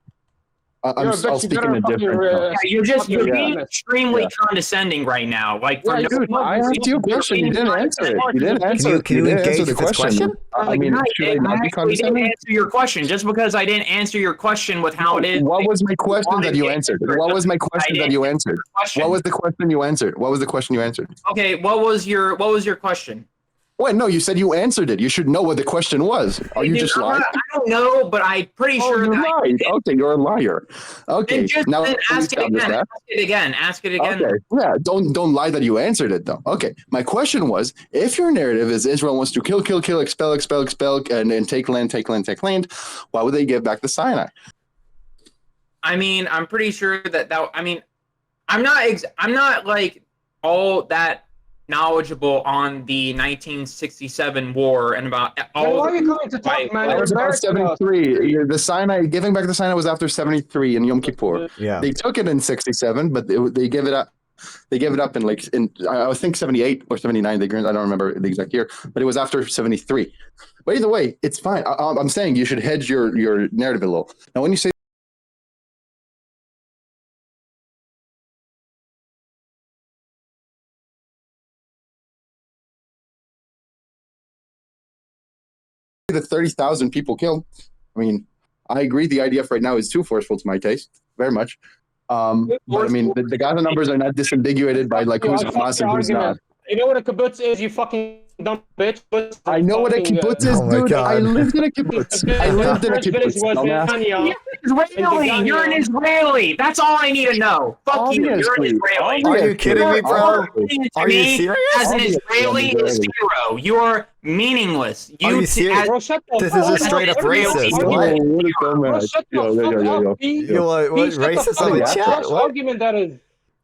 You're a bitch. I'll You speak better in a fucking different tone. you're Yeah. being extremely Yeah. condescending right now. Like for Yeah, no Dude, I you're asked you a question. You didn't answer it. You didn't answer. Can You you didn't answer engage the with his question? I mean, should I not be actually did condescending? answer your question. Just because I didn't answer your question with how it is. What was my question that you answered? What was my I question that didn't you answer answered? your question. What was the question you answered? What was the question you answered? Okay, what was your question? Wait, no, you said you answered it. You should know what the question was. Are you Dude, just lying? I don't know, but I'm pretty Oh, sure you that lied. Okay, you're a liar. Okay, then just now then we ask it established again. that. Ask it again. Ask it again. Okay, yeah, don't lie that you answered it though. Okay, my question was, if your narrative is Israel wants to kill, expel, and take land, why would they give back the Sinai? I mean, I'm pretty sure that I mean, I'm not like all that knowledgeable on the 1967 war and about Then all. why are you coming to talk, man? That You're was about embarrassing us. 73. The Sinai, giving back the Sinai was after 73 in Yom Kippur. Yeah. They took it in 67, but they gave it up. They gave it up in I think 78 or 79. I don't remember the exact year, but it was after 73. But either way, it's fine. I'm saying you should hedge your narrative a little. Now, when you say that 30,000 people killed, I mean, I agree the IDF right now is too forceful to my taste, very much. But I mean, the Gaza numbers are not disambiguated by like who's Hamas and who's not. You know what a kibbutz is, you fucking dumb bitch? I know what a kibbutz is, Oh my dude. God. I lived in a kibbutz. I lived in a kibbutz. Dumbass. Israeli. You're an Israeli. That's all I need to know. Fuck you. You're an Obviously. Israeli. Are you kidding me, bro? To Are you me, serious? as an Obviously, Israeli I'm is Israeli. zero. You're meaningless. Are you serious? Bro, shut the This fuck is a up. straight up Israeli. racist. Yo, What? what a Bro, dumbass. shut the fuck up, B. You what Shut the racist fuck on the up. Yeah. chat? What What? argument that is?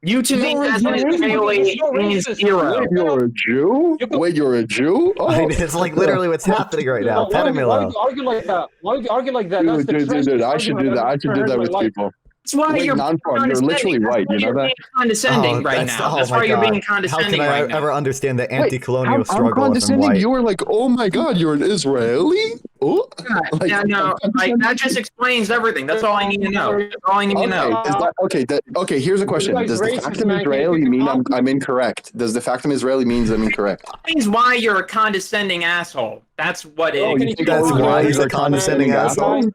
You to me You're a as an Jew. Israeli means zero. Wait, you're a Jew? Wait, you're a Jew? Oh, It's like literally what's happening right now. Why would Pedimilo. you argue like that? Why would you argue like that? That's the dude. I trashiest should do argument that. I've I should ever do heard that in my with life. people. That's why Wait, you're being Nonfon, you're literally condescending. That's right. why You know you're that? being condescending right that's- now. oh That's my why you're God. being How condescending can I right now. ever understand the Wait, anti-colonial I'm struggle if I'm condescending. white? You were like, oh my God, you're an Israeli? Oh, like, Yeah, no, like that just explains everything. That's all I need to know. That's all I need to know. Okay, here's a question. guys Does the racist, fact I'm man. Israeli mean I'm incorrect? Does the fact I'm Israeli means I'm incorrect? That means why you're a condescending asshole. That's what it Oh, is. you think That's all why Israelis he's a are condescending asshole?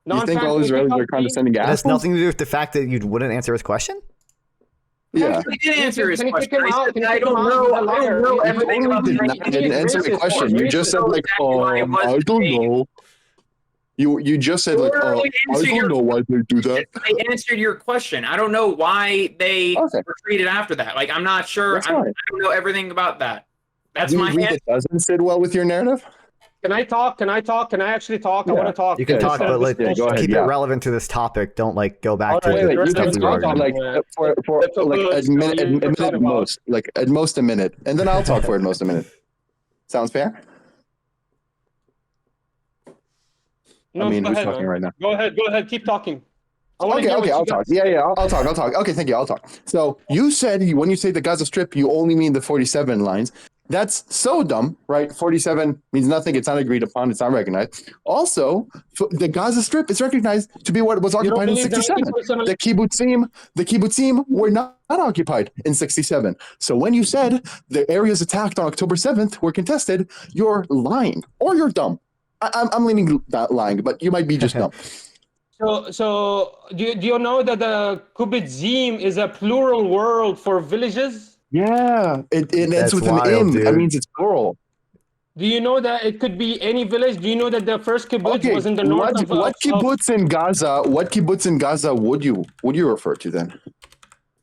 You think all Israelis are condescending It has assholes? nothing to do with the fact that you wouldn't answer his question? Yeah. I did answer his Can you kick question. him I out? said Can you I kick him don't out? know. He's a I don't liar. know You everything totally about the didn't answer my question. You just said like, I don't know. You just said like, Literally I answer don't your- know why they do that. I answered your question. I don't know why they Okay. retreated after that. Like I'm not sure. That's I fine. don't know everything about that. That's Do you my agree answer. that doesn't sit well with your narrative? Can I talk? Can I actually talk? I Yeah. want to talk. You can Yeah, talk, Instead but of this like, go bullshit. ahead, keep yeah. it relevant to this topic. Don't like go back to Alright, the Wait, you stuff can we were talk arguing like about. for That's a like good- a minute, you a minute talk at about. most, like at most a minute, and then I'll talk for at most a minute. Sounds fair? No, I mean, go who's ahead, talking man. right now? Go ahead. Keep talking. I wanna Okay, hear what I'll you talk. got. Yeah, I'll talk. Okay, thank you. I'll talk. So you said when you say the Gaza Strip, you only mean the 47 lines. That's so dumb, right? 47 means nothing. It's not agreed upon. It's not recognized. Also, the Gaza Strip is recognized to be what was You don't occupied in believe that 67. 47 The kibbutzim were not occupied in 67. So when you said the areas attacked on October 7th were contested, you're lying or you're dumb. I'm leaning that lying, but you might be just dumb. So do you know that the kibbutzim is a plural word for villages? Yeah, it ends That's with an wild, "im." dude. That means it's plural. Do you know that it could be any village? Do you know that the first kibbutz Okay, was in the north what of kibbutz in Gaza? What kibbutz in Gaza would you refer to then?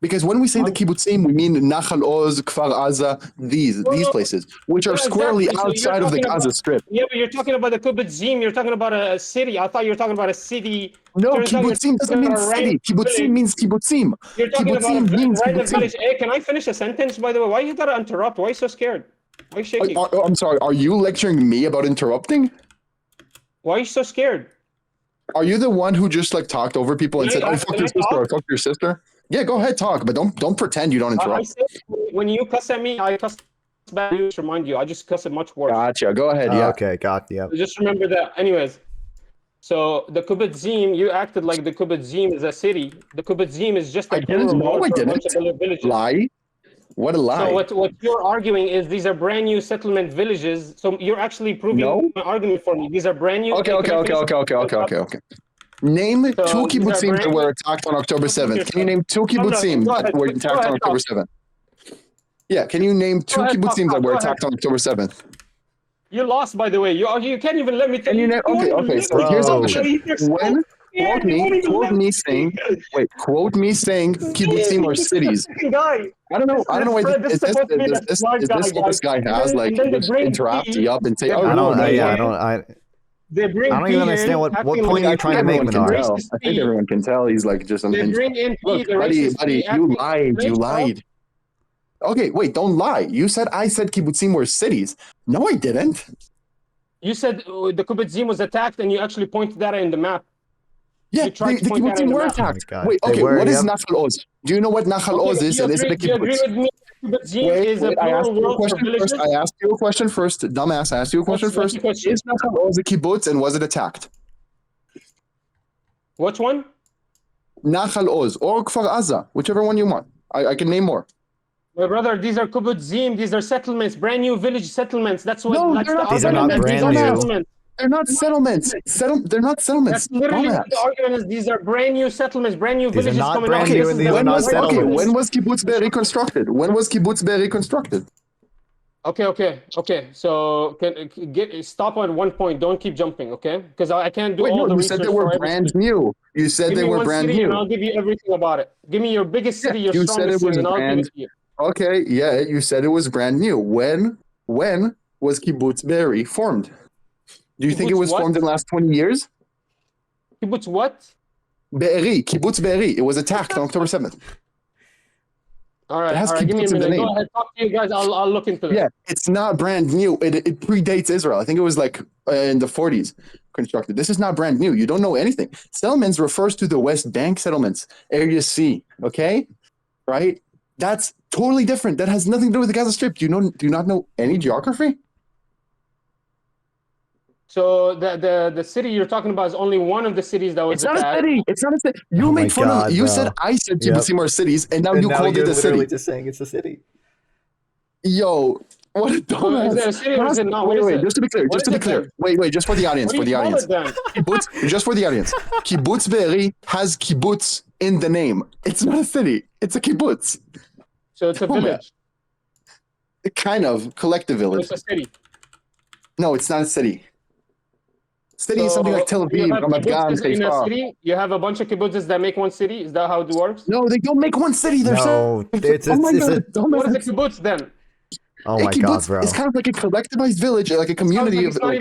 Because when we say the kibbutzim, we mean Nachal Oz, Kfar Aza, these places, which are squarely outside of the Gaza Strip. Yeah, but you're talking about the kibbutzim. You're talking about a city. I thought you were talking about a city. No, kibbutzim doesn't mean city. Kibbutzim means kibbutzim. You're talking Kibbutzim about means a random kibbutzim. village. Hey, can I finish a sentence, by the way? Why you gotta interrupt? Why are you so scared? Why are you shaking? I'm sorry, are you lecturing me about interrupting? Why are you so scared? Are you the one who just like talked over people and said, "Oh, fuck your sister," or "Fuck your sister"? Yeah, go ahead, talk, but don't pretend you don't interrupt. I said, when you cuss at me, I cuss back. Just remind you, I just cuss it much worse. Gotcha. Go ahead. Yeah. Okay, got yeah. Just remember that. Anyways, so the kibbutzim, you acted like the kibbutzim is a city. The kibbutzim is just a didn't. No, I didn't. villages. Lie. What a lie. So what you're arguing is these are brand new settlement villages. So you're actually proving my argument for me. These are brand new. Okay. Name two kibbutzim that were attacked on October 7th. Can you name two kibbutzim that were attacked on October 7th? Yeah, can you name two kibbutzim that were attacked on October 7th? You lost, by the way. You can't even let me tell you. Okay. So here's the question. When quote me saying kibbutzim or cities. I don't know why is this what this guy has? Like just interrupt you up and say, I don't even understand what point you're trying to make, Manar. I think everyone can tell he's like just unhinged. Look, buddy, you lied. Okay, wait, don't lie. I said kibbutzim were cities. No, I didn't. You said the kibbutzim was attacked, and you actually pointed that in the map. Yeah, the kibbutzim were attacked. Wait, okay, what is Nachal Oz? Do you know what Nachal Oz is? And is it a kibbutz? I asked you a question first. Dumbass, I asked you a question first. Is Nachal Oz a kibbutz and was it attacked? Which one? Nachal Oz or Kfar Aza, whichever one you want. I can name more. My brother, these are kibbutzim. These are settlements, brand new village settlements. That's what. No, these are not brand new. They're not settlements. They're not settlements. That's literally what the argument is. These are brand new settlements, brand new villages coming out. When was Kibbutz Be'eri constructed? Okay. So stop at one point. Don't keep jumping, okay? Because I can't do all the research. You said they were brand new. You said they were brand new. And I'll give you everything about it. Give me your biggest city, your strongest city, and I'll give it to you. Okay, yeah, you said it was brand new. When was Kibbutz Be'eri formed? Do you think it was formed in the last 20 years? Kibbutz what? Be'eri, Kibbutz Be'eri. It was attacked on October 7th. All right, give me a minute. Go ahead, talk to you guys. I'll look into it. Yeah, it's not brand new. It predates Israel. I think it was like in the 40s constructed. This is not brand new. You don't know anything. Settlements refers to the West Bank settlements, Area C, okay? Right? That's totally different. That has nothing to do with the Gaza Strip. Do you not know any geography? So the city you're talking about is only one of the cities that was attacked. It's not a city. You make fun of it. You said I said kibbutzim are cities, and now you called it a city. Just saying it's a city. Yo, what a dumbass. Is it a city or is it not? Wait, just to be clear. Wait, just for the audience, just for the audience. Kibbutz Be'eri has kibbutz in the name. It's not a city. It's a kibbutz. So it's a village. Kind of collective village. So it's a city. No, it's not a city. City is something like Tel Aviv, Ramat Gan, Haifa. You have a bunch of kibbutzes that make one city. Is that how it works? No, they don't make one city. They're what is a kibbutz then? Oh my God, bro! It's kind of like a collectivized village, like a community of about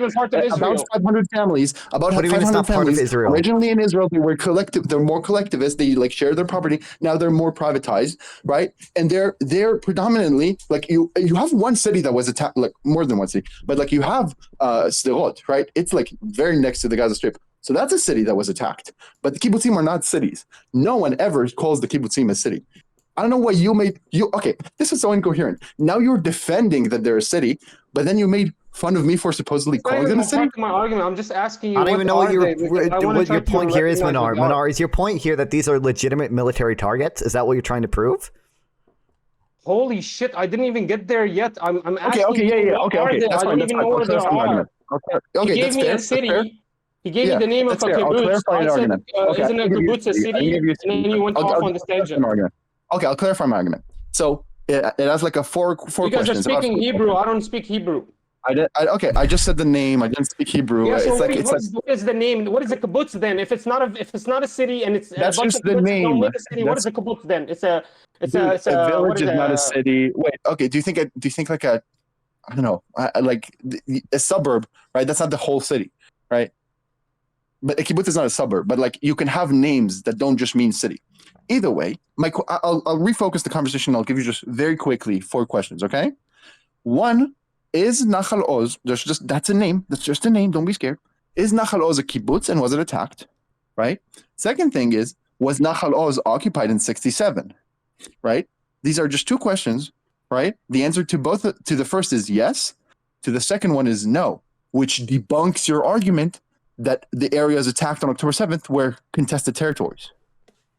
500 families. About 500 families. Originally in Israel, they were collective. They're more collectivist. They like share their property. Now they're more privatized, right? And they're predominantly like you have one city that was attacked, like more than one city, but like you have Sderot, right? It's like very next to the Gaza Strip. So that's a city that was attacked. But the kibbutzim are not cities. No one ever calls the kibbutzim a city. I don't know why okay, this is so incoherent. Now you're defending that they're a city, but then you made fun of me for supposedly calling them a city? My argument. I'm just asking you. I don't even know what your point here is, Manar. Manar, is your point here that these are legitimate military targets? Is that what you're trying to prove? Holy shit! I didn't even get there yet. I'm asking. Okay. That's fine. Okay, he gave me a city. He gave me the name of a kibbutz. I said, isn't a kibbutz a city? And then you went off on this tangent. Okay, I'll clarify my argument. So it has like four questions. You guys are speaking Hebrew. I don't speak Hebrew. I just said the name. I didn't speak Hebrew. Yeah, so what is the name? What is a kibbutz then? If it's not a city and it's that's a bunch just of the name. What is a kibbutz then? It's It's Dude, it's a what village is is not a it? city. Wait, okay. Do you think like a, I don't know, like a suburb, right? That's not the whole city, right? But a kibbutz is not a suburb, but like you can have names that don't just mean city. Either way, I'll refocus the conversation. I'll give you just very quickly 4 questions, okay? One, is Nachal Oz, that's a name, that's just a name, don't be scared. Is Nachal Oz a kibbutz and was it attacked? Right? Second thing is, was Nachal Oz occupied in 67? Right? These are just 2 questions, right? The answer to the first is yes, to the second one is no, which debunks your argument that the areas attacked on October 7th were contested territories.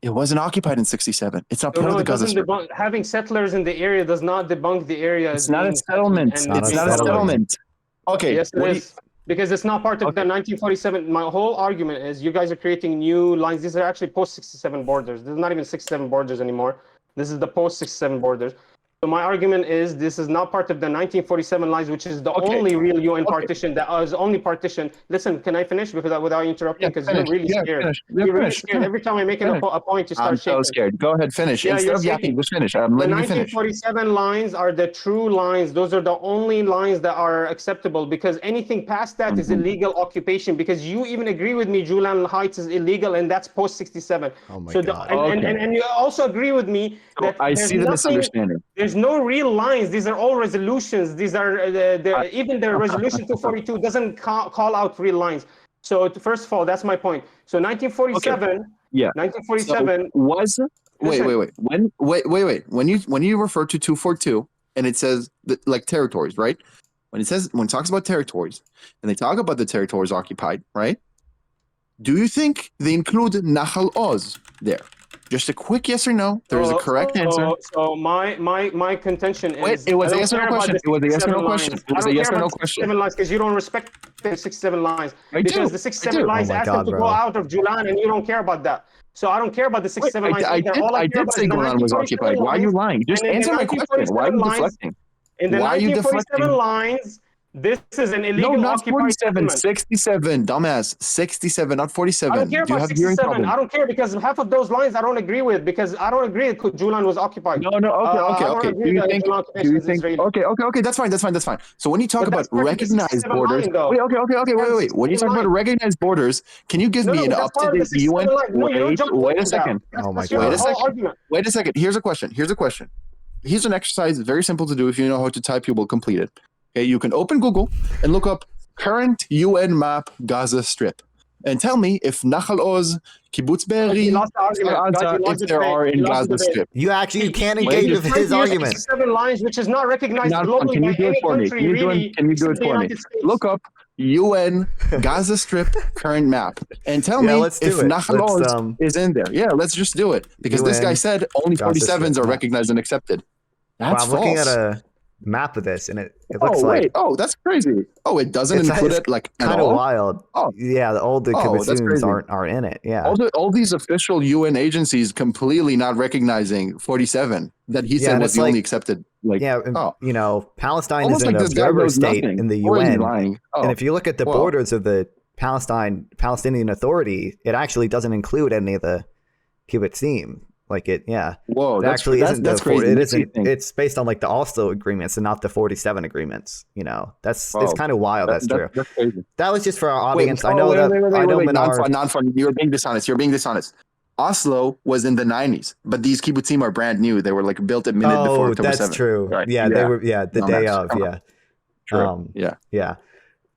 It wasn't occupied in 67. It's not part of the It Gaza doesn't Strip. debunk. Having settlers in the area does not debunk the area It's as not a being settlement. settled and It's It's being not a settlement. settlement. Okay. Yes, it is. Because it's not part of the 1947. My whole argument is you guys are creating new lines. These are actually post-67 borders. This is not even 67 borders anymore. This is the post-67 borders. So my argument is this is not part of the 1947 lines, which is the only real UN partition that is only partition. Listen, can I finish without interrupting? Because you're really scared. You're really scared. Every time I make a point, you start I'm shaking. so scared. Go ahead, finish. Yeah, Instead you're of yapping, shaking. just finish. I'm letting you finish. The 1947 lines are the true lines. Those are the only lines that are acceptable because anything past that is illegal occupation. Because you even agree with me, Julan Heights is illegal, and that's post 67. Oh my So God. and you also agree with me that I there's see the nothing. misunderstanding. There's no real lines. These are all resolutions. These are even the resolution 242 doesn't call out real lines. So first of all, that's my point. So 1947. Yeah. 1947 So wait. When you refer to 242 and it says that, like territories, right? When it talks about territories and they talk about the territories occupied, right? Do you think they include Nahal Oz there? Just a quick yes or no. There is a correct answer. So my contention is Wait, it was I a don't yes or care no about question. the It was a yes or 67 no question. lines. It was I a don't yes care or no about the question. 67 lines because you don't respect the 67 lines. I Because do. the 67 I lines Oh my ask God, them to bro. go out of Julan and you don't care about that. So I don't care about the 67 lines either. All I care did about say is the Golan was 1947 occupied. Why are you lines. lying? Just And in the answer my question. Why are 1947 you lines, deflecting? in the Why are you 1947 deflecting? lines, this is an No, illegal not occupied 47, settlement. 67, dumbass. 67, not I don't 47. care Do you about have hearing 67. problems? I don't care because half of those lines I don't agree with because I don't agree that Julan was occupied. No, okay. I don't agree Do you that think, Julan occupation is Israeli. okay, that's fine. So when you talk But about that's part of the recognized 67 borders, line, though. wait. When you talk about recognized borders, can you give me an But that's part of the up-to-date UN? 67 line. No, you don't jump Wait a into that. second. Oh my That's your God. whole argument. Wait a second. Here's a question. Here's an exercise, very simple to do. If you know how to type, you will complete it. Okay, you can open Google and look up current UN map Gaza Strip and tell me if Nahal Oz, Kibbutz You Be'eri, lost the argument. Guys, you if lost the there debate. are in You lost the Gaza debate. Strip. You can't Wait, engage you're with Trying his to use argument. 67 lines, which is not recognized Nonfon, globally can by you do it any for me? country, really, Can you do except it the for me? United States. Look up UN Gaza Strip current map and tell me let's do if it. Nahal Let's, Oz is in there. Yeah, let's just do it because this guy UN said only Gaza 47s Strip are map. recognized and accepted. Wow, That's I'm looking at false. a map of this, and it looks like that's crazy. Oh, it doesn't include it like at kind of all. wild. Oh. Yeah, all the Oh, that's kibbutzim crazy. aren't in it. Yeah, All these official UN agencies completely not recognizing 47 that he said and was it's the only like- accepted. Like, Palestine almost is an like this guy observer knows state nothing. in the Or is he UN, lying? and if you look at the Wow. borders of the Palestinian Authority, it actually doesn't include any of the kibbutzim. Like it, yeah. Whoa, It actually isn't that's the 40, crazy. it Makes me isn't. think. It's based on like the Oslo agreements and not the 47 agreements. It's Wow. kind of wild. That's true. That's crazy. That was just for our audience. Wait, I know that. I know Manar. Non-fun. You're being dishonest. Oslo was in the 90s, but these kibbutzim are brand new. They were like built a minute before October 7th. That's true. Right. Yeah, they were. Yeah, the day of. Yeah. True. Yeah.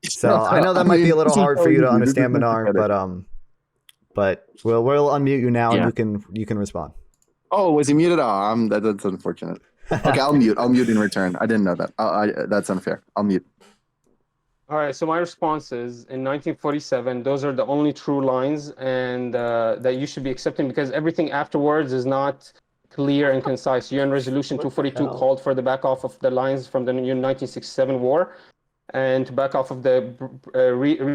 So I know that might be a little hard for you to understand, Manar, but we'll unmute you now, and you can respond. Oh, was he muted? Oh, that's unfortunate. Okay, I'll mute in return. I didn't know that. That's unfair. I'll mute. All right, so my response is in 1947, those are the only true lines and that you should be accepting because everything afterwards is not clear and concise. UN Resolution 242 called for the back off of the lines from the 1967 war and to back off of the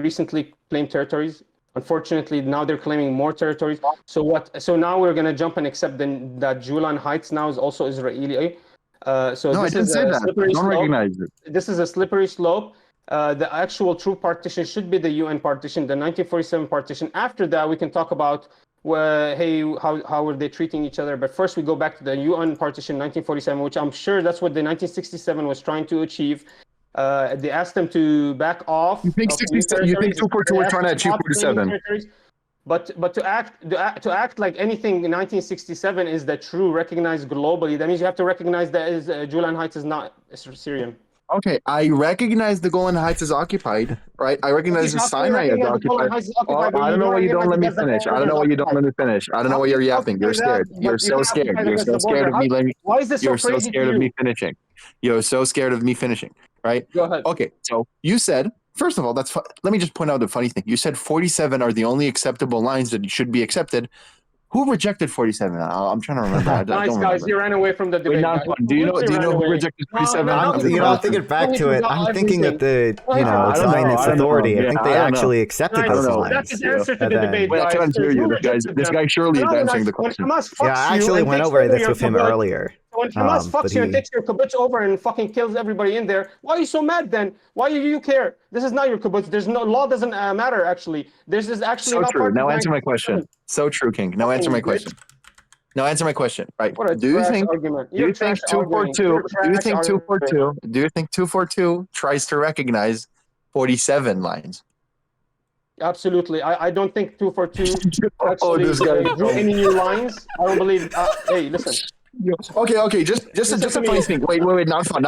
recently claimed territories. Unfortunately, now they're claiming more territories. So now we're going to jump and accept that Julan Heights now is also Israeli. So No, this I didn't is say a that. slippery Don't slope. recognize it. This is a slippery slope. The actual true partition should be the UN partition, the 1947 partition. After that, we can talk about hey, how were they treating each other? But first we go back to the UN partition 1947, which I'm sure that's what the 1967 was trying to achieve. They asked them to back off. You think 67? You think 242 were trying to achieve 47? But to act like anything in 1967 is the true recognized globally. That means you have to recognize that Julan Heights is not Syrian. Okay, I recognize the Golan Heights is occupied, right? I recognize the Sinai is occupied. I don't know why you don't let me finish. I don't know why you don't let me finish. I don't know why you're yapping. You're scared. You're so scared. You're so scared of me letting. Why is this so crazy? You're so scared of me finishing. You're so scared of me finishing, right? Go ahead. Okay, so you said, first of all, let me just point out the funny thing. You said 47 are the only acceptable lines that should be accepted. Who rejected 47? I'm trying to remember. I nice, don't guys. remember. You ran away from the debate. Do you know who rejected 47? I'm thinking back to it. I'm thinking that the Zionist authority. I think they actually accepted those lines. That's his answer to the debate. Wait, I can't hear you. This guy surely is answering the question. Yeah, I actually went over this with him earlier. When Hamas fucks you and takes your kibbutz over and fucking kills everybody in there, why are you so mad then? Why do you care? This is not your kibbutz. There's no law. Doesn't matter actually. This is actually so not true. Now answer my question. So true, King. Now answer my question. Now answer my question. Right? Do you think 242? Do you think 242? Do you think 242 tries to recognize 47 lines? Absolutely. I don't think 242 actually drew any new lines. I don't believe. Hey, listen. Okay. Just a funny thing. Wait. Nonfon.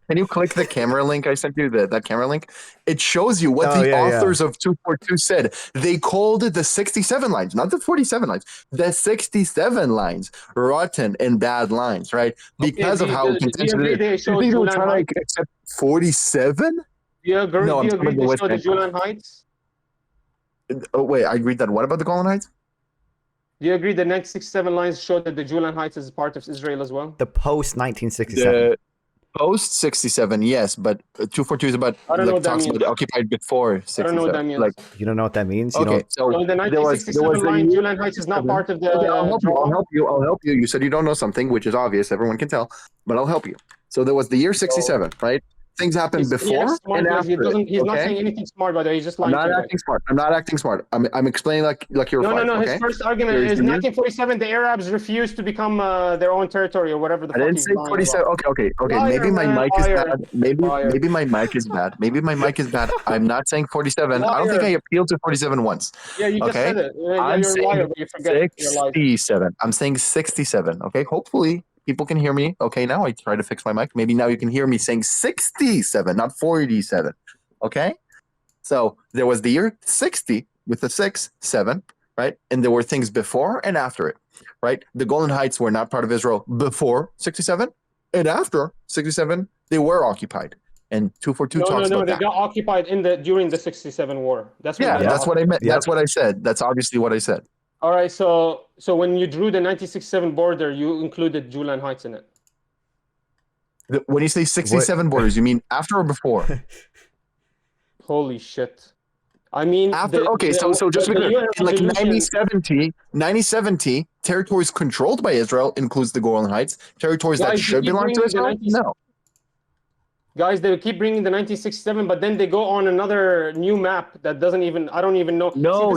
Can you click the camera link I sent you? That camera link. It shows you what the authors of 242 said. They called it the 67 lines, not the 47 lines. The 67 lines, rotten and bad lines, right? Because of how contentious it is. You think they were trying to accept 47? Do you agree? No, do you agree they show the Julan Heights? Oh wait, I agreed that. What about the Golan Heights? Do you agree the 1967 lines show that the Julan Heights is part of Israel as well? The post-1967. The post-67, yes, but 242 is about talks about occupied before 67. I don't know what that means. Like, you don't know what that means? Okay, so the 1967 line, Julan Heights is not part of the... Okay, I'll help you. You said you don't know something, which is obvious. Everyone can tell, but I'll help you. So there was the year 67, right? Things happened before and after. He's not saying anything smart, by the way. He's just lying. I'm not acting smart. I'm explaining like you're. No. His first argument is 1947. The Arabs refused to become their own territory or whatever the fuck. I didn't say 47. Okay. Maybe my mic is bad. Maybe my mic is bad. Maybe my mic is bad. I'm not saying 47. I don't think I appealed to 47 once. Yeah, you just said it. I'm saying 67. I'm saying 67. Okay, hopefully. People can hear me. Okay, now I try to fix my mic. Maybe now you can hear me saying 67, not 47. Okay? So there was the year 60 with the 6, 7, right? And there were things before and after it, right? The Golan Heights were not part of Israel before 67, and after 67, they were occupied. And 242 talks about that. No, they got occupied during the 67 war. That's what I meant. Yeah. That's what I said. That's obviously what I said. All right, so when you drew the 1967 border, you included Julan Heights in it. When you say 67 borders, you mean after or before? Holy shit. I mean... After, so just to be clear, in like 1970, territories controlled by Israel includes the Golan Heights. Territories that should belong to Israel? No. Guys, they keep bringing the 1967, but then they go on another new map that doesn't even, I don't even know. No.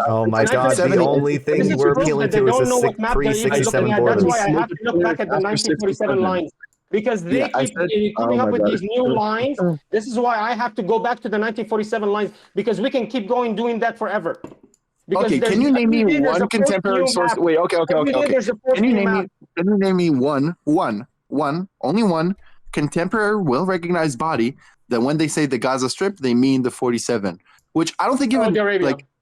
Oh my God, the only thing we're appealing to is the pre-67 borders. That's why I have to look back at the 1947 lines. Because they keep coming up with these new lines. This is why I have to go back to the 1947 lines, because we can keep doing that forever. Because can you name me one contemporary source? Wait, okay. Can you name me only one contemporary, well-recognized body that when they say the Gaza Strip, they mean the 47, which I don't think even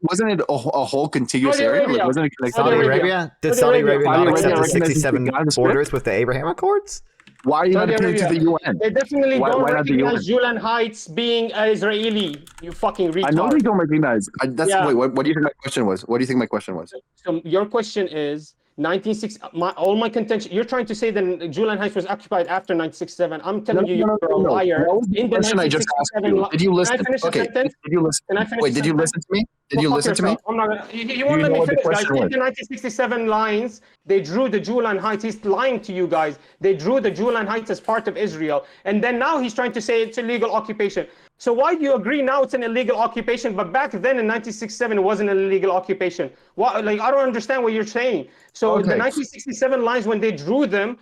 wasn't it a whole contiguous area? Like, wasn't it like Saudi Arabia? Did Saudi Arabia not accept the 67 borders with the Abraham Accords? Why are you not appealing to the UN? They definitely don't recognize Julan Heights being Israeli. You fucking retard. I know they don't recognize. Wait, what do you think my question was? What do you think my question was? So your question is 1960. All my contention. You're trying to say that Julan Heights was occupied after 1967. I'm telling you, you're a liar. In the question I just asked you. Did you listen? Okay. Did you listen? Wait, did you listen to me? Did you listen to me? I'm not gonna, you Do won't you let know me what the finish, guys. question Take was? the 1967 lines. They drew the Julan Heights. He's lying to you guys. They drew the Julan Heights as part of Israel. And then now he's trying to say it's illegal occupation. So why do you agree now it's an illegal occupation, but back then in 1967 it wasn't an illegal occupation? What, like, I don't understand what you're saying. So the Okay. 1967 lines, when they drew them,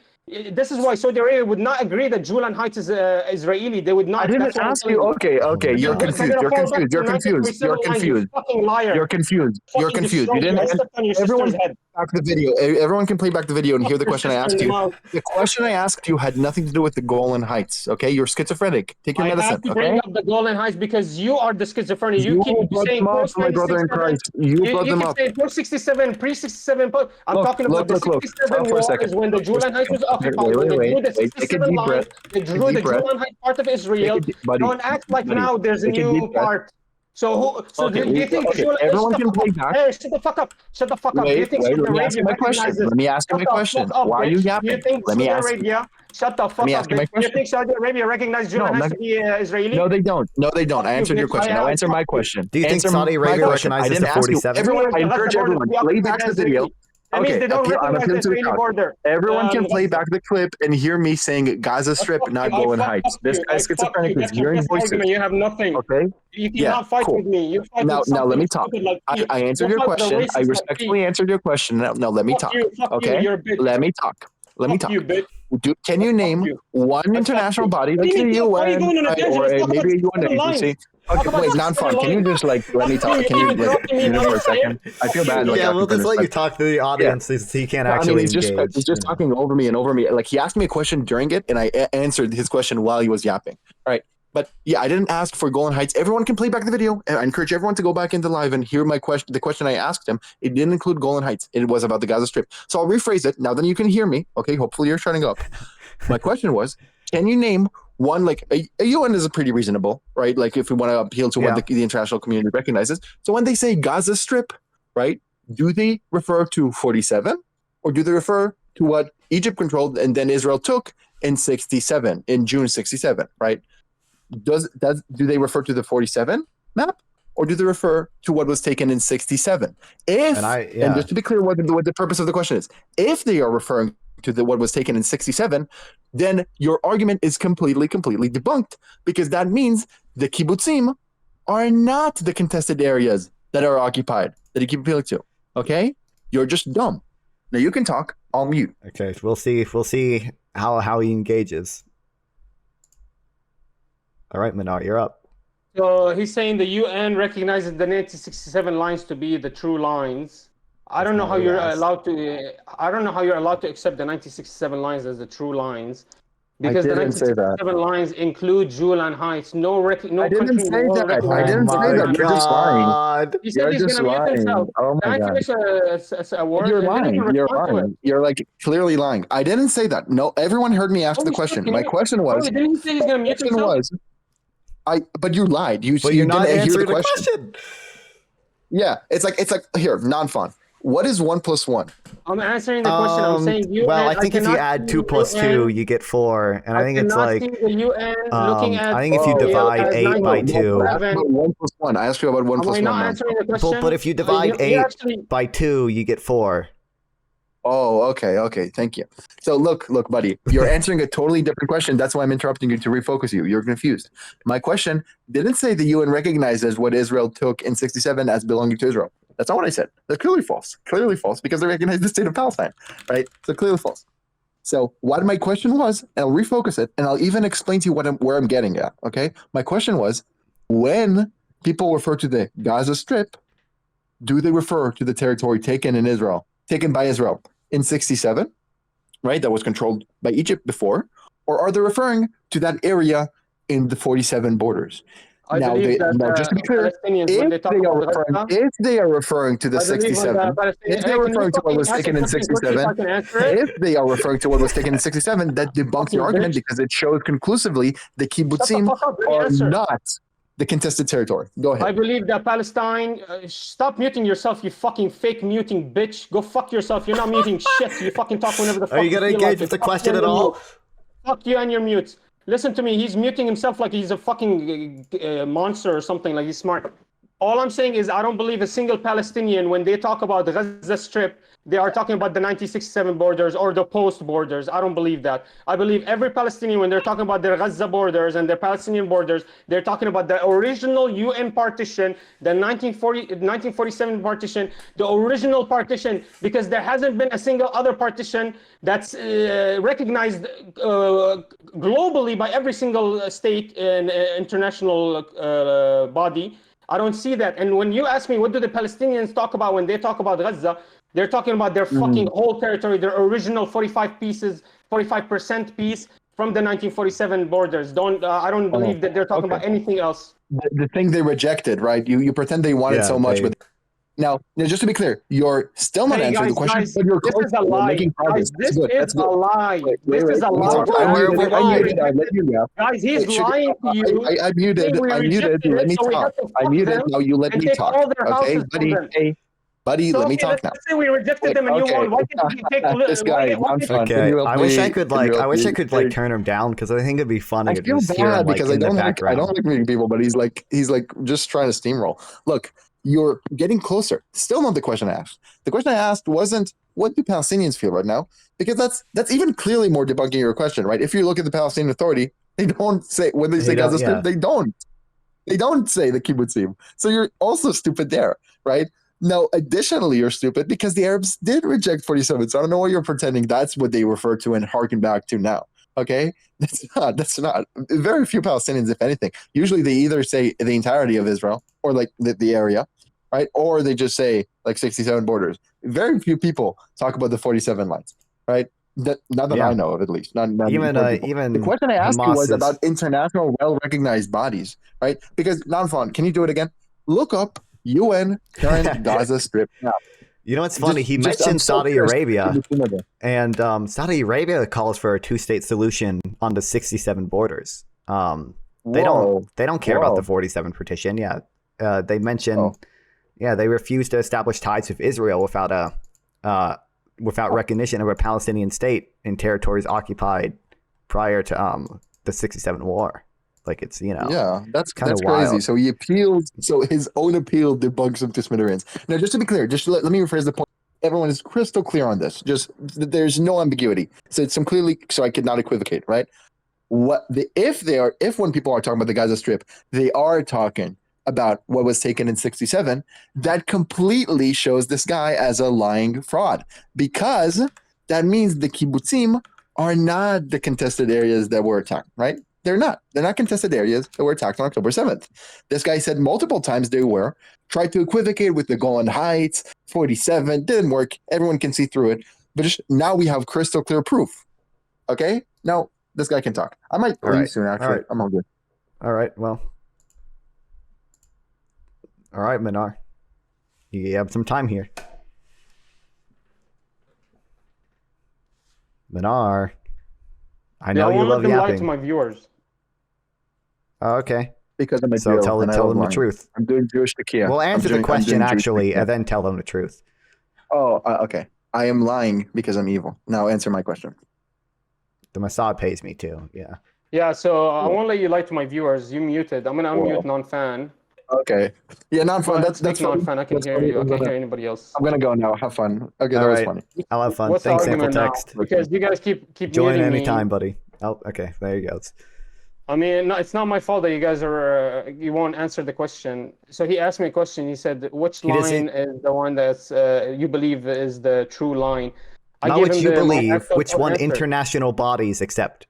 this is why Saudi Arabia would not agree that Julan Heights is Israeli. They would not. I didn't That's what I'm ask telling you. you. Okay, okay. my You're God. confused. You're confused. You're confused. You're confused. You fucking liar. You're confused. You're Fucking confused. You destroyed didn't. I stepped on your Everyone sister's head. back the video. Everyone can play back the video and hear the Fuck your question I sister asked in the you. mouth. The question I asked you had nothing to do with the Golan Heights. Okay, you're schizophrenic. Take your I medicine. have to bring Okay. up the Golan Heights because you are the schizophrenic. You You keep brought saying them up, post my brother in 1967. Christ. You brought You them keep up. saying post 67, pre 67. I'm Look, talking about look, the look, look. 67 Stop for a war second. is when the Stop for a Julan Heights second. was Okay, occupied. wait, When they drew wait. the Take a 67 deep lines, breath. they Take a drew the deep breath. Julan Heights part of Israel. Buddy. Don't act like Buddy, now there's a take a deep new breath. part. So Okay, do you think okay. Julan? Hey, Everyone shut the can fuck play up. back. Hey, shut the fuck up. Shut the fuck up. Do you Wait, think wait. Saudi Let me ask Arabia you my question. recognizes? Let me ask you Shut my the question. fuck up, Why are you bitch. Do you yapping? think Let me Saudi ask you. Arabia? Shut the Let fuck me up, ask you my bitch. Do you question. think Saudi Arabia recognizes No, Julan I'm Heights not, to be Israeli? no, they don't. No, they don't. I Fuck you, answered your bitch. question. Now answer Fuck my you. question. Do you think Answer Saudi my Arabia question. I recognizes didn't the ask you. 47? Everyone, I That's the encourage border to everyone, be play occupied back by the video. Israeli. That means Okay, they don't I'm recognize the appealing to the Israeli crowd. border. Everyone can play back the clip and hear me saying Gaza Strip, Fuck not you. Golan Fuck Heights. This you. guy's Fuck schizophrenic. you. He's That's your hearing best voices. argument. You have nothing. Okay? You Yeah, cannot fight cool. with me. You fight with Now let something me talk. stupid like Pete. I answered You your fight with a question. I racist like respectfully Pete. answered your question. Now let me Fuck talk. you. Fuck you. Okay? You're a bitch. Let me talk. Let me Fuck you, talk. bitch. Can you Fuck name you. one Fuck international you. body What do like you the mean, fuck? Why are you UN, going on a right, tangent? or Let's talk about maybe a UN 67 agency? lines. Talk Okay, about wait, 67 Nonfon, can you lines. just like let me Fuck you. talk? You Can keep you like interrupting me. mute Now it for you're a second? saying, I fuck feel you. bad, like Yeah, we'll asking for just let you disrespect. talk to the Yeah. audience so he can't No, I mean actually engage. he's just talking over me and over me. Like he asked me a question during it, and I answered his question while he was yapping. All right. But yeah, I didn't ask for Golan Heights. Everyone can play back the video. I encourage everyone to go back into live and hear my question. The question I asked him, it didn't include Golan Heights. It was about the Gaza Strip. So I'll rephrase it now. Then you can hear me. Okay. Hopefully you're shutting up. My question was, can you name one, like a UN is a pretty reasonable, right? Like if we want to appeal to what the international community recognizes. So when they say Gaza Strip, right, do they refer to 47 or do they refer to what Egypt controlled and then Israel took in 67, in June 67, right? Do they refer to the 47 map or do they refer to what was taken in 67? And just to be clear what the purpose of the question is, if they are referring to what was taken in 67, then your argument is completely debunked because that means the kibbutzim are not the contested areas that are occupied that you keep appealing to. Okay? You're just dumb. Now you can talk. I'll mute. Okay, we'll see how he engages. All right, Manar, you're up. So he's saying the UN recognizes the 1967 lines to be the true lines. I don't know how you're allowed to. I don't know how you're allowed to accept the 1967 lines as the true lines, because the 1967 lines include Julan Heights. No I didn't say that. Oh I didn't say that. You're just lying. He said he's gonna mute himself. Oh my God. A word. You're lying. You're lying. You're like clearly lying. I didn't say that. No, everyone heard me ask the question. My question was. Didn't he say he's gonna mute himself? But you lied. You you're not didn't answering hear the question. Yeah, it's like here, Nonfon. What is 1 + 1? I'm answering the question. I'm saying UN. Well, I think if you add 2 + 2, you get 4, and I think it's like. The UN looking at. I think if you divide 8 by 2. I asked about 1 + 1. I asked you about 1 + 1. Am I not answering the question? But if you divide 8 by 2, you get 4. Oh, okay. Thank you. So look, buddy, you're answering a totally different question. That's why I'm interrupting you to refocus you. You're confused. My question didn't say the UN recognizes what Israel took in 67 as belonging to Israel. That's not what I said. That's clearly false. Clearly false because they recognize the state of Palestine, right? So clearly false. So what my question was, and I'll refocus it, and I'll even explain to you where I'm getting at, okay? My question was, when people refer to the Gaza Strip, do they refer to the territory taken by Israel in 67, right? That was controlled by Egypt before, or are they referring to that area in the 47 borders? Now, just to be clear, if they are referring to the 67, if they're referring to what was taken in 67, if they are referring to what was taken in 67, that debunks your argument because it shows conclusively the kibbutzim are not the contested territory. Go ahead. I believe that Palestine. Stop muting yourself, you fucking fake muting bitch. Go fuck yourself. You're not muting shit. You fucking talk whenever the fuck. Are you gonna engage with the question at all? Fuck you and your mutes. Listen to me. He's muting himself like he's a fucking monster or something. Like he's smart. All I'm saying is I don't believe a single Palestinian, when they talk about the Gaza Strip, they are talking about the 1967 borders or the post borders. I don't believe that. I believe every Palestinian, when they're talking about their Gaza borders and their Palestinian borders, they're talking about the original UN partition, the 1947 partition, the original partition, because there hasn't been a single other partition that's recognized globally by every single state and international body. I don't see that. And when you ask me, what do the Palestinians talk about when they talk about Gaza? They're talking about their fucking whole territory, their original 45% piece from the 1947 borders. I don't believe that they're talking about anything else. The thing they rejected, right? You pretend they wanted so much, but now, just to be clear, you're still not answering the question. Guys, but you're this is a lie. Guys, this is a lie. This is a lie. Guys, he's lying to you. I muted. Let me talk. I muted. Now you let me talk. Okay, buddy. Hey, buddy, let me talk now. Let's say we rejected them and you won. Why did you take this guy? Okay, I wish I could like turn him down because I think it'd be funny to just hear him like in the background. I don't like meeting people, but he's like just trying to steamroll. Look, you're getting closer. Still not the question I asked. The question I asked wasn't what do Palestinians feel right now, because that's even clearly more debunking your question, right? If you look at the Palestinian Authority, they don't say when they say Gaza Strip, they don't say the kibbutzim. So you're also stupid there, right? Now, additionally, you're stupid because the Arabs did reject 47. So I don't know why you're pretending that's what they refer to and harken back to now. Okay, that's not. Very few Palestinians, if anything. Usually, they either say the entirety of Israel or like the area, right? Or they just say like 67 borders. Very few people talk about the 47 lines, right? Not that I know of, at least. Not even the question I asked you was about international, well-recognized bodies, right? Because Nonfon, can you do it again? Look up UN current Gaza Strip now. You know what's funny? He mentioned Saudi Arabia, and Saudi Arabia calls for a two-state solution on the 67 borders. They don't care about the 47 partition. Yeah, they mentioned, they refuse to establish ties with Israel without recognition of a Palestinian state in territories occupied prior to the 67 war. Like it's that's crazy. Wild. So he appealed. So his own appeal debunks him to smithereens. Now, just to be clear, let me rephrase the point. Everyone is crystal clear on this. Just there's no ambiguity. So it's clearly so I could not equivocate. Right? If when people are talking about the Gaza Strip, they are talking about what was taken in 67. That completely shows this guy as a lying fraud, because that means the kibbutzim are not the contested areas that were attacked. Right? They're not contested areas that were attacked on October 7th. This guy said multiple times they were, tried to equivocate with the Golan Heights, 47, didn't work. Everyone can see through it. But just now we have crystal clear proof. Okay? Now this guy can talk. I might leave soon, actually. Right. I'm all good. All right, well. All right, Manar. You have some time here. Manar. I know you love yapping. I lie to my viewers. Oh, okay. Because I'm a so tell them the truth. I'm doing Jewish takia. Well, answer the question actually, and then tell them the truth. Oh, okay. I am lying because I'm evil. Now answer my question. The Mossad pays me too. Yeah. Yeah. So I won't let you lie to my viewers. You muted. I'm gonna unmute Nonfon. Okay. Yeah, Nonfon. That's Nonfon. I can hear you. I can't hear anybody else. I'm gonna go now. Have fun. Okay, that was funny. I'll have fun. What's Thanks, the Sample argument Text. now? Because you guys keep join muting anytime, me. buddy. Oh, okay. There you go. I mean, no, it's not my fault that you guys are you won't answer the question. So he asked me a question. He said, "Which line is the one that's you believe is the true line?" Not what you believe. Which one international bodies accept?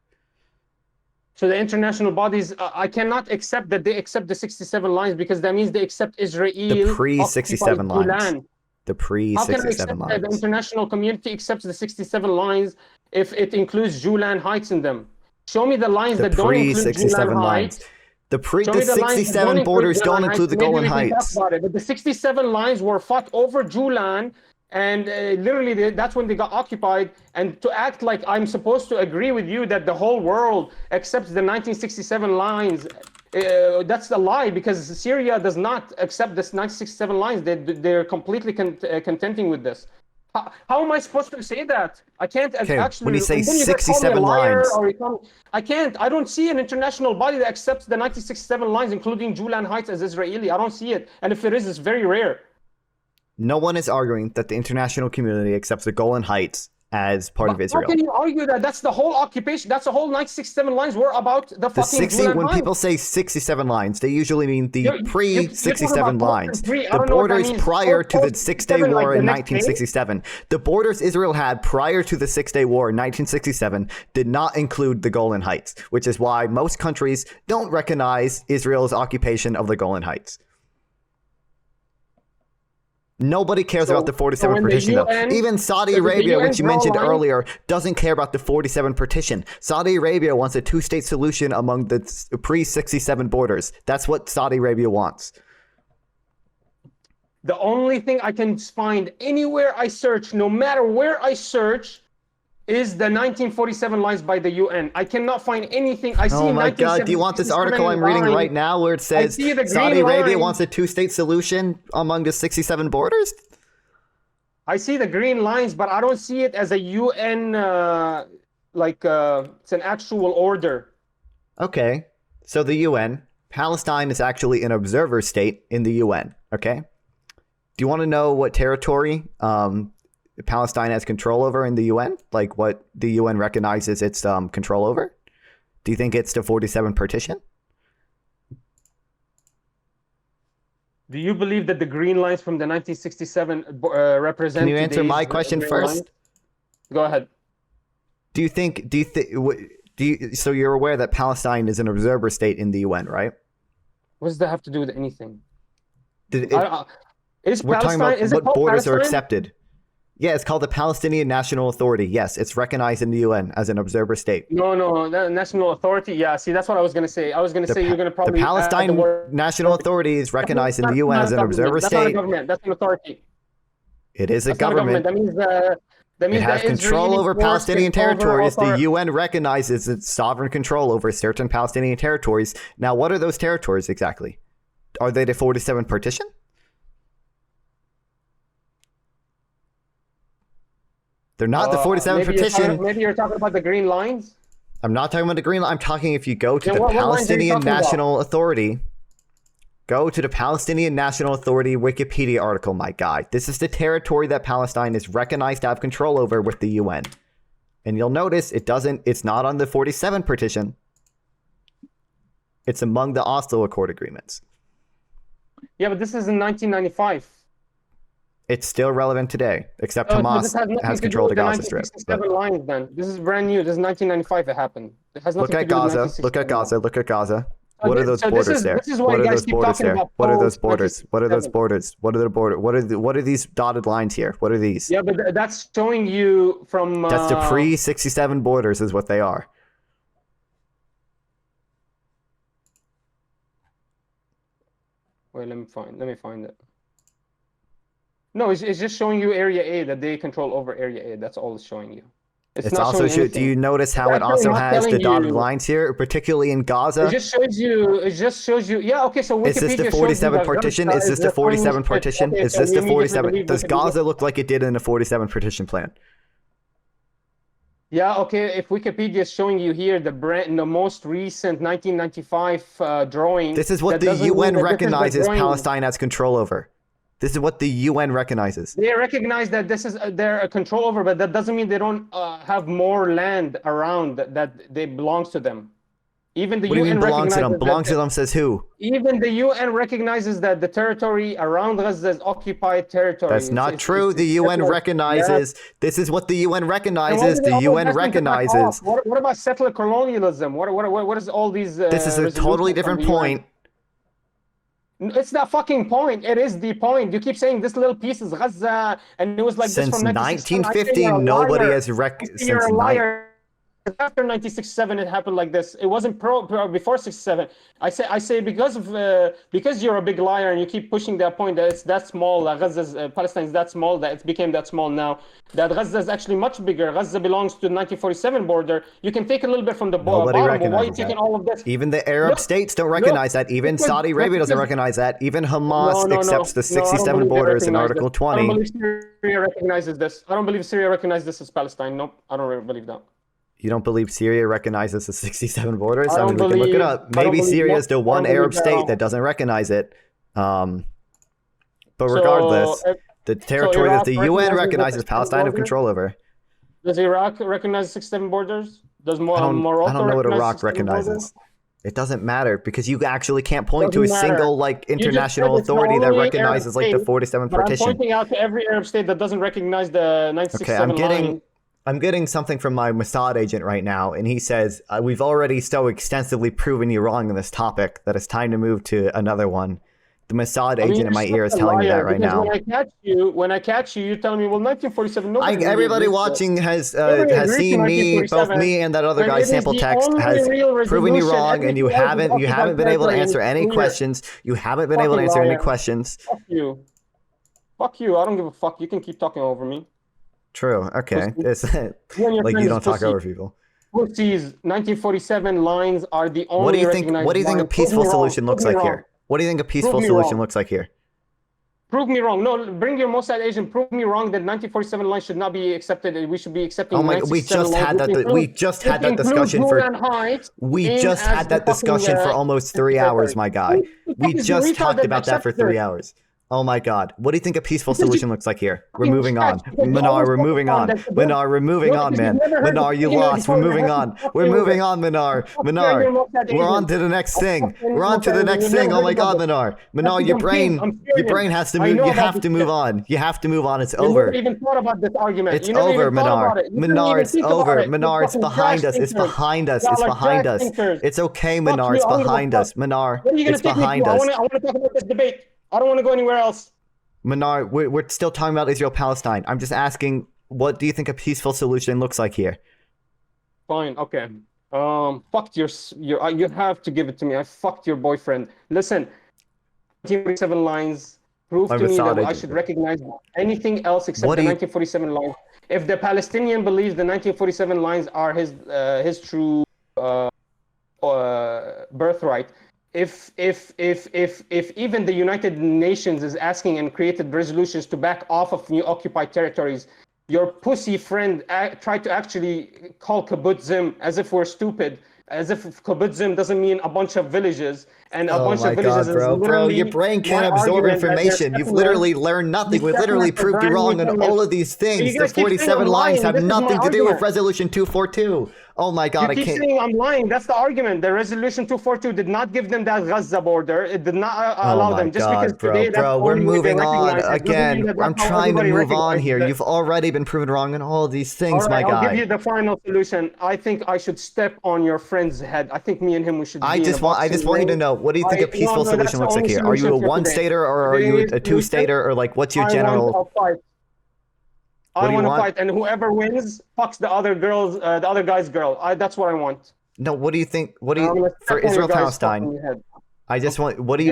So the international bodies, I cannot accept that they accept the 67 lines, because that means they accept Israel. The pre-67 lines. The pre-67 lines. The international community accepts the 67 lines if it includes Julan Heights in them. Show me the lines that don't include Julan Heights. The 67 borders don't include the Golan Heights. But the 67 lines were fought over Julan, and literally that's when they got occupied. And to act like I'm supposed to agree with you that the whole world accepts the 1967 lines, that's a lie, because Syria does not accept this 1967 lines. They're completely contenting with this. How am I supposed to say that? I can't actually. when you say and then you're gonna call me a 67 liar, lines. or I can't. I don't see an international body that accepts the 1967 lines, including Julan Heights, as Israeli. I don't see it, and if it is, it's very rare. No one is arguing that the international community accepts the Golan Heights as part of Israel. How can you argue that? That's the whole occupation. That's the whole 1967 lines were about the fucking Julan When Heights. people say 67 lines, they usually mean the pre-67 lines. I The don't know what that borders means. prior to the Six-Day Post-67, War like in the next day? 1967. The borders Israel had prior to the Six-Day War in 1967 did not include the Golan Heights, which is why most countries don't recognize Israel's occupation of the Golan Heights. Nobody cares about the 47 partition, though. Even Saudi Arabia, which you mentioned earlier, doesn't care about the 47 partition. Saudi Arabia wants a two-state solution among the pre-67 borders. That's what Saudi Arabia wants. The only thing I can find anywhere I search, no matter where I search, is the 1947 lines by the UN. I cannot find anything. I see. Oh my God! Do you want this article I'm reading right now, where it says Saudi Arabia wants a two-state solution among the 67 borders? I see the green lines, but I don't see it as a UN. It's an actual order. Okay, so the UN, Palestine is actually an observer state in the UN. Okay, do you want to know what territory Palestine has control over in the UN? Like what the UN recognizes its control over? Do you think it's the 47 partition? Do you believe that the green lines from the 1967 represent? Can you answer my question first? Lines? Go ahead. So you're aware that Palestine is an observer state in the UN, right? What does that have to do with anything? Is We're talking Palestine? about what borders are accepted. Yeah, it's called the Palestinian National Authority. Yes, it's recognized in the UN as an observer state. No, the National Authority. Yeah, see, that's what I was going to say. I was going to say you're going to probably... The Palestine National Authority is recognized in the UN as an observer state. That's not a government. That's an authority. It is a government. That means it has control over Palestinian territories. The UN recognizes its sovereign control over certain Palestinian territories. Now, what are those territories exactly? Are they the 47 partition? They're not the 47 partition. Maybe you're talking about the green lines? I'm not talking about the green line. I'm talking if you go to the Palestinian National Authority. Go to the Palestinian National Authority Wikipedia article, my guy. This is the territory that Palestine is recognized to have control over with the UN. And you'll notice it's not on the 47 partition. It's among the Oslo Accord agreements. Yeah, but this is in 1995. It's still relevant today, except Hamas has control of the Gaza Strip. Lines, then. This is brand new. This is 1995 it happened. It has nothing look at Gaza. Look at Gaza. Look at Gaza. What are those borders there? What are those borders there? What are those borders? What are those borders? What are the borders? What are these dotted lines here? What are these? Yeah, but that's showing you from... That's the pre-67 borders is what they are. Wait, let me find it. No, it's just showing you Area A, that they control over Area A. That's all it's showing you. It's also do you notice how it also has the dotted lines here, particularly in Gaza? It just shows you. Yeah, okay, so Wikipedia is this the 47 partition? Is this the 47 partition? Is this the 47? Does Gaza look like it did in the 47 partition plan? Yeah, okay, if Wikipedia is showing you here the most recent 1995 drawing. This is what the UN recognizes Palestine has control over. This is what the UN recognizes. They recognize that this is their control over, but that doesn't mean they don't have more land around that they belongs to them. Even the UN UN belongs to them. recognizes Belongs to them says who? Even the UN recognizes that the territory around Gaza is occupied territory. That's not true. The UN recognizes. This is what the UN recognizes. The UN recognizes. What about settler colonialism? What is all these? This is a totally different point. It's the fucking point. It is the point. You keep saying this little piece is Gaza, and it was like since this from 1950. Nobody has You're a liar. after 1967 it happened like this. It wasn't before 67. I say because you're a big liar and you keep pushing that point that it's that small, Gaza's Palestine is that small, that it became that small now. That Gaza is actually much bigger. Gaza belongs to the 1947 border. You can take a little bit from the bottom, but why are you taking all of this? Even the Arab states don't recognize that. Even Saudi Arabia doesn't recognize that. Even Hamas accepts the 67 borders in Article 20. I don't believe Syria recognizes this. I don't believe Syria recognizes this as Palestine. Nope, I don't really believe that. You don't believe Syria recognizes the 67 borders? I mean, we can look it up. Maybe Syria is the one Arab state that doesn't recognize it. But regardless, the territory that the UN recognizes Palestine have control over. Does Iraq recognize 67 borders? Does Morocco I don't know what Iraq recognizes. It doesn't matter because you actually can't point to a single international authority that recognizes the 47th partition. I'm pointing out to every Arab state that doesn't recognize the 1967 line. I'm getting something from my Mossad agent right now, and he says, we've already so extensively proven you wrong on this topic that it's time to move to another one. The Mossad agent in my ear is telling me that right now. When I catch you, you're telling me, well, 1947. Everybody watching has seen me, both me and that other guy's sample text has proven you wrong, and you haven't been able to answer any questions. You haven't been able to answer any questions. Fuck you. Fuck you. I don't give a fuck. You can keep talking over me. True. Okay. It's like you don't talk over people. Pussies. 1947 lines are the only. What do you think a peaceful solution looks like here? What do you think a peaceful solution looks like here? Prove me wrong. No, bring your Mossad agent. Prove me wrong that 1947 line should not be accepted. We should be accepting. Oh my! We just had that discussion for almost 3 hours, my guy. We just talked about that for 3 hours. Oh my God! What do you think a peaceful solution looks like here? We're moving on, Manar. We're moving on, Manar. We're moving on, man. Manar, you lost. We're moving on. We're moving on, Manar. Manar, we're on to the next thing. We're on to the next thing. Oh my God, Manar. Manar, your brain has to move. You have to move on. You have to move on. It's over. You never even thought about this argument. It's over, Manar. Manar, it's over. Manar, it's behind us. It's behind us. It's behind us. It's okay, Manar. It's behind us. Manar, it's behind us. I want to talk about this debate. I don't want to go anywhere else. Manar, we're still talking about Israel-Palestine. I'm just asking, what do you think a peaceful solution looks like here? Fine, okay. Fucked your you have to give it to me. I fucked your boyfriend. Listen, 1947 lines prove to me that I should recognize anything else except the 1947 lines. If the Palestinian believes the 1947 lines are his true birthright, if even the United Nations is asking and created resolutions to back off of new occupied territories, your pussy friend tried to actually call kibbutzim as if we're stupid, as if kibbutzim doesn't mean a bunch of villages, and a bunch of villages bro, your brain can't absorb information. You've literally learned nothing. We literally proved you wrong on all of these things. The 47 lines have nothing to do with Resolution 242. Oh my God, you keep saying I'm lying. That's the argument. The Resolution 242 did not give them that Gaza border. It did not allow them. Just because today, bro, we're moving on again. I'm trying to move on here. You've already been proven wrong on all of these things, my guy. I'll give you the final solution. I think I should step on your friend's head. I think me and him, we should. I just want you to know. What do you think a peaceful solution looks like here? Are you a one-stater or are you a two-stater, or like what's your general? I want to fight, and whoever wins fucks the other guy's girl. That's what I want. No, what do you think? For Israel-Palestine? I just want. What do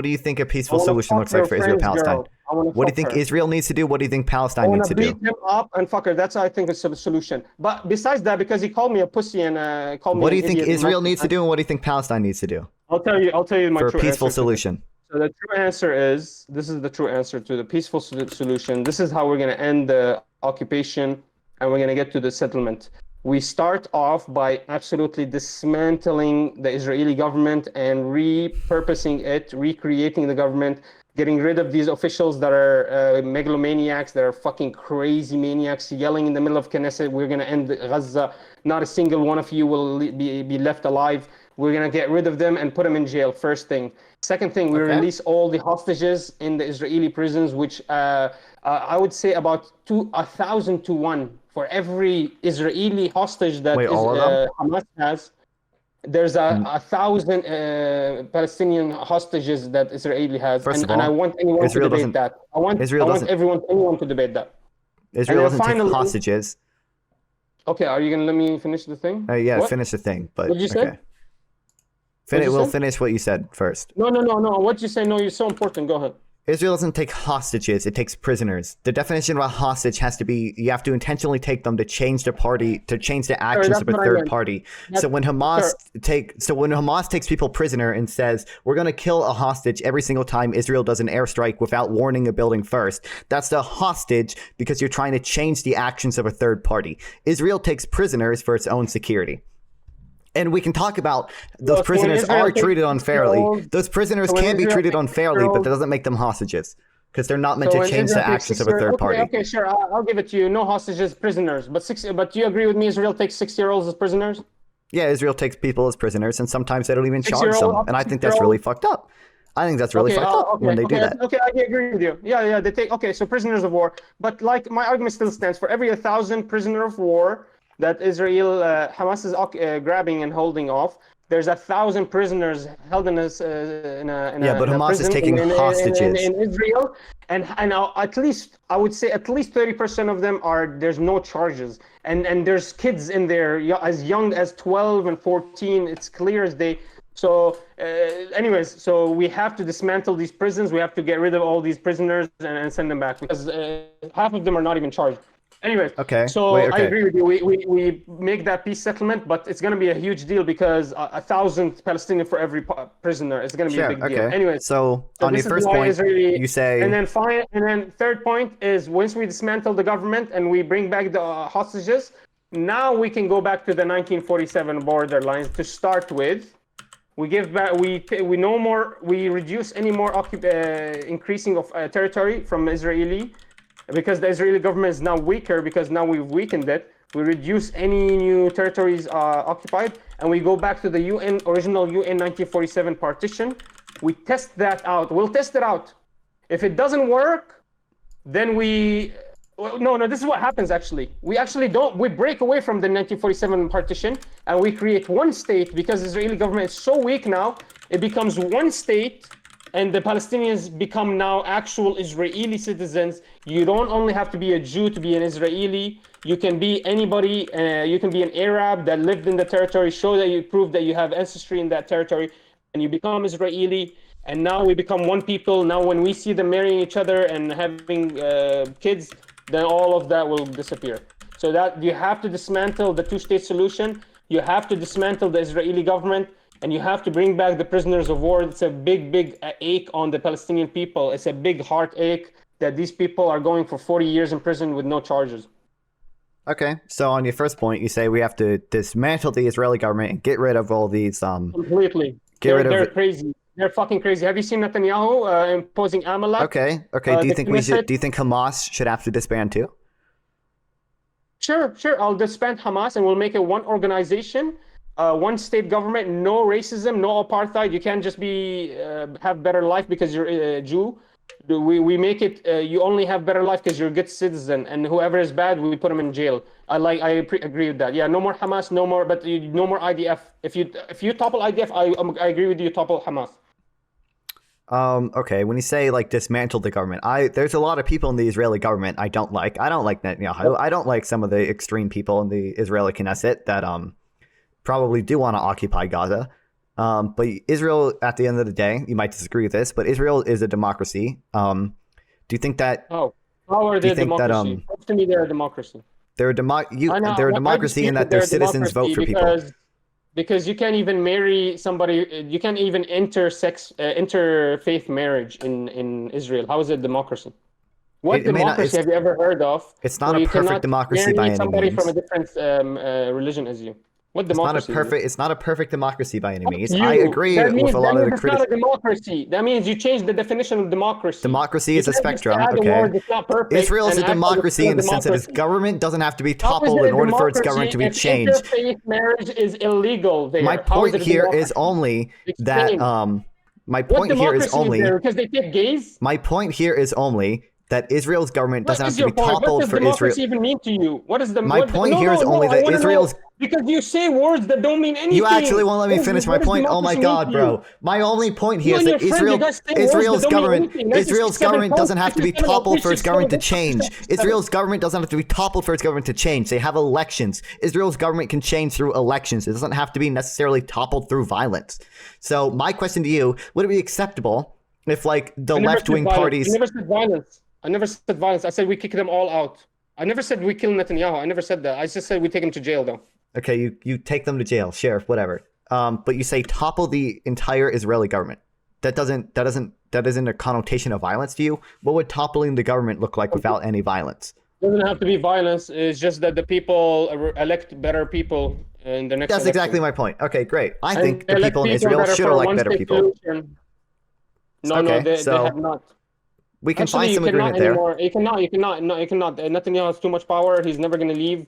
you think a peaceful solution looks like for Israel-Palestine? What do you think Israel needs to do? What do you think Palestine needs to do? I want to beat him up and fuck her. That's, I think, a solution. But besides that, because he called me a pussy and called me. What do you think Israel needs to do, and what do you think Palestine needs to do? I'll tell you my true for a peaceful solution. So the true answer is, this is the true answer to the peaceful solution. This is how we're going to end the occupation and we're going to get to the settlement. We start off by absolutely dismantling the Israeli government and repurposing it, recreating the government, getting rid of these officials that are megalomaniacs, that are fucking crazy maniacs, yelling in the middle of Knesset, we're going to end Gaza. Not a single one of you will be left alive. We're going to get rid of them and put them in jail, first thing. Second thing, we release all the hostages in the Israeli prisons, which I would say about 1,000 to 1. For every Israeli hostage that Hamas has, there's 1,000 Palestinian hostages that Israeli has. And I want anyone to debate that. I want everyone to debate that. Israel doesn't take hostages. Okay, are you gonna let me finish the thing? Yeah, What? finish the thing, but What did you say? okay. What'd you We'll say? finish what you said first. No. What you say? No, you're so important. Go ahead. Israel doesn't take hostages, it takes prisoners. The definition of a hostage has to be you have to intentionally take them to change the party, to change the actions of a third party. So when Hamas takes people prisoner and says, we're gonna kill a hostage every single time Israel does an airstrike without warning a building first, that's the hostage because you're trying to change the actions of a third party. Israel takes prisoners for its own security. And we can talk about those prisoners are treated unfairly. Those prisoners can be treated unfairly, but that doesn't make them hostages because they're not meant to change the actions of a third party. Okay, sure. I'll give it to you. No hostages, prisoners. But do you agree with me? Israel takes 6-year-olds as prisoners. Yeah, Israel takes people as prisoners, and sometimes they don't even charge them. And I think that's really fucked up. I think that's really fucked up when they do that. Okay, I agree with you. Yeah, they take. Okay, so prisoners of war. But like my argument still stands. For every 1,000 prisoner of war that Israel, Hamas is grabbing and holding off, there's 1,000 prisoners held in a but Hamas is taking hostages in Israel, and at least I would say at least 30% of them there's no charges, and there's kids in there as young as 12 and 14. It's clear as day. So, anyways, so we have to dismantle these prisons. We have to get rid of all these prisoners and send them back because half of them are not even charged. Anyways, okay. I agree with you. We make that peace settlement, but it's going to be a huge deal because 1,000 Palestinians for every prisoner is going to be a big deal. Anyways, so on your first point, you say, and then third point is once we dismantle the government and we bring back the hostages, now we can go back to the 1947 border lines to start with. We give back. We no more. We reduce any more increasing of territory from Israeli. Because the Israeli government is now weaker, because now we've weakened it, we reduce any new territories occupied, and we go back to the original UN 1947 partition. We test that out. We'll test it out. If it doesn't work, then no, this is what happens actually. We break away from the 1947 partition, and we create one state because the Israeli government is so weak now, it becomes one state, and the Palestinians become now actual Israeli citizens. You don't only have to be a Jew to be an Israeli. You can be anybody. You can be an Arab that lived in the territory. Show that you prove that you have ancestry in that territory, and you become Israeli. And now we become one people. Now when we see them marrying each other and having kids, then all of that will disappear. So that you have to dismantle the two-state solution. You have to dismantle the Israeli government. And you have to bring back the prisoners of war. It's a big ache on the Palestinian people. It's a big heartache that these people are going for 40 years in prison with no charges. Okay, so on your first point, you say we have to dismantle the Israeli government and get rid of all these. Completely. They're crazy. They're fucking crazy. Have you seen Netanyahu imposing Amalek? Okay. Do you think Do you think Hamas should have to disband too? Sure. I'll disband Hamas and we'll make it one organization. One state government, no racism, no apartheid. You can't just have better life because you're a Jew. We make it you only have better life because you're a good citizen, and whoever is bad, we put them in jail. I agree with that. Yeah, no more Hamas, no more IDF. If you topple IDF, I agree with you. Topple Hamas. Okay, when you say like dismantle the government, there's a lot of people in the Israeli government I don't like. I don't like Netanyahu. I don't like some of the extreme people in the Israeli Knesset that probably do want to occupy Gaza. But Israel, at the end of the day, you might disagree with this, but Israel is a democracy. Do you think that? Oh, how are they a democracy? To me, they're a democracy. They're a democracy in that their citizens vote for people. Because you can't even marry somebody. You can't even interfaith marriage in Israel. How is it democracy? What democracy have you ever heard of? It's not a perfect democracy by any means. Somebody from a different religion as you. What democracy? It's not a perfect democracy by any means. I agree with a lot of the criticism. It's not a democracy. That means you change the definition of democracy. Democracy is a spectrum. Okay. Israel is a democracy in the sense that its government doesn't have to be toppled in order for its government to be changed. Interfaith marriage is illegal there. My point here is only that. My point here is only because they take gays. My point here is only that Israel's government What doesn't have is to your be point? What toppled does for democracy Israel. even mean to you? What is the My point here is only that Israel's. because you say words that don't mean anything. You actually won't let me finish my point. Oh my God, bro! My only point here is that Israel's government doesn't have to be toppled for its government to change. Israel's government doesn't have to be toppled for its government to change. They have elections. Israel's government can change through elections. It doesn't have to be necessarily toppled through violence. So my question to you: would it be acceptable if, like, the left-wing parties? I never said violence. I never said violence. I said we kick them all out. I never said we kill Netanyahu. I never said that. I just said we take him to jail, though. Okay, you take them to jail, sure, whatever. But you say topple the entire Israeli government. That isn't a connotation of violence to you. What would toppling the government look like without any violence? It doesn't have to be violence. It's just that the people elect better people in the next. That's election. exactly my point. Okay, great. I think the people in Israel should elect better people. No, they have not. We can find some agreement there. You cannot. Netanyahu has too much power. He's never going to leave.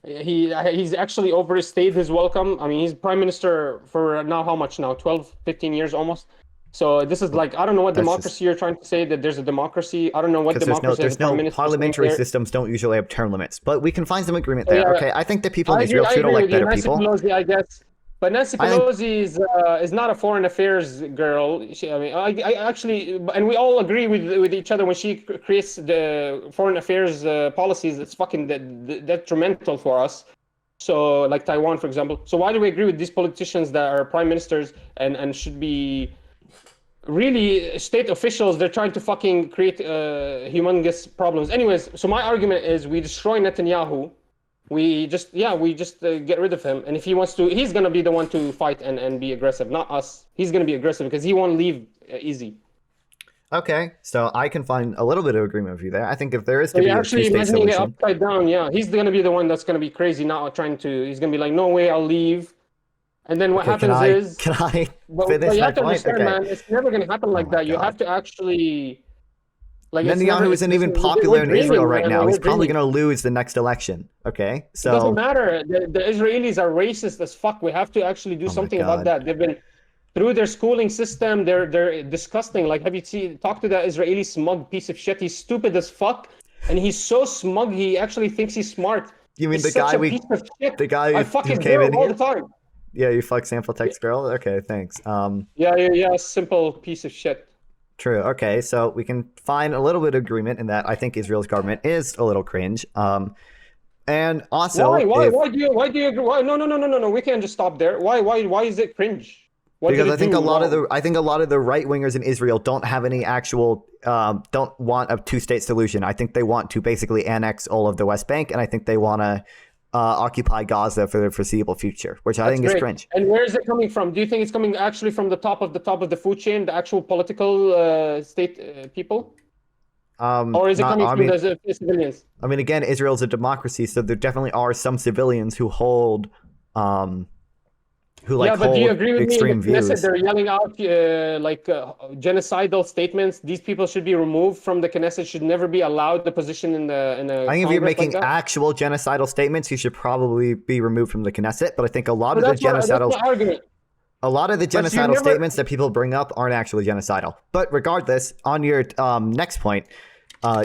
He's actually overstayed his welcome. I mean, he's prime minister for now, how much now? 12, 15 years almost. So this is like, I don't know what democracy you're trying to say, that there's a democracy. I don't know what democracy. There's no parliamentary systems don't usually have term limits, but we can find some agreement there. Okay, I think the people in Israel should elect better people. Pelosi, I guess. But Nancy Pelosi is not a foreign affairs girl. I actually, and we all agree with each other when she creates the foreign affairs policies. It's fucking detrimental for us. So, like Taiwan, for example. So why do we agree with these politicians that are prime ministers and should be really state officials? They're trying to fucking create humongous problems. Anyways, so my argument is we destroy Netanyahu. We just get rid of him, and if he wants to, he's gonna be the one to fight and be aggressive, not us. He's gonna be aggressive because he won't leave easy. Okay, so I can find a little bit of agreement with you there. I think if there is to be a two-state imagining solution, it upside down, yeah, he's gonna be the one that's gonna be crazy, not trying to. He's gonna be like, no way, I'll leave. And then what happens is, can I but finish you my have to point? understand, Okay. man, it's never gonna happen like that. You have to actually. Like, Netanyahu isn't even popular in Israel right now. He's probably going to lose the next election. Okay, so it doesn't matter. The Israelis are racist as fuck. We have to actually do something about that. They've been through their schooling system. They're disgusting. Like, have you talked to that Israeli smug piece of shit? He's stupid as fuck, and he's so smug. He actually thinks he's smart. You mean he's the guy I fucking came in all here? the time. Yeah, you fuck sample text girl. Okay, thanks. Yeah, simple piece of shit. True. Okay, so we can find a little bit of agreement in that I think Israel's government is a little cringe. And also, why do you agree? No. We can't just stop there. Why is it cringe? Because I think a lot of the right wingers in Israel don't have any actual don't want a two-state solution. I think they want to basically annex all of the West Bank, and I think they want to occupy Gaza for the foreseeable future, which I think is cringe. And where is it coming from? Do you think it's coming actually from the top of the food chain, the actual political state people? Or is it coming from the civilians? I mean, again, Israel's a democracy, so there definitely are some civilians who hold but do you agree with extreme me? views. They're yelling out genocidal statements. These people should be removed from the Knesset. Should never be allowed the position in the. I think if you're making actual genocidal statements, you should probably be removed from the Knesset. But I think a lot of the genocidal statements that people bring up aren't actually genocidal. But regardless, on your next point,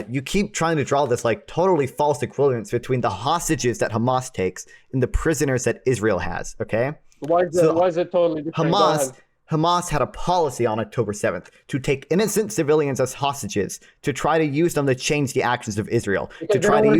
you keep trying to draw this like totally false equivalence between the hostages that Hamas takes and the prisoners that Israel has. Okay. Why is it totally different? Hamas had a policy on October 7th to take innocent civilians as hostages to try to use them to change the actions of Israel, to try to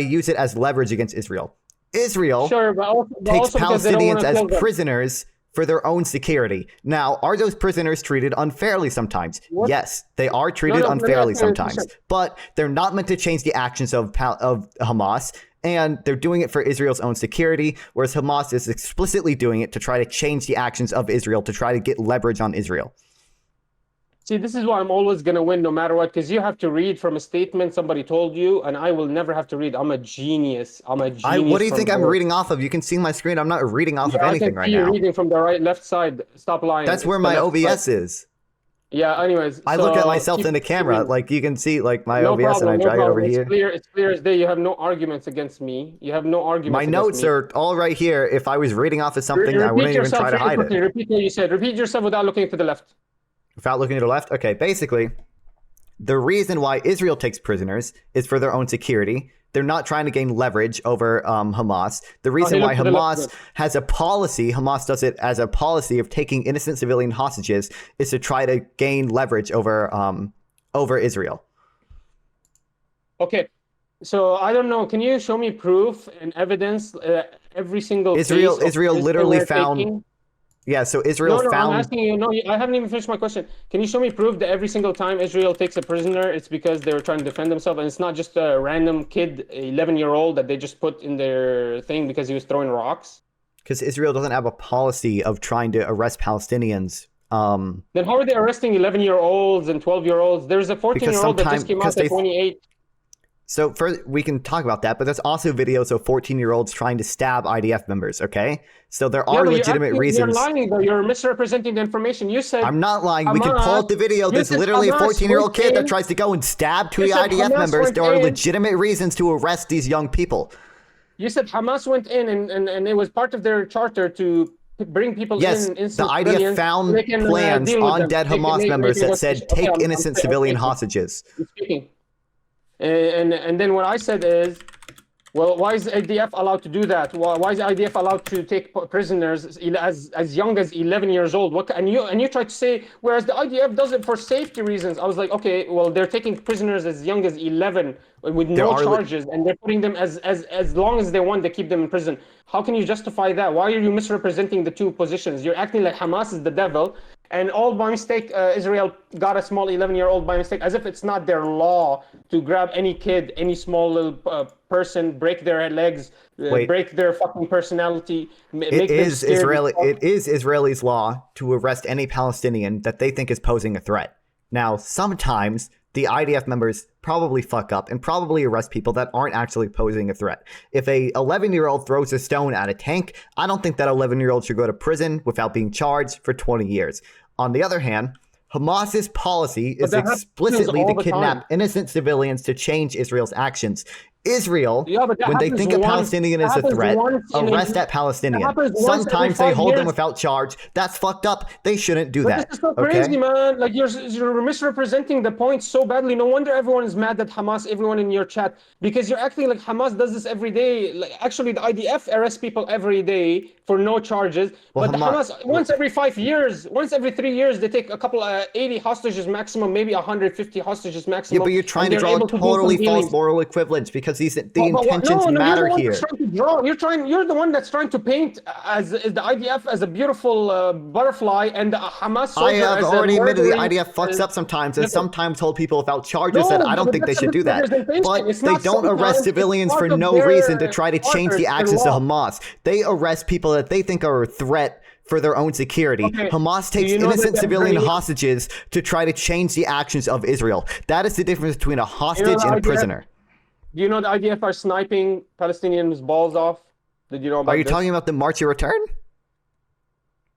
use it as leverage against Israel. Israel takes Palestinians as prisoners for their own security. Now, are those prisoners treated unfairly sometimes? What? Yes, they are treated unfairly sometimes, but they're not meant to change the actions of Hamas. And they're doing it for Israel's own security, whereas Hamas is explicitly doing it to try to change the actions of Israel, to try to get leverage on Israel. See, this is why I'm always going to win no matter what, because you have to read from a statement somebody told you, and I will never have to read. I'm a genius. What do you think I'm reading off of? You can see my screen. I'm not reading off of anything right now. You're reading from the left side. Stop lying. That's where my OBS is. Yeah, anyways. I look at myself in the camera. Like, you can see, like, my OBS, and I drag it over here. It's clear as day. You have no arguments against me. You have no arguments My notes are all right here. If I was reading off of something, I wouldn't even try to hide it. Repeat what you said. Repeat yourself without looking to the left. Without looking to the left? Okay, basically, The reason why Israel takes prisoners is for their own security. They're not trying to gain leverage over Hamas. The reason why Hamas has a policy, Hamas does it as a policy of taking innocent civilian hostages, is to try to gain leverage over Israel. Okay, so I don't know. Can you show me proof and evidence? Every single Israel case literally found. Yeah, so Israel found. I'm asking you. No, I haven't even finished my question. Can you show me proof that every single time Israel takes a prisoner, it's because they were trying to defend themselves, and it's not just a random kid, 11-year-old, that they just put in their thing because he was throwing rocks? Because Israel doesn't have a policy of trying to arrest Palestinians. Then how are they arresting 11-year-olds and 12-year-olds? There's a 14-year-old that just came out at 28. So we can talk about that, but there's also videos of 14-year-olds trying to stab IDF members, okay? So there are legitimate reasons. You're lying, though. You're misrepresenting the information. You said... I'm not lying. We can pull up the video. There's literally a 14-year-old kid that tries to go and stab two IDF members. There are legitimate reasons to arrest these young people. You said Hamas went in and it was part of their charter to bring people in. Yes, the IDF found plans on dead Hamas members that said, take innocent civilian hostages. And then what I said is, well, why is IDF allowed to do that? Why is IDF allowed to take prisoners as young as 11 years old? And you try to say, whereas the IDF does it for safety reasons. I was like, okay, well, they're taking prisoners as young as 11 with no charges, and they're putting them as long as they want. They keep them in prison. How can you justify that? Why are you misrepresenting the two positions? You're acting like Hamas is the devil, and all by mistake, Israel got a small 11-year-old by mistake, as if it's not their law to grab any kid, any small little person, break their legs, break their fucking personality. It is Israeli's law to arrest any Palestinian that they think is posing a threat. Now, sometimes the IDF members probably fuck up and probably arrest people that aren't actually posing a threat. If a 11-year-old throws a stone at a tank, I don't think that 11-year-old should go to prison without being charged for 20 years. On the other hand, Hamas's policy is explicitly to kidnap innocent civilians to change Israel's actions. Israel, when they think a Palestinian is a threat, arrest that Palestinian. Sometimes they hold them without charge. That's fucked up. They shouldn't do that. This is so crazy, man. Like, you're misrepresenting the point so badly. No wonder everyone is mad at Hamas, everyone in your chat, because you're acting like Hamas does this every day. Like, actually, the IDF arrests people every day for no charges. Well, but Hamas, once every 5 years, once every 3 years, they take a couple 80 hostages maximum, maybe 150 hostages maximum. Yeah, but you're trying to draw a totally false moral equivalence, because the intentions matter here. You're the one that's trying to paint as the IDF as a beautiful butterfly, and the Hamas soldier. I have already admitted the IDF fucks up sometimes, and sometimes hold people without charges. That I don't think they should do that. But they don't arrest civilians for no reason to try to change the actions of Hamas. They arrest people that they think are a threat for their own security. Hamas takes innocent civilian hostages to try to change the actions of Israel. That is the difference between a hostage and a prisoner. Do you know the IDF are sniping Palestinians' balls off? Did you know about this? Are you talking about the March of Return?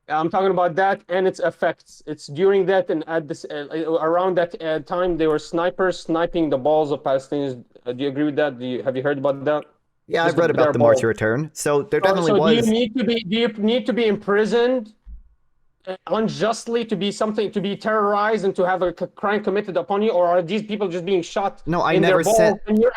I'm talking about that and its effects. It's during that and at this around that time they were snipers sniping the balls of Palestinians. Do you agree with that? Have you heard about that? Yeah, I've read about the March of Return. So there definitely was. Do you need to be imprisoned unjustly to be terrorized and to have a crime committed upon you, or are these people just being shot? No, I never said. And you're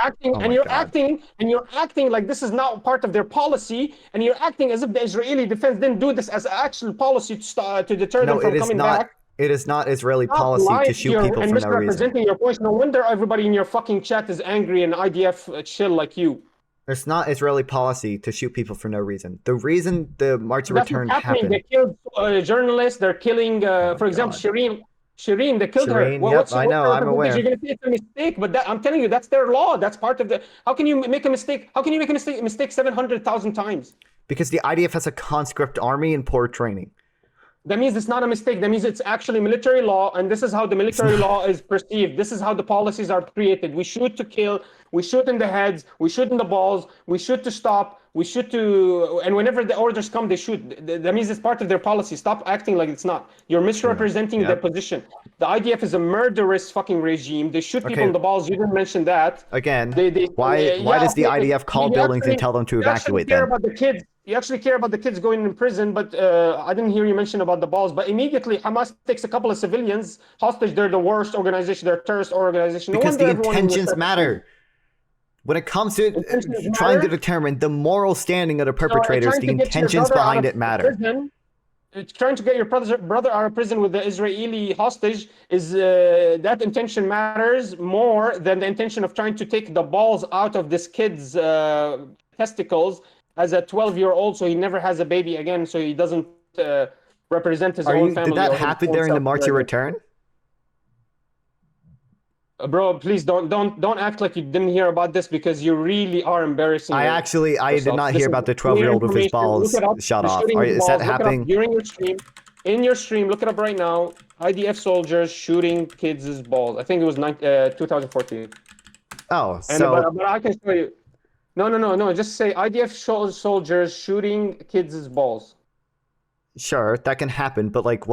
acting like this is not part of their policy, and you're acting as if the Israeli defense didn't do this as an actual policy to deter them from coming back. It is not Israeli policy to shoot people for no reason. Misrepresenting your points. No wonder everybody in your fucking chat is angry and IDF chill like you. It's not Israeli policy to shoot people for no reason. The reason the March of Return happened... They killed journalists. They're killing, for example, Shireen. They killed her. Yep, I know. I'm aware. You're going to say it's a mistake, but I'm telling you, that's their law. That's part of the... How can you make a mistake? How can you make a mistake 700,000 times? Because the IDF has a conscript army and poor training. That means it's not a mistake. That means it's actually military law, and this is how the military law is perceived. This is how the policies are created. We shoot to kill. We shoot in the heads. We shoot in the balls. We shoot to stop. We shoot to... And whenever the orders come, they shoot. That means it's part of their policy. Stop acting like it's not. You're misrepresenting their position. The IDF is a murderous fucking regime. They shoot people in the balls. You didn't mention that. Again, why does the IDF call buildings and tell them to evacuate them? About the kids. care about the kids going in prison, but I didn't hear you mention about the balls. But immediately Hamas takes a couple of civilians hostage. They're the worst organization. They're a terrorist organization. No Because wonder the everyone intentions matter. When it comes to trying to determine the moral standing of the perpetrators, the intentions behind it matter. Trying to get your brother out of prison with the Israeli hostage is that intention matters more than the intention of trying to take the balls out of this kid's testicles as a 12-year-old, so he never has a baby again, so he doesn't represent his own family. Did that happen during the March of Return? Bro, please don't act like you didn't hear about this, because you really are embarrassing. I did not hear about the 12-year-old with his balls shot off. Is that happening during your stream? In your stream, look it up right now. IDF soldiers shooting kids' balls. I think it was 2014. Oh, but I can show you. No. Just say IDF soldiers shooting kids' balls. Sure, that can happen, but like,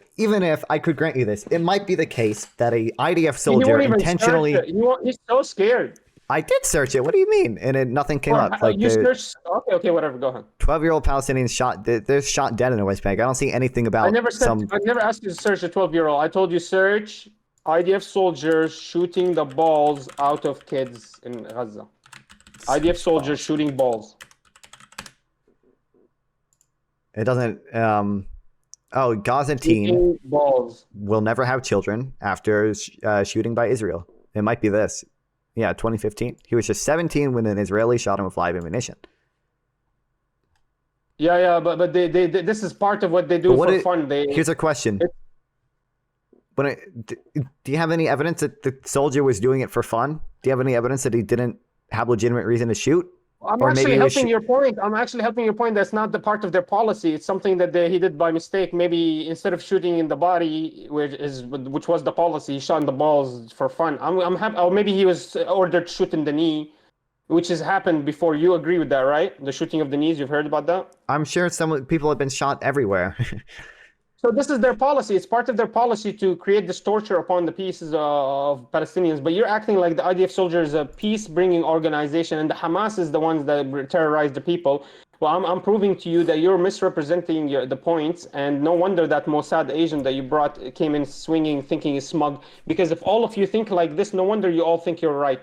even if I could grant you this, it might be the case that a IDF soldier intentionally. He's so scared. I did search it. What do you mean? And nothing came up. Like you searched. Okay, whatever. Go ahead. 12-year-old Palestinians shot. They're shot dead in the West Bank. I don't see anything about. I never asked you to search a 12-year-old. I told you search IDF soldiers shooting the balls out of kids in Gaza. IDF soldiers shooting balls. It doesn't. Gaza teen will never have children after shooting by Israel. It might be this. Yeah, 2015. He was just 17 when an Israeli shot him with live ammunition. Yeah, but they this is part of what they do for fun. Here's a question. Do you have any evidence that the soldier was doing it for fun? Do you have any evidence that he didn't have legitimate reason to shoot? I'm actually helping your point. That's not the part of their policy. It's something that he did by mistake. Maybe instead of shooting in the body, which was the policy, he shot in the balls for fun. I'm happy. Or maybe he was ordered to shoot in the knee, which has happened before. You agree with that, right? The shooting of the knees. You've heard about that? I'm sure some people have been shot everywhere. So this is their policy. It's part of their policy to create this torture upon the pieces of Palestinians. But you're acting like the IDF soldiers is a peace-bringing organization, and the Hamas is the ones that terrorize the people. Well, I'm proving to you that you're misrepresenting the points, and no wonder that Mossad agent that you brought came in swinging, thinking he's smug. Because if all of you think like this, no wonder you all think you're right.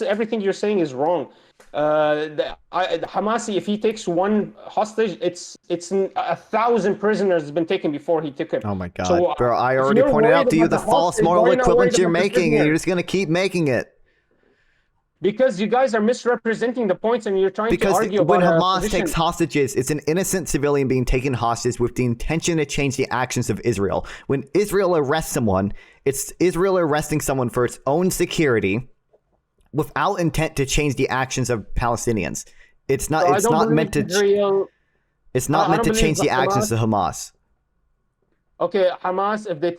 Everything you're saying is wrong. Hamasi, if he takes one hostage, it's 1,000 prisoners has been taken before he took it. Oh my God, so, bro! I already pointed out to you the false moral equivalence you're making, and you're just gonna keep making it. Because you guys are misrepresenting the points, and you're trying to argue about. When Hamas takes hostages, it's an innocent civilian being taken hostage with the intention to change the actions of Israel. When Israel arrests someone, it's Israel arresting someone for its own security, without intent to change the actions of Palestinians. It's not. It's not meant to. It's not meant to change the actions of Hamas. Okay, Hamas. If they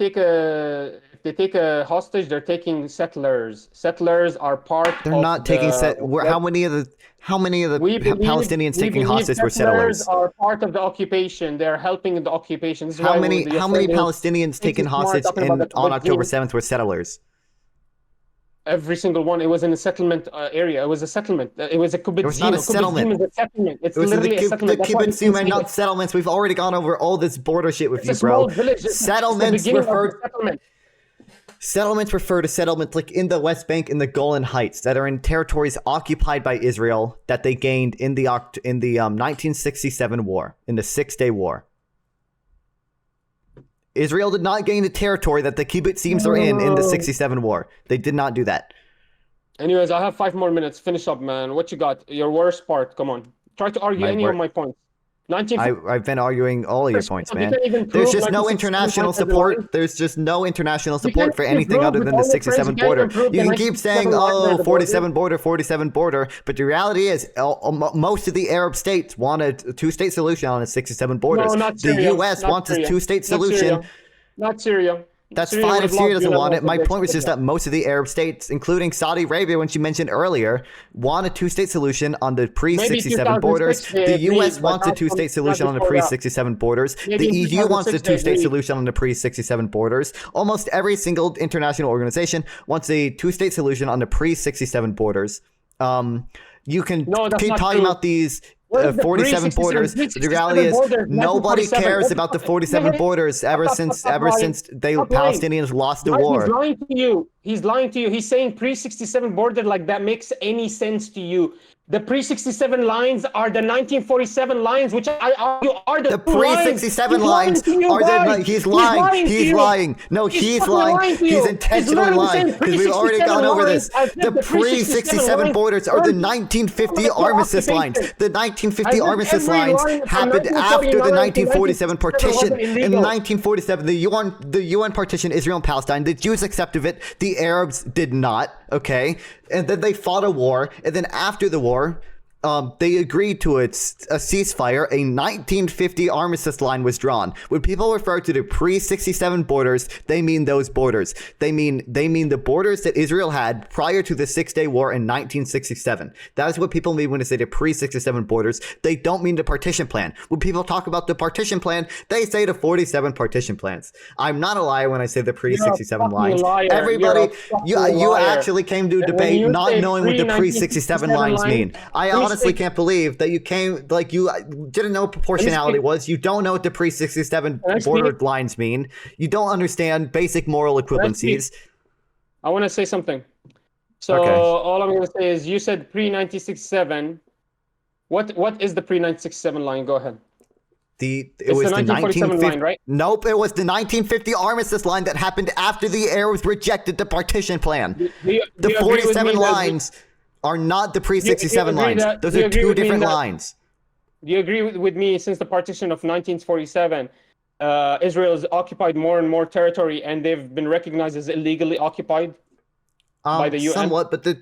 take a hostage, they're taking settlers. Settlers are part. They're not taking How many of the Palestinians taking hostages were settlers? Settlers are part of the occupation. They're helping the occupation. How many Palestinians taken hostage on October 7th were settlers? Every single one. It was in a settlement area. It was a settlement. It was a kibbutzim. It was not a settlement. It was a settlement. It's literally a settlement. The kibbutzim and not settlements. We've already gone over all this border shit with you, bro. Settlements refer to settlements like in the West Bank in the Golan Heights that are in territories occupied by Israel that they gained in the 1967 war, in the 6-Day War. Israel did not gain the territory that the kibbutzim are in the 67 war. They did not do that. Anyways, I have 5 more minutes. Finish up, man. What you got? Your worst part. Come on. Try to argue any of my points. I've been arguing all of your points, man. There's just no international support. There's just no international support for anything other than the 67 border. You can keep saying, oh, 47 border, but the reality is most of the Arab states want a two-state solution on the 67 borders. The U.S. wants a two-state solution. Not Syria. That's fine if Syria doesn't want it. My point was just that most of the Arab states, including Saudi Arabia, when she mentioned earlier, want a two-state solution on the pre-67 borders. The U.S. wants a two-state solution on the pre-67 borders. The EU wants a two-state solution on the pre-67 borders. Almost every single international organization wants a two-state solution on the pre-67 borders. You can No, that's keep not talking true. about these What is the 47 borders. The 367 reality is borders, nobody 1947? cares about the 47 borders ever since they lying. Palestinians lost the He's war. lying to you. He's lying to you. He's saying pre-67 border like that makes any sense to you. The pre-67 lines are the 1947 lines, which I argue are the pre-67 lines are the. He's lying. He's lying. No, he's lying. He's intentionally lying because we've already gone over this. The pre-67 borders are the 1950 armistice lines. The 1950 armistice lines happened after the 1947 partition. In 1947, the UN partitioned Israel and Palestine. The Jews accepted it. The Arabs did not. Okay, and then they fought a war, and then after the war, they agreed to a ceasefire. A 1950 armistice line was drawn. When people refer to the pre-67 borders, they mean those borders. They mean the borders that Israel had prior to the Six-Day War in 1967. That is what people mean when they say the pre-67 borders. They don't mean the partition plan. When people talk about the partition plan, they say the 47 partition plans. I'm not a liar when I say the pre-67 lines. Liar. Everybody, you actually came to a debate not knowing what the pre-67 lines mean. I honestly can't believe that you came, like, you didn't know what proportionality was. You don't know what the pre-67 border lines mean. You don't understand basic moral equivalencies. I want to say something. So all I'm going to say is you said pre-1967. What is the pre-1967 line? Go ahead. It was the 1947 line, right? Nope, it was the 1950 armistice line that happened after the Arabs rejected the partition plan. The 47 lines are not the pre-67 lines. Those are two different lines. Do you agree with me, since the partition of 1947, Israel has occupied more and more territory, and they've been recognized as illegally occupied by the UN? Somewhat, but the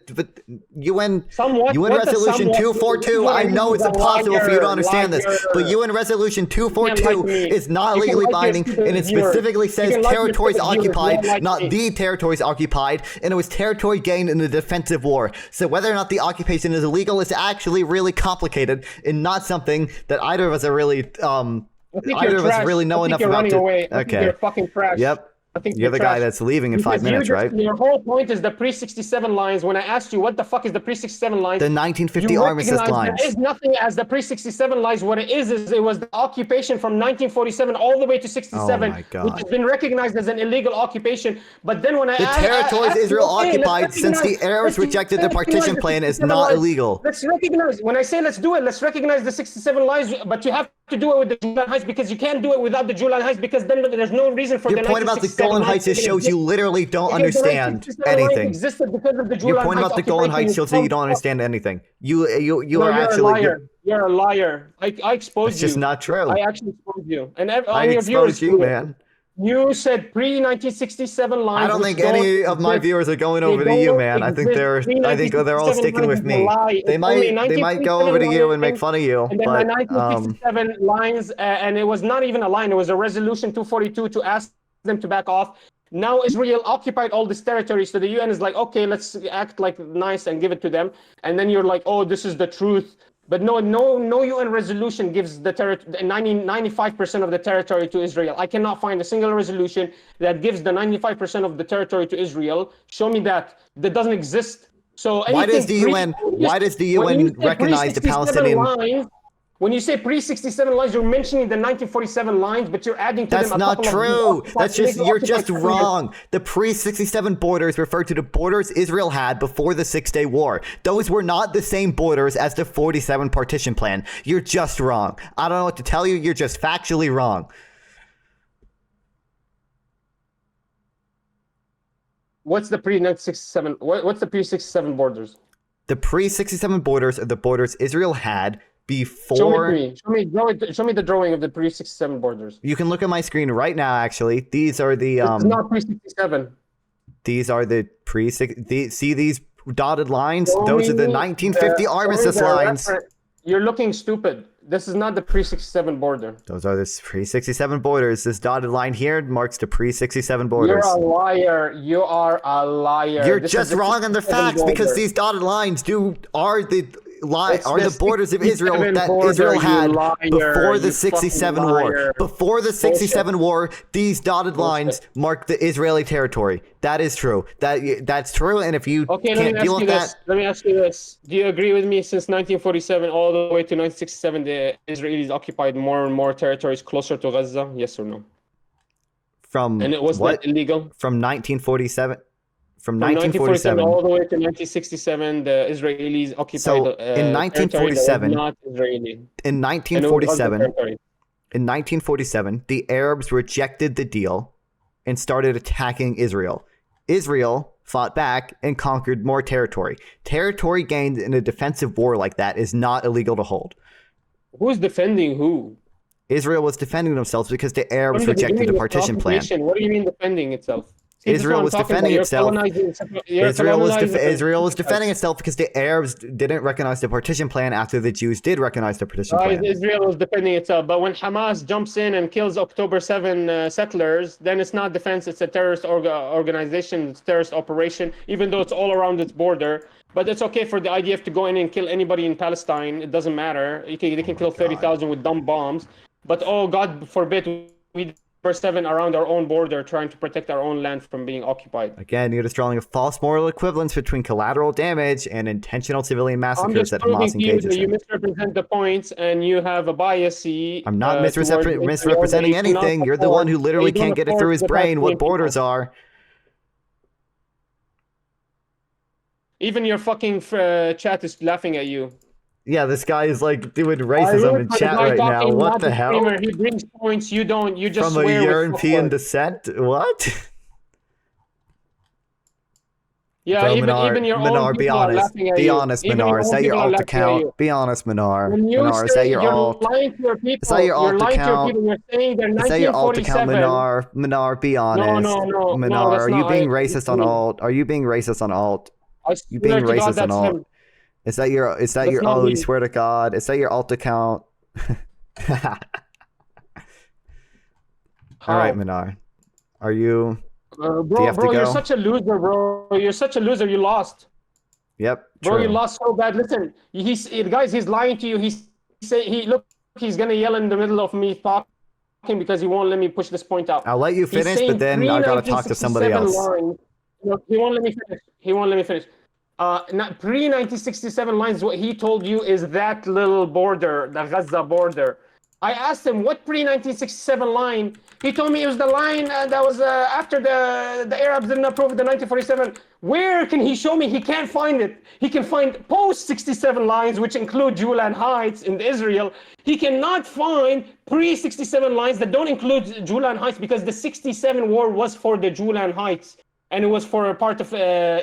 UN somewhat, UN Resolution 242, I know it's impossible for you to understand this, but UN Resolution 242 is not legally binding, and it specifically says territories occupied, not the territories occupied, and it was territory gained in a defensive war. So whether or not the occupation is illegal is actually really complicated, and not something that either of us are really either of us really know enough about to. Okay. You're fucking trash. Yep. I think you're the guy that's leaving in 5 minutes, right? Your whole point is the pre-67 lines. When I asked you what the fuck is the pre-67 lines, the 1950 armistice lines. There is nothing as the pre-67 lines. What it is it was the occupation from 1947 all the way to 67, which has been recognized as an illegal occupation. But then when the territories Israel occupied since the Arabs rejected the partition plan is not illegal. Let's recognize. When I say let's do it, let's recognize the 67 lines. But you have to do it with the Julan Heights, because you can't do it without the Julan Heights, because then there's no reason for your the point about the Golan Heights just shows you literally don't understand anything. Your point about the Golan Heights shows that you don't understand anything. You are actually you're a liar. I exposed you. It's just not true. I actually exposed you, and I exposed you, man. You said pre-1967 lines. I don't think any of my viewers are going over to you, man. I think they're all sticking with me. They might go over to you and make fun of you. And then but, the 1967 lines, and it was not even a line. It was a resolution 242 to ask them to back off. Now Israel occupied all this territory, so the UN is like, okay, let's act like nice and give it to them. And then you're like, oh, this is the truth. But no UN resolution gives the 95% of the territory to Israel. I cannot find a single resolution that gives the 95% of the territory to Israel. Show me that. That doesn't exist. So why does the UN recognize the Palestinian lines? When you say pre-67 lines, you're mentioning the 1947 lines, but you're adding to them a couple of... That's not true. That's just, you're just wrong. The pre-67 borders refer to the borders Israel had before the Six-Day War. Those were not the same borders as the 47 partition plan. You're just wrong. I don't know what to tell you. You're just factually wrong. What's the pre-67? What's the pre-67 borders? The pre-67 borders are the borders Israel had before. Show me the drawing of the pre-67 borders. You can look at my screen right now. Actually, these are the It's not pre-67. These are the see these dotted lines? Those are the 1950 armistice lines. You're looking stupid. This is not the pre-67 border. Those are the pre-67 borders. This dotted line here marks the pre-67 borders. You're a liar. You are a liar. You're just wrong on the facts, because these dotted lines are the the borders of Israel 67 that border, Israel you had liar, before the you 67 fucking war. liar. Before the 67 war, these dotted Bullshit. lines mark the Israeli territory. That is true. That's true. And if you Okay, can't deal with that, Let me ask you this. Do you agree with me since 1947 all the way to 1967, the Israelis occupied more and more territories closer to Gaza? Yes or no? from And it was what? that illegal? From 1947? From From 1947 1947. all the way to 1967, the Israelis occupied So, in territory that was 1947 not Israeli. In And it was other 1947, territory. in 1947, the Arabs rejected the deal and started attacking Israel. Israel fought back and conquered more territory. Territory gained in a defensive war like that is not illegal to hold. Who's defending who? Israel was defending themselves because the From Arabs the rejected beginning the of the partition plan. occupation, what do you mean defending itself? See, this is Israel what I'm was talking defending about. itself. You're colonizing. Israel was defending itself because the Arabs didn't recognize the partition plan after the Jews did recognize the partition plan. Israel was defending itself, but when Hamas jumps in and kills October 7 settlers, then it's not defense, it's a terrorist organization, it's a terrorist operation, even though it's all around its border. But it's okay for the IDF to go in and kill anybody in Palestine. It doesn't matter. They can kill 30,000 with dumb bombs. But oh, God forbid, we October 7 around our own border trying to protect our own land from being occupied. Again, you're just drawing a false moral equivalence between collateral damage and intentional civilian massacres that Hamas engages in. You misrepresent the points and you have a bias. I'm not misrepresenting anything. You're the one who literally can't get it through his brain what borders are. Even your fucking chat is laughing at you. Yeah, this guy is like doing racism in chat right now. What the hell? He brings points. You don't. You just from swear a European descent. What? Yeah, Bro, even your Manar, own be people honest. are laughing at you. Be honest, Manar. Is that your alt account? Be honest, Manar. Manar, is that your alt? You're lying to your people. Is that your alt account? You're saying they're 1947. Is that your alt account, Manar? Manar, be honest. No. Manar, are you being racist on alt? Are you being racist on alt? You being racist on alt? Is that your oh, you swear to God, is that your alt account? All right, Manar. Are you bro, you're such a loser, bro. You're such a loser. You lost. Yep. Bro, you lost so bad. Listen, he's lying to you. He's gonna yell in the middle of me talking because he won't let me push this point out. I'll let you finish, but then I gotta talk to somebody else. No, he won't let me finish. Pre-1967 lines, what he told you is that little border, the Gaza border. I asked him, what pre-1967 line? He told me it was the line that was after the Arabs didn't approve the 1947. Where can he show me? He can't find it. He can find post-67 lines, which include Julan Heights in Israel. He cannot find pre-67 lines that don't include Julan Heights because the 67 war was for the Julan Heights and it was for a part of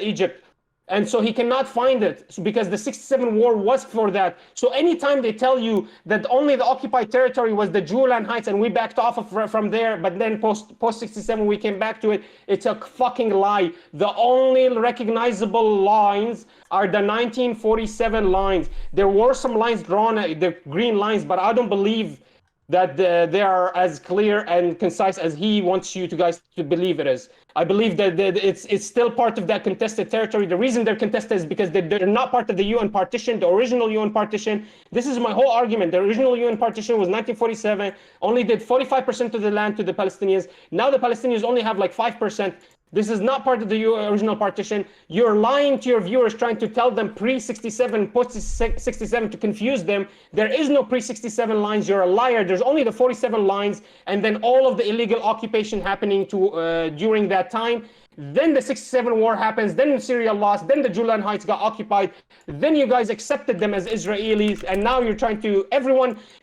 Egypt. And so he cannot find it because the 67 war was for that. So anytime they tell you that only the occupied territory was the Julan Heights and we backed off from there, but then post 67 we came back to it, it's a fucking lie. The only recognizable lines are the 1947 lines. There were some lines drawn, the green lines, but I don't believe that they are as clear and concise as he wants you guys to believe it is. I believe that it's still part of that contested territory. The reason they're contested is because they're not part of the UN partition, the original UN partition. This is my whole argument. The original UN partition was 1947, only did 45% of the land to the Palestinians. Now the Palestinians only have like 5%. This is not part of the original partition. You're lying to your viewers, trying to tell them pre-67, post-67 to confuse them. There is no pre-67 lines. You're a liar. There's only the 47 lines, and then all of the illegal occupation happening during that time. Then the 67 war happens, then Syria lost, then the Julan Heights got occupied, then you guys accepted them as Israelis, and now you're trying to,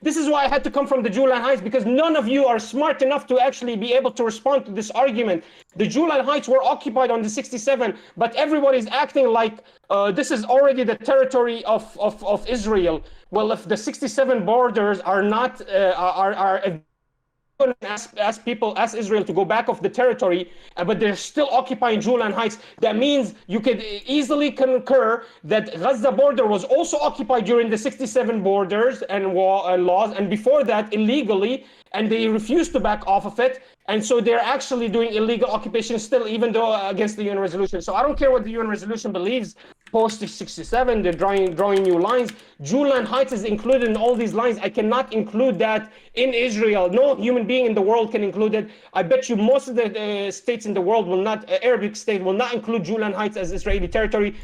this is why I had to come from the Julan Heights, because none of you are smart enough to actually be able to respond to this argument. The Julan Heights were occupied on the 67, but everybody's acting like this is already the territory of Israel. Well, if the 67 borders are not, ask Israel to go back off the territory, but they're still occupying Julan Heights. That means you could easily concur that Gaza border was also occupied during the 67 borders and laws, and before that illegally, and they refused to back off of it. And so they're actually doing illegal occupation still, even though against the UN resolution. So I don't care what the UN resolution believes. post 67, they're drawing new lines. Julan Heights is included in all these lines. I cannot include that in Israel. No human being in the world can include it. I bet you most of the states in the world will not, Arabic state will not include Julan Heights as Israeli territory.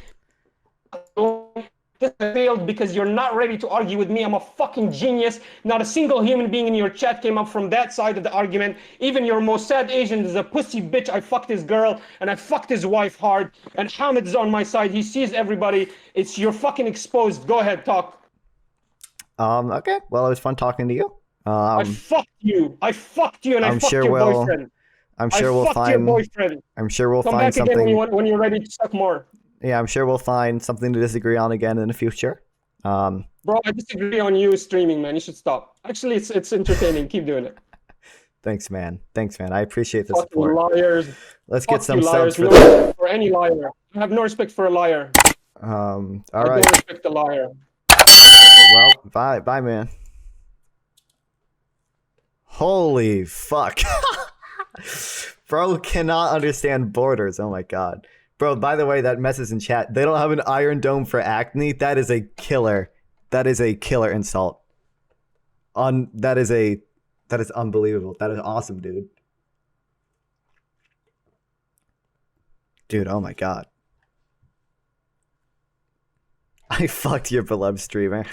This failed because you're not ready to argue with me. I'm a fucking genius. Not a single human being in your chat came up from that side of the argument. Even your Mossad Asian is a pussy bitch. I fucked his girl and I fucked his wife hard. And Hamid is on my side. He sees everybody. You're fucking exposed. Go ahead, talk. Okay. Well, it was fun talking to you. I fucked you. I fucked you and I fucked your boyfriend. I'm sure we'll find your boyfriend. I'm sure we'll Come find back something again when you're ready to suck more. Yeah, I'm sure we'll find something to disagree on again in the future. Bro, I disagree on you streaming, man. You should stop. Actually, it's entertaining. Keep doing it. Thanks, man. I appreciate the Fucking support. Liars. Let's get some liars. subs for No this. respect for any liar. I have no respect for a liar. All I right. don't respect a liar. Well, bye, man. Holy fuck. Bro cannot understand borders. Oh my god. Bro, by the way, that message in chat, they don't have an Iron Dome for acne. That is a killer. That is a killer insult. That is unbelievable. That is awesome, dude. Dude, oh my god. I fucked your beloved streamer.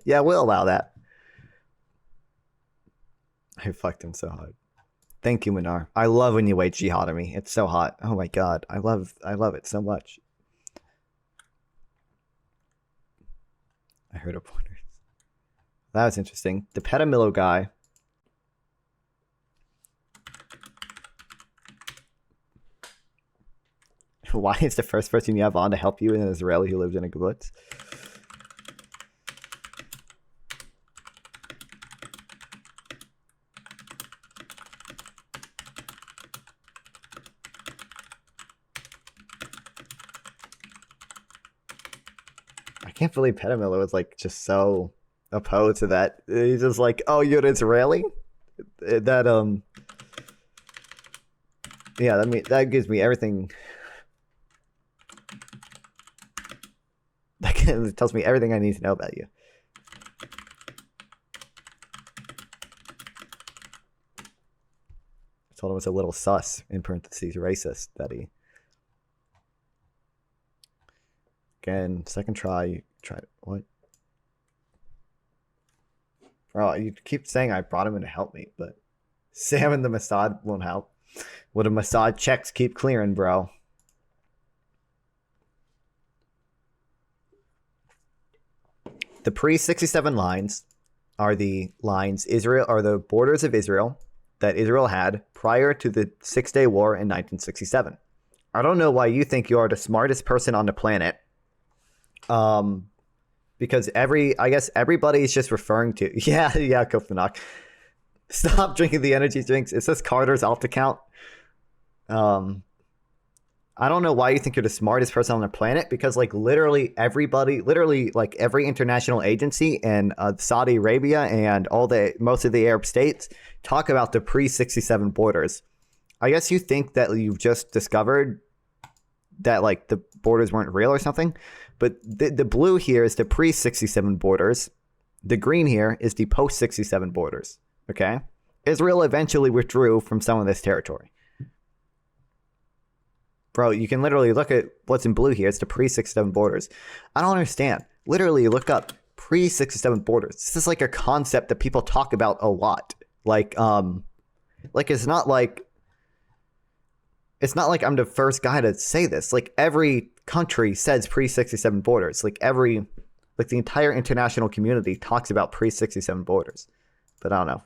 Yeah, we'll allow that. I fucked him so hard. Thank you, Manar. I love when you wait jihad on me. It's so hot. Oh my god. I love it so much. I heard of pointers. That was interesting. The Petamillo guy. Why is the first person you have on to help you an Israeli who lives in a kibbutz? I can't believe Petamillo is like just so opposed to that. He's just like, oh, you're an Israeli? That yeah, that gives me everything. That tells me everything I need to know about you. I told him it's a little sus, in parentheses, racist, that he. Again, second try, you tried what? Bro, you keep saying I brought him in to help me, but Sam and the Mossad won't help. What do Mossad checks keep clearing, bro? The pre-67 lines are the lines the borders of Israel that Israel had prior to the Six-Day War in 1967. I don't know why you think you are the smartest person on the planet. Because I guess everybody is just referring to yeah, Kofanak. Stop drinking the energy drinks. It says Carter's off the count. I don't know why you think you're the smartest person on the planet, because like literally like every international agency in Saudi Arabia and most of the Arab states talk about the pre-67 borders. I guess you think that you've just discovered that like the borders weren't real or something, but the blue here is the pre-67 borders. The green here is the post-67 borders. Okay, Israel eventually withdrew from some of this territory. Bro, you can literally look at what's in blue here. It's the pre-67 borders. I don't understand. Literally look up pre-67 borders. This is like a concept that people talk about a lot. Like it's not like I'm the first guy to say this. Like every country says pre-67 borders. Like the entire international community talks about pre-67 borders. But I don't know.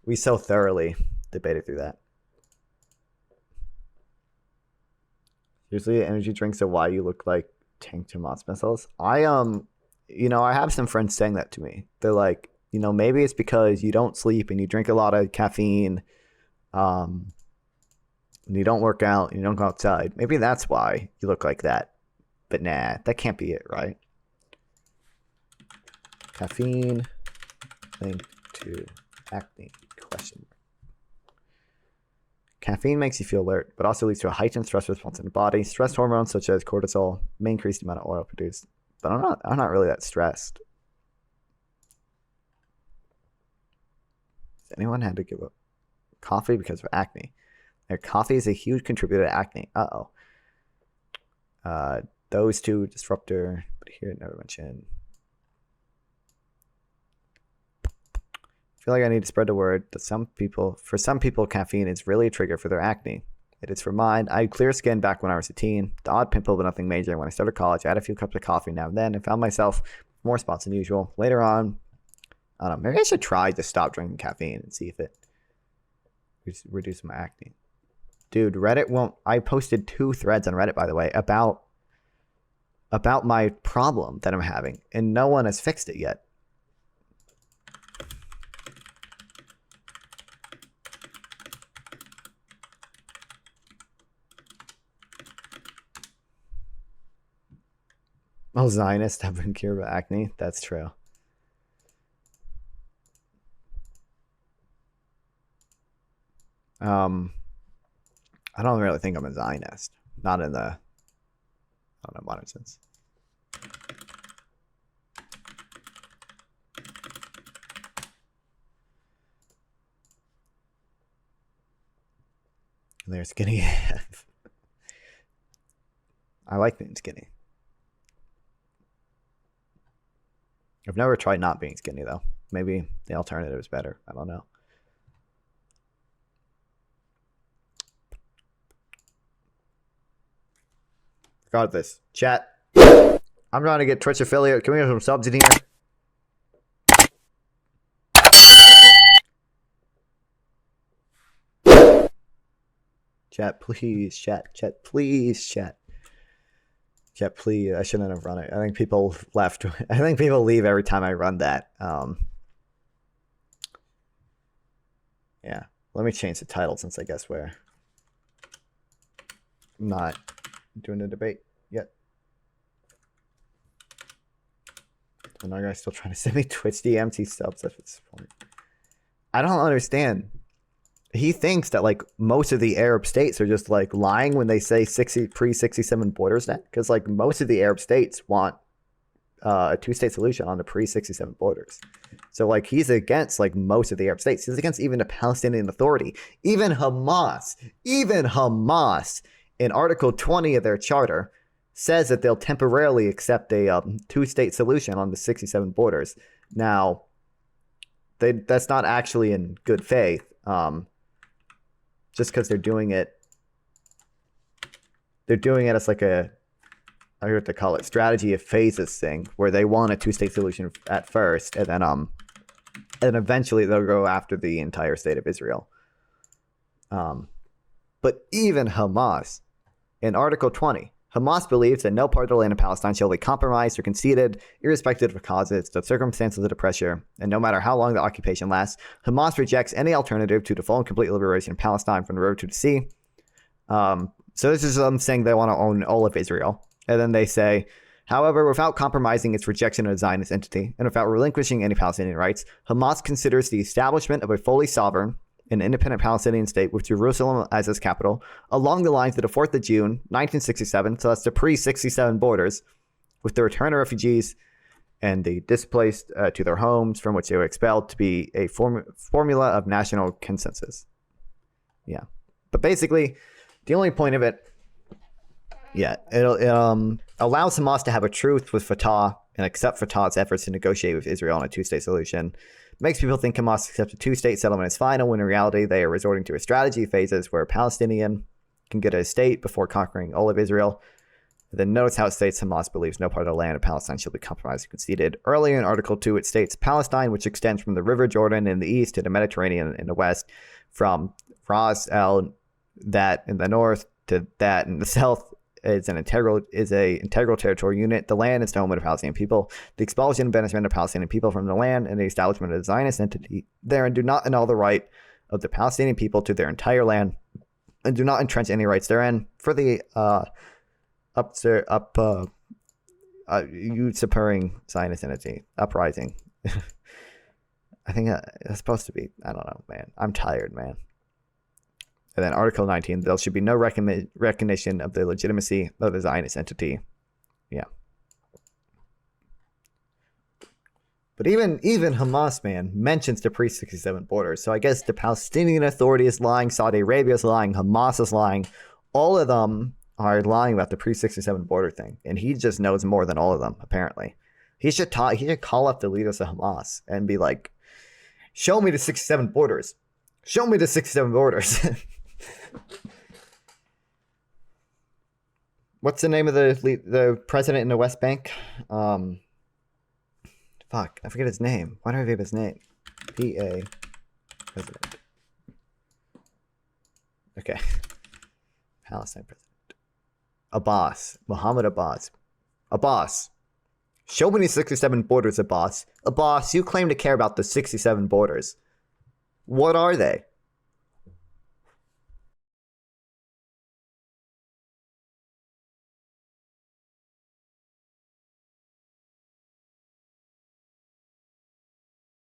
We so thoroughly debated through that. Usually energy drinks are why you look like Tank Tomas missiles. I have some friends saying that to me. They're like, maybe it's because you don't sleep and you drink a lot of caffeine. And you don't work out and you don't go outside. Maybe that's why you look like that. But nah, that can't be it, right? Caffeine linked to acne? ? Caffeine makes you feel alert, but also leads to a heightened stress response in the body. Stress hormones such as cortisol may increase the amount of oil produced. But I'm not really that stressed. Has anyone had to give up coffee because of acne? Coffee is a huge contributor to acne. Those two disruptor, but here never mentioned. I feel like I need to spread the word that for some people, caffeine is really a trigger for their acne. It is for mine. I had clear skin back when I was a teen. The odd pimple, but nothing major. When I started college, I had a few cups of coffee now and then and found myself more spots than usual. Later on, I don't know, maybe I should try to stop drinking caffeine and see if it reduces my acne. Dude, Reddit won't. I posted 2 threads on Reddit, by the way, about my problem that I'm having, and no one has fixed it yet. Oh, Zionists have been cured of acne. That's true. I don't really think I'm a Zionist. Not in the, I don't know, modern sense. And they're skinny. I like being skinny. I've never tried not being skinny, though. Maybe the alternative is better. I don't know. Regardless, chat. I'm trying to get Twitch affiliate. Can we have some subs in here? Chat, please. Chat, please. Chat, please. I shouldn't have run it. I think people left. I think people leave every time I run that. Yeah. Let me change the title since I guess we're not doing the debate yet. Another guy's still trying to send me Twitch DMs. He subs at this point. I don't understand. He thinks that like most of the Arab states are just like lying when they say pre-67 borders net, because like most of the Arab states want a 2-state solution on the pre-67 borders. So like he's against like most of the Arab states. He's against even the Palestinian Authority, even Hamas in Article 20 of their charter says that they'll temporarily accept a 2-state solution on the 67 borders. Now, that's not actually in good faith. Just because they're doing it as like a, I heard what they call it, strategy of phases thing, where they want a 2-state solution at first, and then eventually they'll go after the entire state of Israel. But even Hamas, in Article 20, Hamas believes that no part of the land of Palestine shall be compromised or conceded, irrespective of causes, the circumstances of the pressure, and no matter how long the occupation lasts. Hamas rejects any alternative to the full and complete liberation of Palestine from the river to the sea. So this is them saying they want to own all of Israel. And then they say, however, without compromising its rejection of a Zionist entity, and without relinquishing any Palestinian rights, Hamas considers the establishment of a fully sovereign an independent Palestinian state with Jerusalem as its capital, along the lines of the 4th of June, 1967, so that's the pre-67 borders, with the return of refugees and the displaced to their homes from which they were expelled to be a formula of national consensus. Yeah. But basically, the only point of it, it allows Hamas to have a truce with Fatah and accept Fatah's efforts to negotiate with Israel on a 2-state solution. Makes people think Hamas accepts a 2-state settlement is final, when in reality they are resorting to a strategy phases where a Palestinian can get a state before conquering all of Israel. Then notice how it states Hamas believes no part of the land of Palestine shall be compromised or conceded. Earlier in Article 2, it states Palestine, which extends from the River Jordan in the east to the Mediterranean in the west, from Ras El that in the north to that in the south, is a integral territorial unit. The land is the home of the Palestinian people. The expulsion and banishment of Palestinian people from the land and the establishment of the Zionist entity therein do not annul the right of the Palestinian people to their entire land, and do not entrench any rights therein for the usurping Zionist entity uprising. I think it's supposed to be. I don't know, man. I'm tired, man. And then Article 19, there should be no recognition of the legitimacy of the Zionist entity. Yeah. But even Hamas, man, mentions the pre-67 borders. So I guess the Palestinian Authority is lying, Saudi Arabia is lying, Hamas is lying. All of them are lying about the pre-67 border thing. And he just knows more than all of them, apparently. He should call up the leaders of Hamas and be like, show me the 67 borders. Show me the 67 borders. What's the name of the president in the West Bank? Fuck, I forget his name. Why do I forget his name? PA president. Okay. Palestine president. Abbas. Mohammed Abbas. Abbas. Show me the 67 borders, Abbas. Abbas, you claim to care about the 67 borders. What are they?